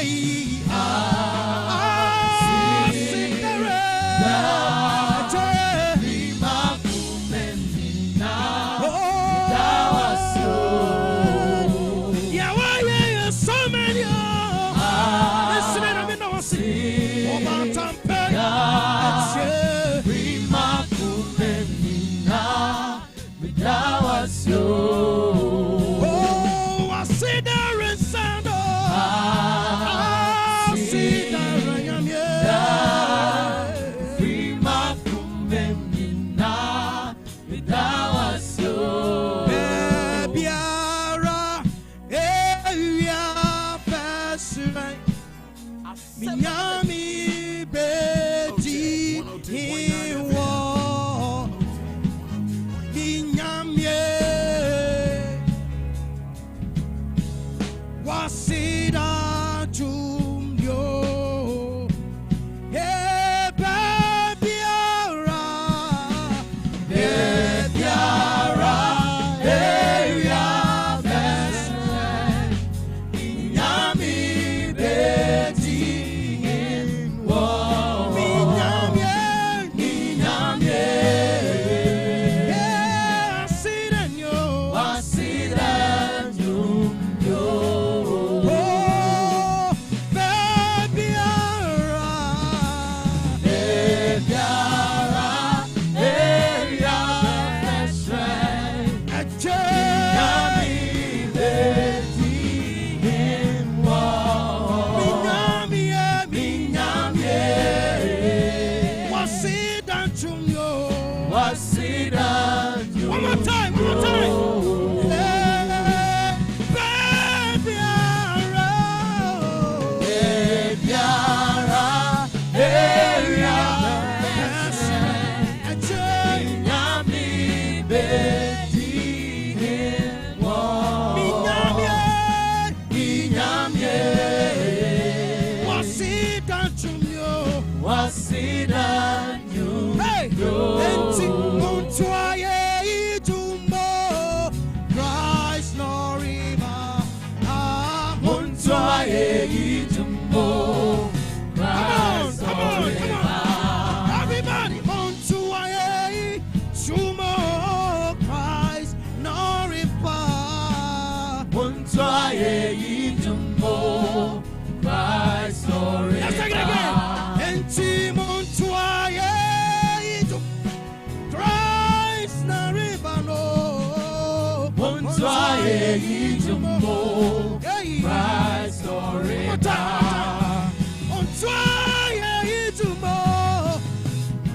S18: Christ forever.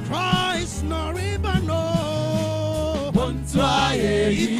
S18: Christ Noribano. Christ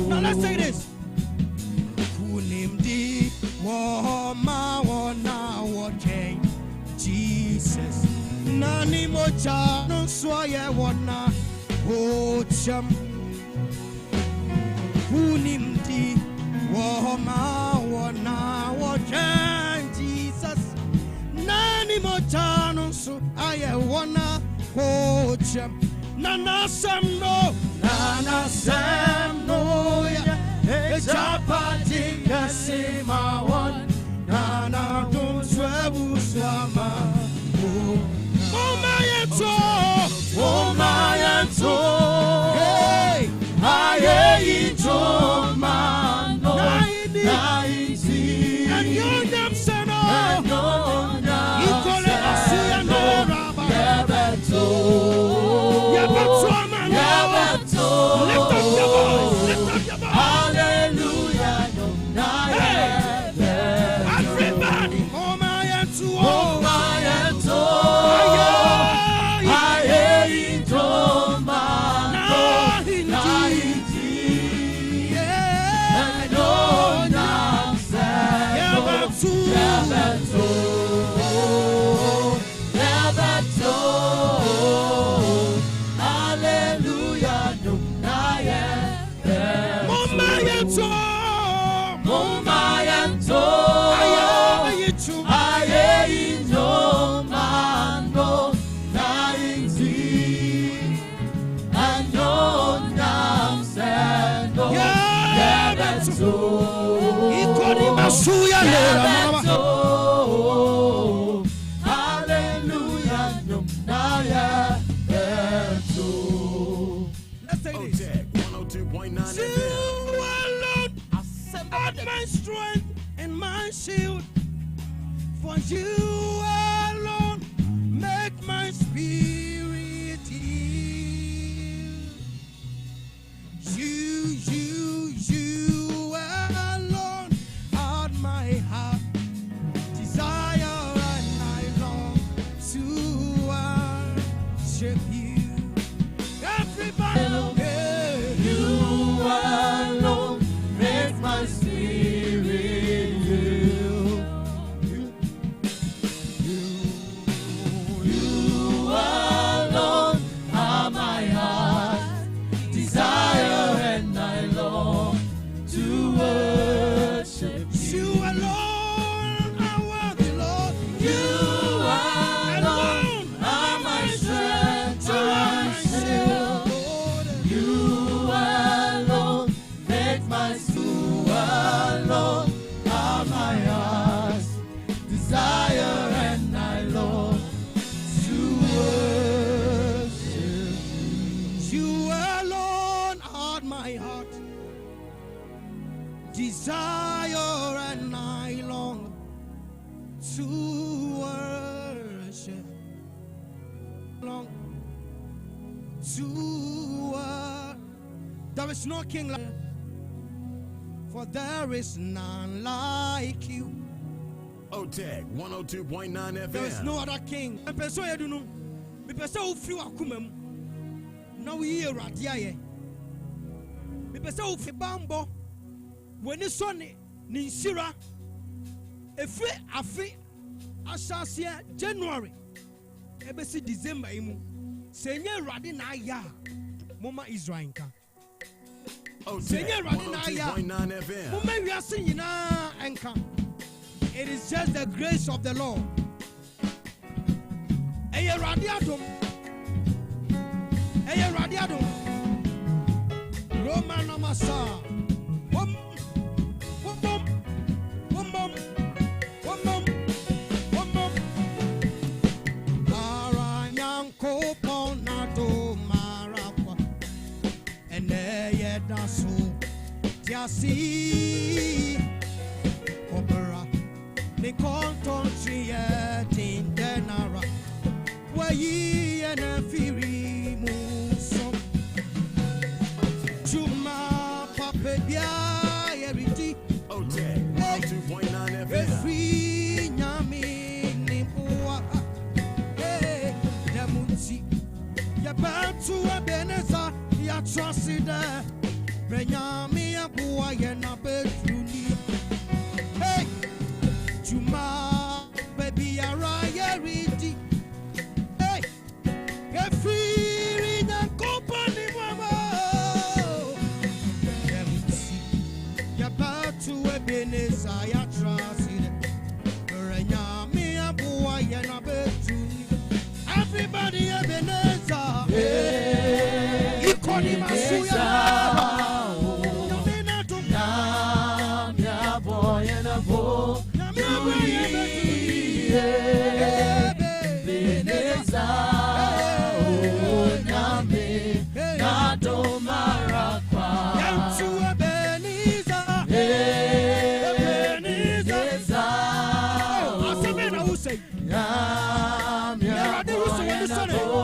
S18: Now let's say this. Kunimdi mocha so ye wona ocham unimdi woma wona wojan Jesus nani mocha so aye wona ocham nana samno ya ejapati kasima won nana dum swebu swama Oh my hey, I to man, and your name, son, you call it a sea and lift up your voice, hallelujah, everybody, oh my hallelujah, let's say this.
S11: Otec 1029
S18: You alone are my strength and my shield. For you alone make my spirit yield. You alone are my heart desire, and I long to worship you. Everybody, you alone make my spirit yield. You alone are my heart desire, and I long to worship you. You alone are worthy, Lord. You alone are my strength and shield. You alone make my soul alone are my heart's desire, and I long to worship. You alone are my heart desire, and I long to worship. Long to there is no king like, for there is none like you.
S11: Otec 102.9 FM.
S18: There is no other king. Me person you do no. Me person who free akuma mu. Na we hear radia ye. Me person who free bambo. When you saw ni nsira. Efre afi asase January. Ebesi December imu. Senye radi na ya. Mama Israel nka.
S11: Otec 102.9 FM.
S18: Mama wiase nyina enka. It is just the grace of the Lord. Eye radiadum. Eye radiadum. Roman namasa. Wom. Aranyanko ponado marakwa. Ene dasu. Tiasi. Opera. Ni kontontri tindenara. Wayi ene firi muso. Chuma papebia eriti.
S11: Otec 102.9 FM.
S18: Efri nyami ni bua. Demunti. Ya bantu abeneza ya trusida. Benyami ya bua ye na betruni. Hey. Chuma baby araya riti. Hey. Everybody Ebenezer, Ikoni Masuya, Namia boy and a boy, Ebenezer, Nami, Nado Marakwa, Yantu Ebenezer, Ebenezer, Asem Beba Dabi.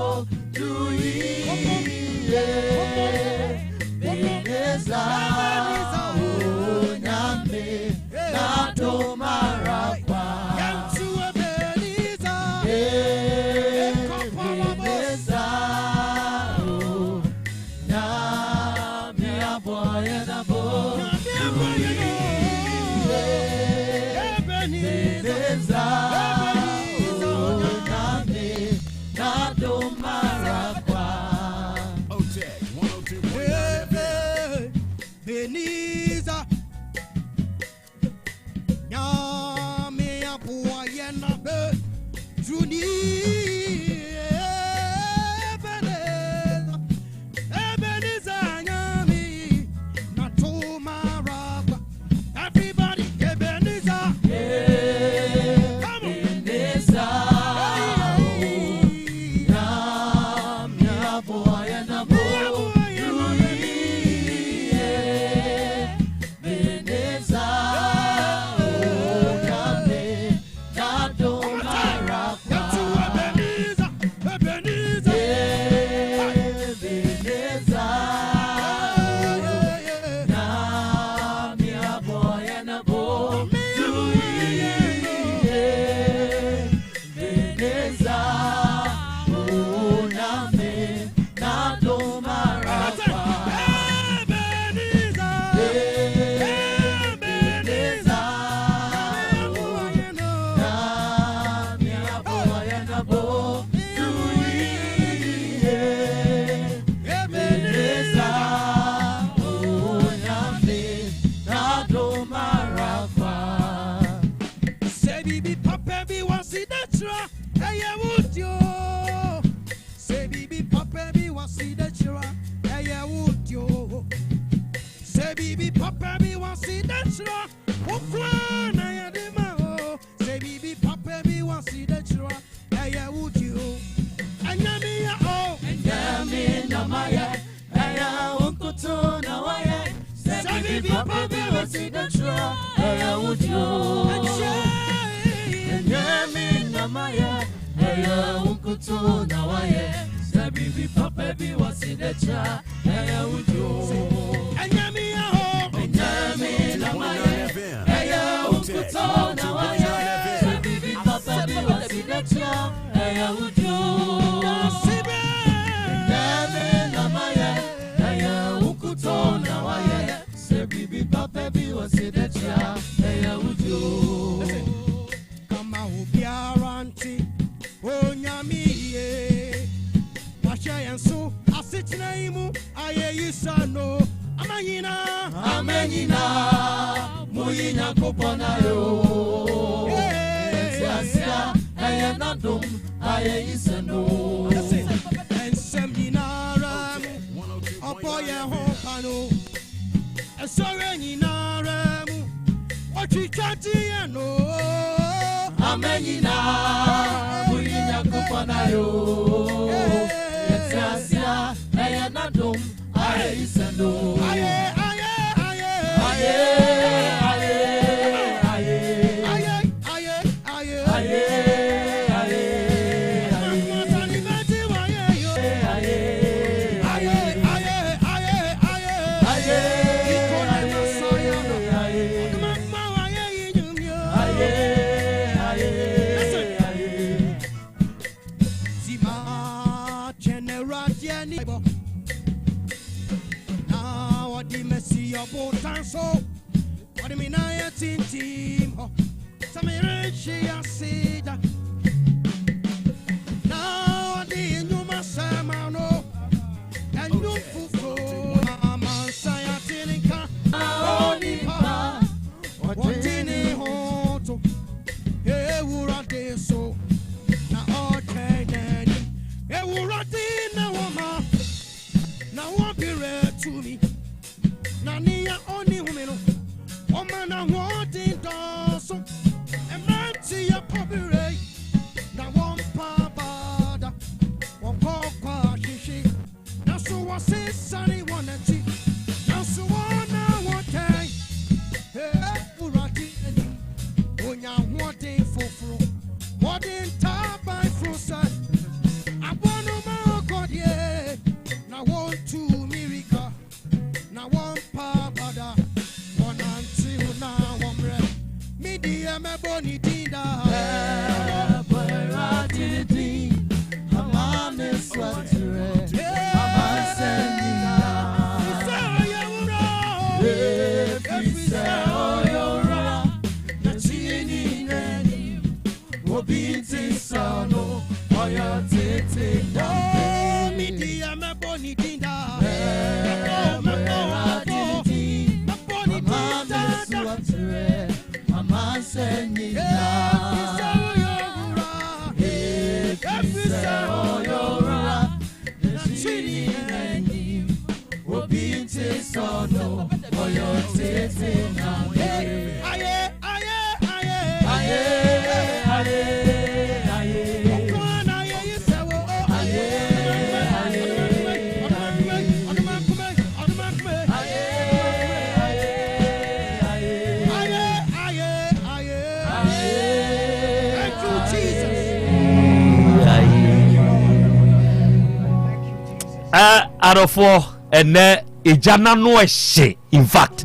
S17: Arofo ene ejana no ehye in fact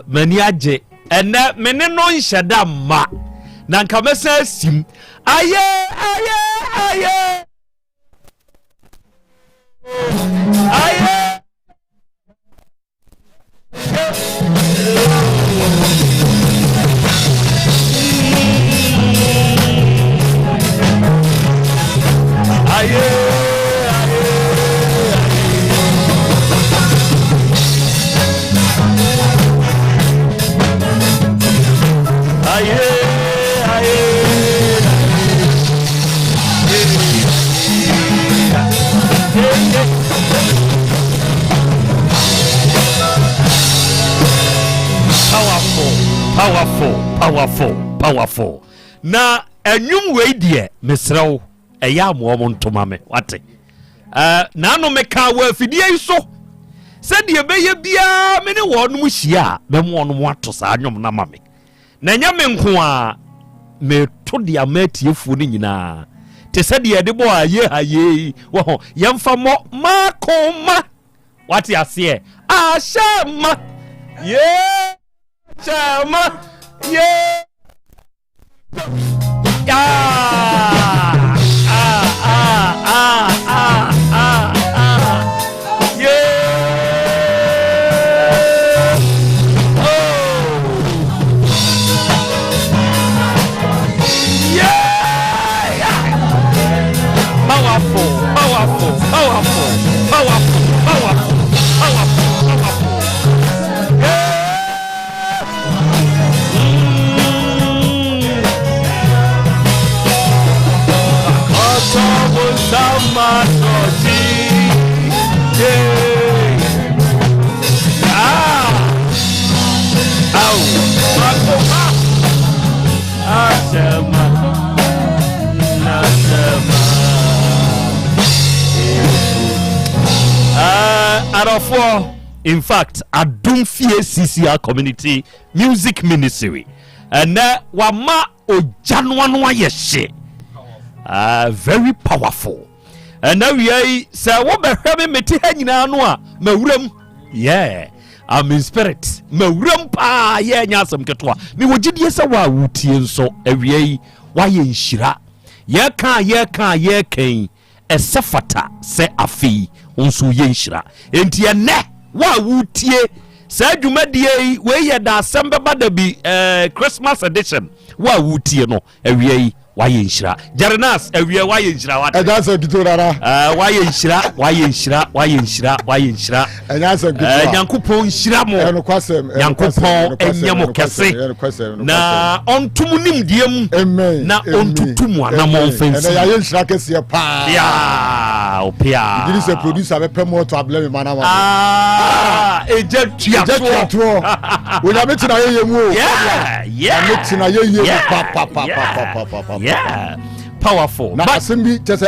S17: mani age ene mene no nheda ma na nka mesa sim aye Powerful. Na enyum we die mesrew eya amomo ntoma me wate na no meka wa afidie iso se de beye bia me ne wonum hia me mo no ato sa anyom na mame na nya me nko a me to de amatiefu ni nyina te se de de bo aye wo yemfa mo makoma wate ase ashama chama in fact Adum Fie CCR Community Music Ministry and wama ojanwanwa yeshe very powerful and now we say what be hwe me te ha nyina no a mawuram I'm in spirit mawuram pa ye nya asem keto a me wogidie se wa wutie nso awie wa ye nhira ye kan esefata se afi onso ye nhira enti ene wa wutie sa dwumadie we ye da Asem Beba Dabi Christmas edition wa wutie no awie waye nhyira Jerinas awie waye nhyira wate
S9: Ejansa gitorara
S17: waye nhyira
S9: Ejansa gitorara
S17: Nyankopɔn nhyira mo Nyankopɔn enyamo kese na ontum nimdiem na ontutum anamon fensi
S9: ya nhyira kese pa
S17: ya opia
S9: diri se producer be pemo to ablem mana
S17: eje tuato
S9: wonya metina yeye mu metina yeye pa
S17: yeah powerful
S9: na asembi tese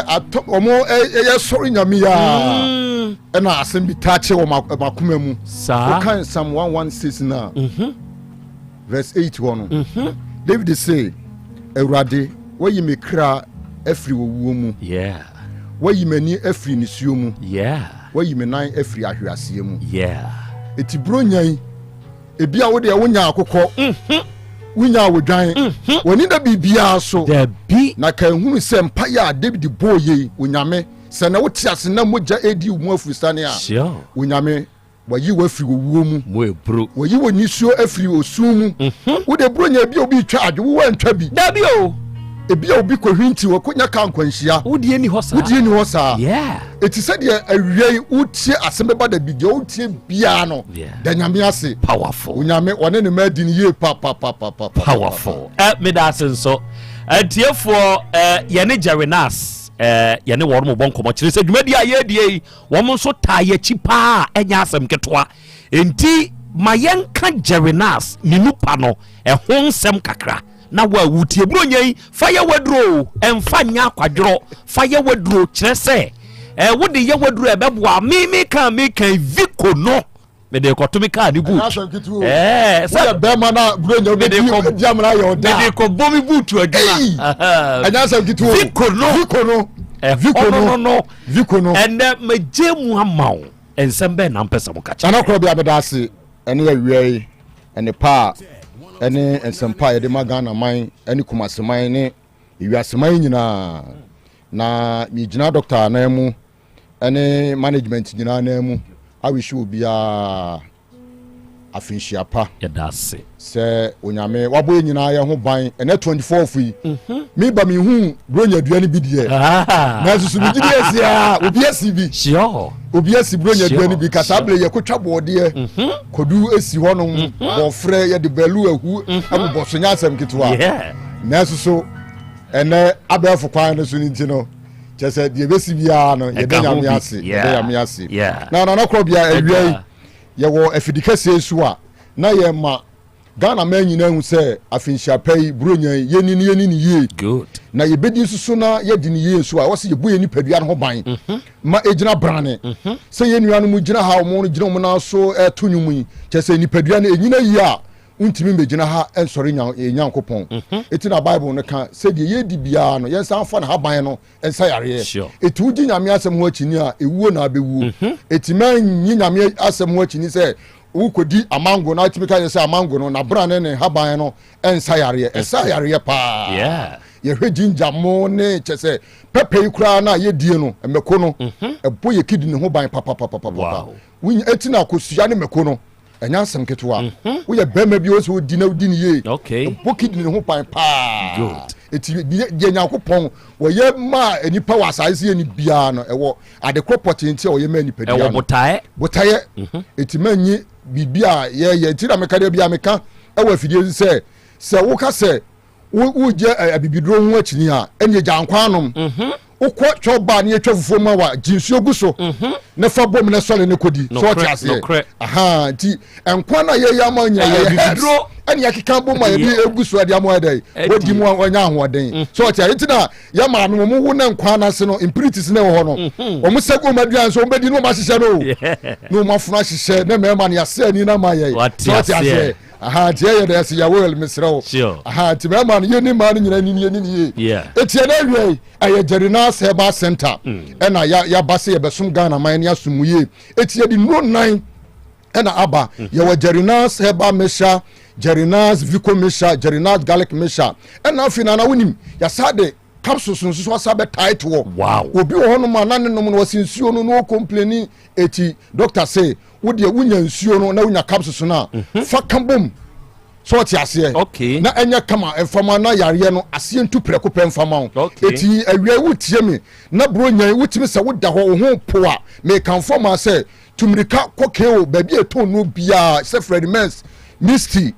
S9: omo ye sorry nyame ya na asembi tache wo makoma mu kan Psalm 116 na verse 8 wono David say Ewurade wayi me kra afri wo mu wayi mani afri nisuo mu wayi me nan afri ahwease mu eti bronyan ebia wo de wonya akokɔ wonya wodwan woni da bibia so na kan hunu se mpa ya David boye wonyame se na wote ase na mogya edi mu afuristane a wonyame wayi wafiri wo mu
S17: mo ebro
S9: wayi wonisuo afiri osu mu wo de bronya bia obi twa adwo wo antwa bi
S17: da bi o
S9: ebia obi kohwinti wo konya kan kwanhia
S17: wodie ni hɔ saa
S9: eti sɛ de awie utie Asem Beba Dabi de utie bia no da nyame ase
S17: powerful
S9: unyame one ne madi ni ye pa
S17: powerful me da senso atiefo yene Jerinas yene wo mo bon komo kire sɛ dwumadi a ye die wo mo so ta ye chi pa enya asɛm ketwa enti mayenka Jerinas ni nupa no ho nsɛm kakra na wa wutie bronyan fire wadro emfa nya kwadworo fire wadro kire se wode ye wadro ebeboa me kan viko no me de koto me kan ni boot
S9: say be ma na bronyan be diamra ye oda
S17: me de ko bomi boot adwuma
S9: anya say gitu
S17: viko no and majemu amaw ensem be na mpesa mo kacha
S9: ana Krobea bedase ene ya wiei ene pa ene ensempa ye de magana man ene kumaseman ne wiaseman nyina na mi gina doctor na mu ene management nyina na mu awishi obia afinhia pa
S17: ye dase
S9: se onyame wabo nyina ye ho ban ene 24 fi mi ba mi hu bronya aduane bi die na susu bi die sia obi asi bi
S17: sure
S9: obi asi bronya aduane bi kasable ye kotwa boode kodu esi hono bo frɛ ye de belu ahu abubo so nya asɛm ketwa na susu ene abɛfo kwan no so ni ntino chese de besi bia no ye de nyame ase na Krobea awie ye wo afidikase esu a na ye ma Ghana man nyina hu se afinhia pai bronya yenini ye
S17: good
S9: na ye bedi susu na ye di ni ye so a wo se ye bu ye nipadua no ho ban ma ejina brane se ye nuanu mu gina ha mo no gina mo na so etonwum yi chese nipadua na enyina yi a untimi megina ha ensori nyankopon eti na Bible no kan se de ye di bia no ye san fa na ha ban no ensa yare eti uji nyame asem ho akini a ewuo na abewuo eti man nyi nyame asem ho akini se ukodi amango na timika ye se amango no na brane ne haban no ensa yare pa ye hwe jinja mo ne chese pepe kura na ye die no emeko no ebo ye kidi ne ho ban pa win etina akosua ne meko no enya nsem ketwa wo ye bema bi wo se odi na odi ne ye ebo kidi ne ho ban pa
S17: good
S9: eti ye nyankopon wo ye ma enipa wa asase ye ni bia no ewo adekropot enti o ye ma enipa dia
S17: ewo botae
S9: eti manyi bibia ye ti na meka de bia meka ewo afidie se wo ka se wo je abibidro ho akini a enye jankwanom ukwo choba ne etwa fufuo ma wa jinsuo guso ne fa bom ne sole ne kodi so ti ase aha ti enkwa na ye ya ma nya ye bibidro ene yakika bom ma ye bi eguso ade amo ade odi mu onya ahoden so ti ati na ya ma no mu wo na nkwa na se no impurities ne wo ho no o mu sego ma duan so mbedi no ma hihye no ma funa hihye ne me ma ne ase ni na ma ye so ti ase aha ti ye de se ya wel misrawo aha ti me ma ye ni ma ni nyina ni eti na wie aye Jerinas Heba Center ena ya base ye besom Ghana man ya sumuye eti ye di no nine ena aba ye wa Jerinas Heba Mesha Jerinas Vico Mesha Jerinas Garlic Mesha ena afina na wonim ya sade capsules nso asabe tight wo obi wo hono ma nane no no wasinsuo no no complain eti doctor say wo de wunya nsuo no na wunya capsules na fa kambom so ti ase
S17: okay
S9: na enya kama enfama na yare no ase ntu preko pe enfama eti awia wutie me na bro nyan wutimi se woda ho wo ho po a me kan fama se tumirika kokeo baabi eton no bia se Fred Mens Misty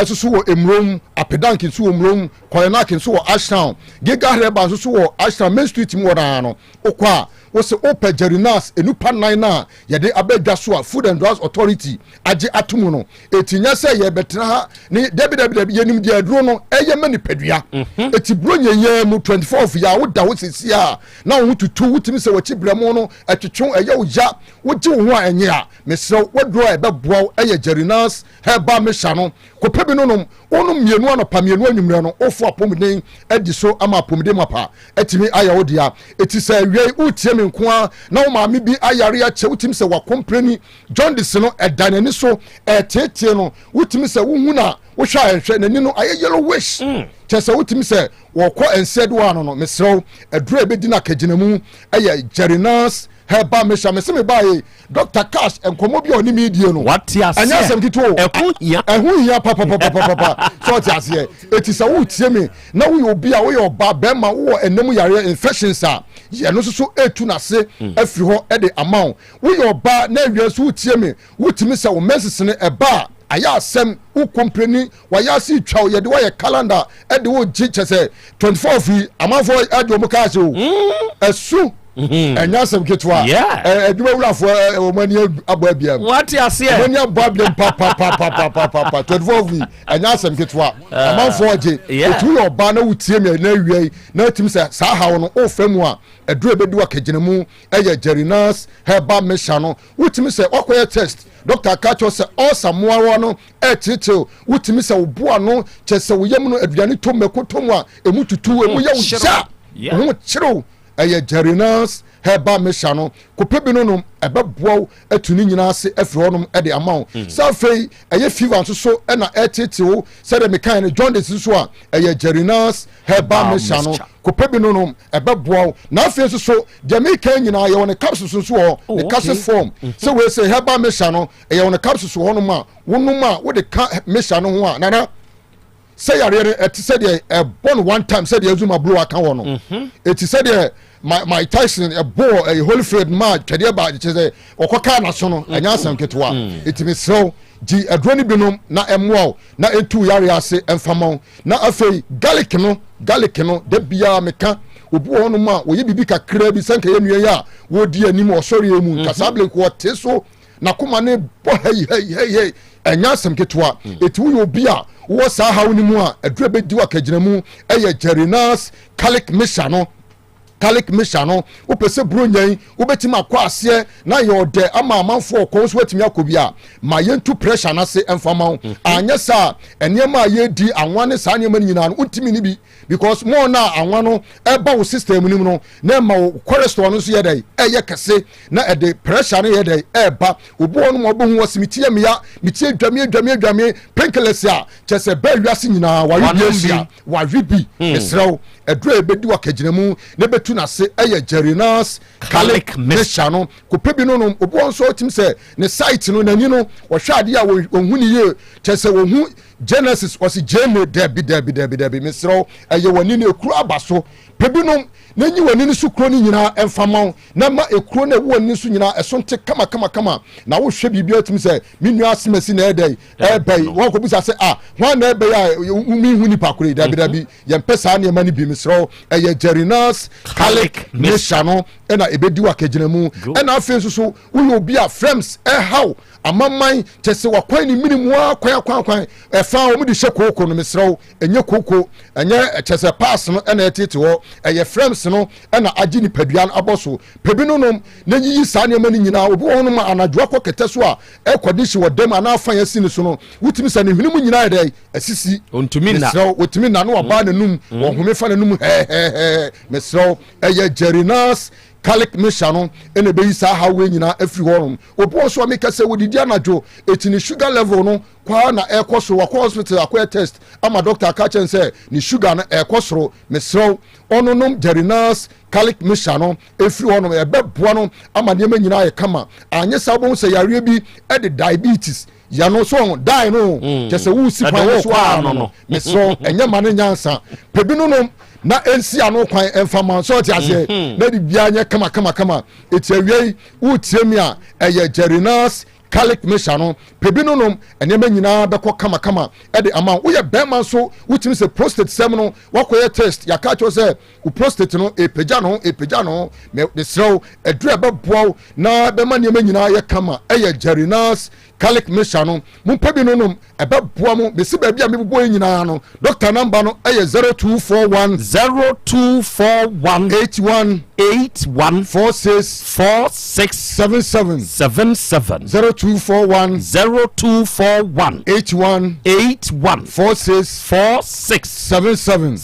S9: esusu wo emrom apedanki su wo emrom koyenaki su wo Ashtown giga reba su wo Ashtown Main Street mu wona no okwa wo se opa Jerinas enupa 9 na yede abedwa so a Food and Drugs Authority age atomu no etinya se ye betena ha ni debi yenim di aduro no eye mani padua eti bronyenye mu 24 ya wo da wo sisi a na wo tutu wutimi se wo chibramo no atwetwe eye wo ja wo ji wo ho a enye a mesro wo dro e beboa eye Jerinas heba mesha no kopebi no no onu mienu anopa mienu anwumre no ofo apomden edi so ama apomden mapa etimi aya wo dia eti se wie utie me nko na wo maami bi ayare a che utimi se wa kompreni John de no edanani so etete no utimi se wo hu na wo hwa ehwe nani no aye yellow wish chese utimi se wo kɔ ensed wa no mesrew eduro ebedi na kaginamu eye Jerinas heba mesha meseme bae Dr. Cash enkomo bi oni medie no anya asem kito ehun ya papa so ti ase eti sa wo tie me na wo obi a wo yo ba be ma wo enemu yare infections a ye no so etu na se afiri ho e de amount wo yo ba na awie so wo tie me wo timi se wo messes ne eba aya asem wo kompreni wa ya si twa ye de wo ye calendar e de wo gi chese 24 fi amafo ade o ka se o esu enya sem ketwa eduma wurafo omani abo biam
S17: what you say
S9: omani abo biam papa 24 vi enya sem ketwa amanfo oje etu yo ba na wutie me na wiei na tim se sa hawo no ofemu a eduro bedi wa kaginamu eye Jerinas heba mesha no wutimi se okoye test Dr. Kacho se osamoa no etete wutimi se oboa no chese woyam no aduane to mekotomu a emu tutu emu ya wuja ho chiro eye Jerinas heba mesha no kopebi no ebeboa atuni nyina ase afiri honom e de amount safei eye fever so na etete wo se de mekan ne John de so a eye Jerinas heba mesha no kopebi no ebeboa na afei so de mekan nyina ye won capsules so ho the capsule form so we say heba mesha no eye won capsules honom a wonum a wo de mesha no ho a nana say yare eti say de born one time say de azuma blow aka wo no eti say de my Tyson a ball a Holyfield match kede ba say okoka na so no anya asam ketwa eti me so gi adroni binom na emwo na etu yare ase emfamon na afei garlic no de bia meka obu hono ma wo ye bibi kakra bi sanka ye nue ya wo di anim osori emu kasable ko teso na kuma ne bo hey enya asam ketwa eti wo obi a wo sa hawo ni mu a adure bedi wa kaginamu eye Jerinas Kalik Mishano, upese brunyen, ubetima akwa na yode ama amanfo ko so wetimi akobia ma yentu pressure na se emfama anya sa enema ye di anwane sa nyema nyina no utimi ni bi because more na anwa no eba wo system ni mu no na ma cholesterol no so ye dai eye kese na e de pressure no ye dai eba obo no mo bo hu wasimitie meya mitie dwame painkillers a chese ba wiase nyina wa ribi esrew edure ebedi wa kaginamu na betu na se eye Jerinas Kalik Mishano ko pebi no obo nso tim se ne site no nani no wo hwade a wo huni ye chese wo hu Genesis was jeme debi misro eye wani ne ekuru abaso pebi no nanyi wani ne sukro ni nyina emfama na ma ekuru na wani su nyina esonte kama na wo hwe bibia tim se minu asemasi na edai ebai wo ko bisa se hwan na ebai a umi huni pakure debi yempesa na mani bi misro eye Jerinas Kalik Mishano ena ebedi wa kaginamu ena afenso so wo obi a frames how amamman chese wa kwan ni minimu kwan efa o mu di hye no misrew enye koko enye chese pass no ena etete ho eye frames no ena agi ni padua no aboso pebi no na yiyi sa ne mani nyina obi ho no ma anadwo akokete so a ekwadi hye wodam ana afan yasi ni so no wutimi sa ne hwinimu nyina dai asisi
S17: ontumi na
S9: misrew otimi na no oba na num wo home fa na num misrew eye Jerinas calic mixture no ene be isa ha we nyina afiri ho obo so make say we didi anajo etini sugar level no kwa na ekoso wa hospital akwa test ama doctor ka chen say ni sugar na ekosoro mesro ononom Jerinas calic mixture no afiri ho no ebe boa no ama ne nyina ye kama anye sabon say yare bi e de diabetes ya no so die no just say we si kwa so no mesro enye mane nyansa pebinu no na ensi ano kwan enfama so ti ase na di bia nya kama eti awie utiemi a eye Jerinas calic mixture no pebinu no enema nyina beko kama e de ama wo ye bema so wutimi se prostate sem no wakoye test ya ka cho se u prostate no epagya no me de srow edure beboa na bema nyema nyina ye kama eye Jerinas calic mixture no mun pebinu no ebeboa mo me se ba bia me bobo nyina no doctor number no eye 0241
S17: 0241 814677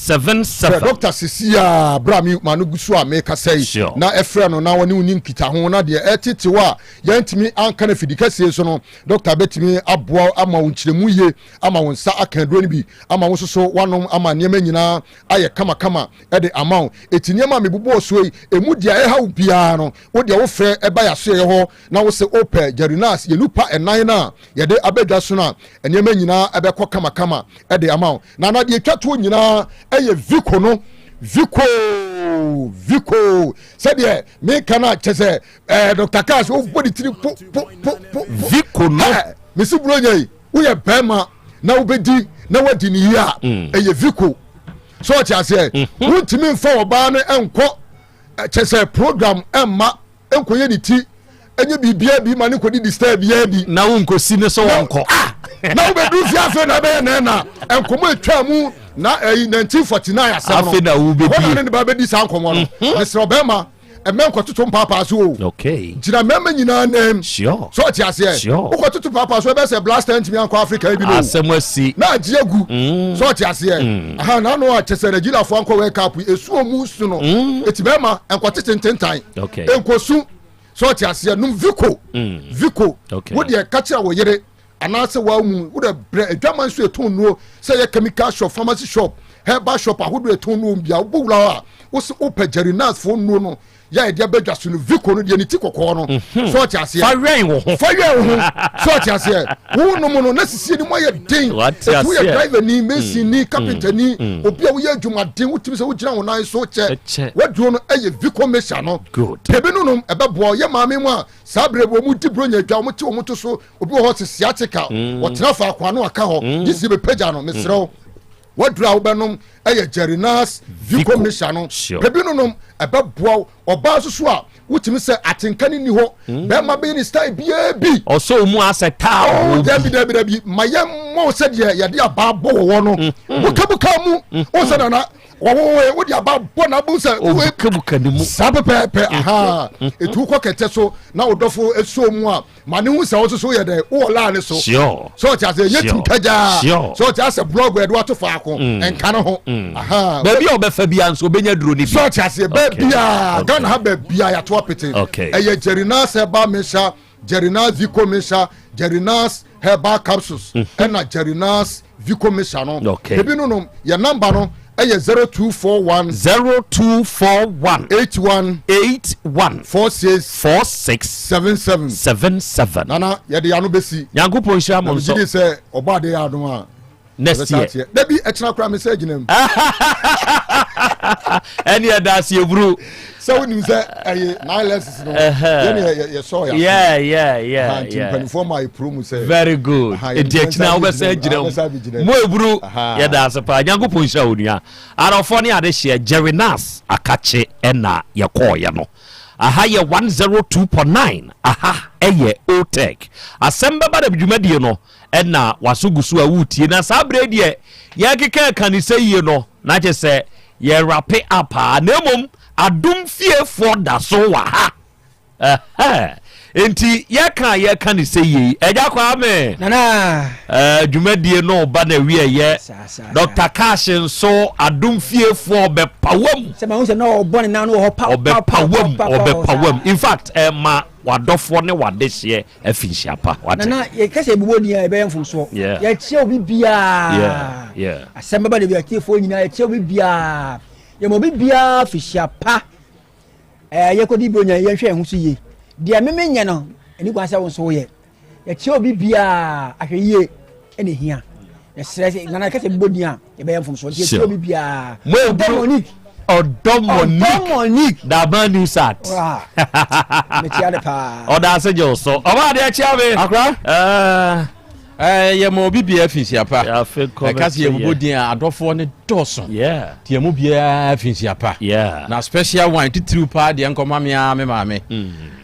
S9: Dr. Cecilia Brami manu gusu a make say na efre no na woni unim kita ho na de etete wa yantimi anka na fidika sie so no Dr. Betimi aboa ama wonkyeremu ye ama wonsa akandro ni bi ama wonsoso wanom ama niema nyina aye kama e de ama etiniema mebubo so yi emu dia e ha ubia no wo de wo frɛ eba ya so ye ho na wo se ope Jerinas ye lupa enan na ye de abedwa so na eniema nyina ebekɔ kama e de ama na na de twato nyina eye viko no Vico said yeah me kana chese Dr. Cash o body tiri po
S17: Vico no
S9: Mr. Bronya we ye bema na obedi na wadi ni ya eye Vico so chase wuntimi mfa oba no enko chese program emma enko ye ni ti enye bibia bi ma ne kodi disturb ya bi
S17: na wonkosi ne so wonko
S9: na obedu fi afa na be na enko mo etwa mu na 1949 asem
S17: afi na wo be bi
S9: ne ba be di san komo no Mr. Obama emen kwatutu papa so
S17: okay
S9: jira mema nyina nem
S17: sure
S9: so ti ase wo kwatutu papa so be se blast ntimi anko Africa bi no
S17: asem asi
S9: na agiegu so ti ase aha na no a chese Nigeria fo anko we cap esu omu su no etibema enko tetententan
S17: okay
S9: enkosu so ti ase num Vico wo de kacha wo yere anase wa mu wo de adwaman so eton no say chemical shop pharmacy shop herbal shop ahodo eton no bia wo wura wo se ope Jerinas fo no ya de abedwa so no Vico no de ni ti kokko no so ti ase
S17: fa wen wo
S9: so ti ase wo no mo no na sisi ni mo ye den wo ye driver ni mesi ni carpenter ni obi a wo ye adwuma den wo timi se wo gina wo nan so che wo duro no eye Vico mesha no tebe no no ebebo ye maame mu a sabrebo mu di bronya dwa mo ti wo to so obi wo ho sciatica wo tena fa akwa no aka ho disi be pagya no mesrew wadra wo benom eye Jerinas Vico mesha no pebi no no ebeboa oba so a wutimi se atenkani ni ho be ma be ni style bia bi
S17: oso mu aseta
S9: dabi mayem mo se de ye de aba bo wo no bukabuka mu o se na wo de aba bo na bu se
S17: bukabuka ni mu
S9: sabe pepe aha etu ko kete so na odofo esuo mu a mane hu se wo so ye de wo la ne so so ti ase yetim kaja so ti ase blog e do to fa ko enka no ho aha
S17: ba bi obefa bia nso obenya duro ni bi
S9: so ti ase ba bia Ghana ha ba bia ya to apete eye Jerinas eba mesha Jerinas Vico mesha Jerinas herbal capsules na Jerinas Vico mesha no ebi no ya number no eye 0241
S17: 814677
S9: nana ya de ya no besi
S17: yankopon hia mo so
S9: ji se oba de ya no a
S17: next year
S9: debi echna kra message nem
S17: any other see bro
S9: so we say nine lenses no you saw
S17: yeah
S9: before my promo say
S17: very good echna we say gire mo eburu ya da sepa nyankopon hia onua arofo ne ade hia Jerinas akache ena ye koye no aha ye 102.9 aha eye Otec Asem Beba Dabi dwumadie no ena wasugusu awutie na sabre de ye keke kanise yie no na che se ye rape apa na mom adum fie for da so wa ha enti yɛka ne sɛ yi ɛgya kwa ame
S16: nana
S17: dwumadie no ba na wie yɛ Dr. Cash nso adomfiefoɔ bɛpawam
S16: sɛ ma hu sɛ na ɔbɔ ne nan no wɔ hɔ
S17: ɔbɛpawam in fact ma wadɔfoɔ ne wadehyeɛ afinhyia wate
S16: nana yɛkasɛ ebubo ni a ɛbɛyɛ mfomsoɔ yɛkyia obi biaa asɛm bɛba de bi atiefoɔ nyinaa yɛkyia obi biaa yɛma obi biaa fihyia pa yɛkɔdi bronya yɛhwɛ ɛho so yie deɛ meme nyɛ no ɛni kwan sɛ wo nso woyɛ yɛkyia obi biaa ahwɛ yie ɛne hia yɛsrɛ sɛ nana yɛkasɛ ebubo ni a yɛbɛyɛ mfomsoɔ yɛkyia obi biaa
S17: Monique Daba New Sat. Oda se jo so. Oba de chia me. Akra?
S20: Ye mo bibia finsiapa. Ya fe ko. Kasi ye mo din adofo ne doso.
S17: Yeah.
S20: Tie mo bia finsiapa.
S17: Yeah.
S20: Na special one titru pa de nkoma me maame.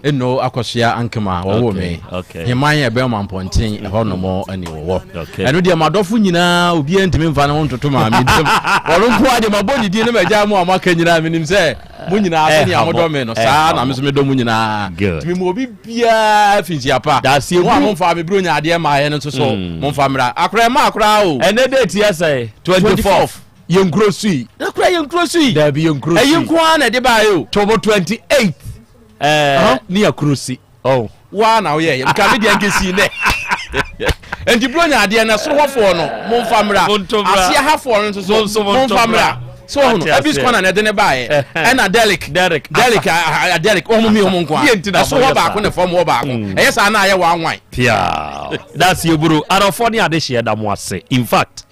S20: Eno akosia ankema wo me.
S17: Okay.
S20: Ye man ye be man pontin ho no mo ani wo. Okay. Eno de madofo nyina obi antimi mfa ne ntoto maame dem. Woro nko ade maboni din ne magya mo amaka nyina menim se mo nyina ase ni amodo me no saa na me so me do mo nyina. Timi mo obi bia finsiapa. Da se wo amfa me bro nya ade ma ye no so monfa mra akra ma akra o
S17: ene date yesay 24th yenkrosui
S20: akra yenkrosui
S17: da bi yenkrosui
S20: ayinko na de ba yo
S17: October 28th ni akrosi
S20: wa na wo ye mka me de ankesi ne enti bronya ade na so hofo no monfa mra asia hafo no so monfa mra so no ebis kwana na de ne ba ye na Derek omo mi omo nko a so wo ba ko ne fom wo ba ko eyesa na aye wa anwan
S17: pia that's your bro arofo ni ade hye da mo ase in fact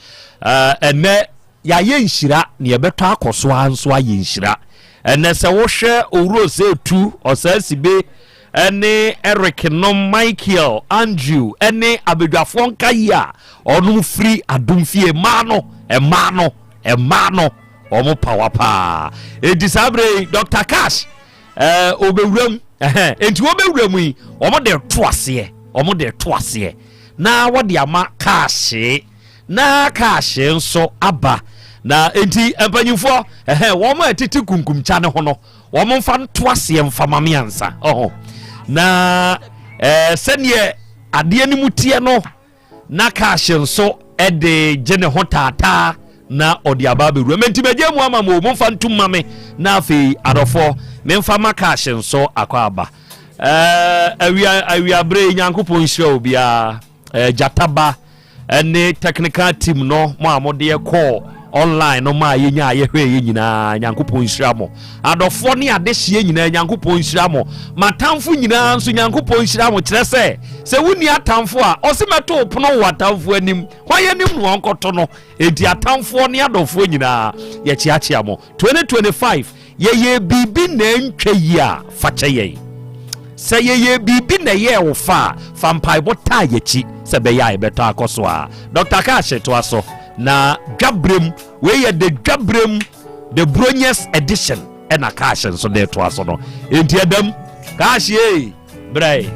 S17: ene ya ye nhira ne yebeto akoso anso aye nhira ene se wo hwe owuro se tu osasibe ene Eric no Michael Andrew ene abedwafo nka yi a onu free adomfie emano omo power pa disabre Dr. Cash obewuram enti obewuram yi omo de to ase na wode ama cash nso aba na enti empanyimfo wo ma titi kunkum cha ne ho no wo mo mfa to ase mfama me ansa na senie ade ani mutie no na cash nso de gene ho tata na odi ababe ru menti beje mu ama mo mfa ntum mame na afi adofo memfa makash nso akwaba awia bre nyankopon hira obia jataba ene technical team no mo amode call online no ma yenya yehwe nyina nyankopon hira mo adofo ne ade hye nyina nyankopon hira mo matamfo nyina nso nyankopon hira mo kire se wuni atamfo a osimeto pono watamfo anim hwaye nim no onkoto no enti atamfo ne adofo nyina ye chiachia mo 2025 ye bibi na ntwa yi a fache ye se ye bibi na ye wo fa mpaibo ta yechi se be ya ebeto akoso a Dr. Cash to aso na dwabrem we ye the dwabrem the bronyes edition and a Cash so there to aso no enti adam Cash brai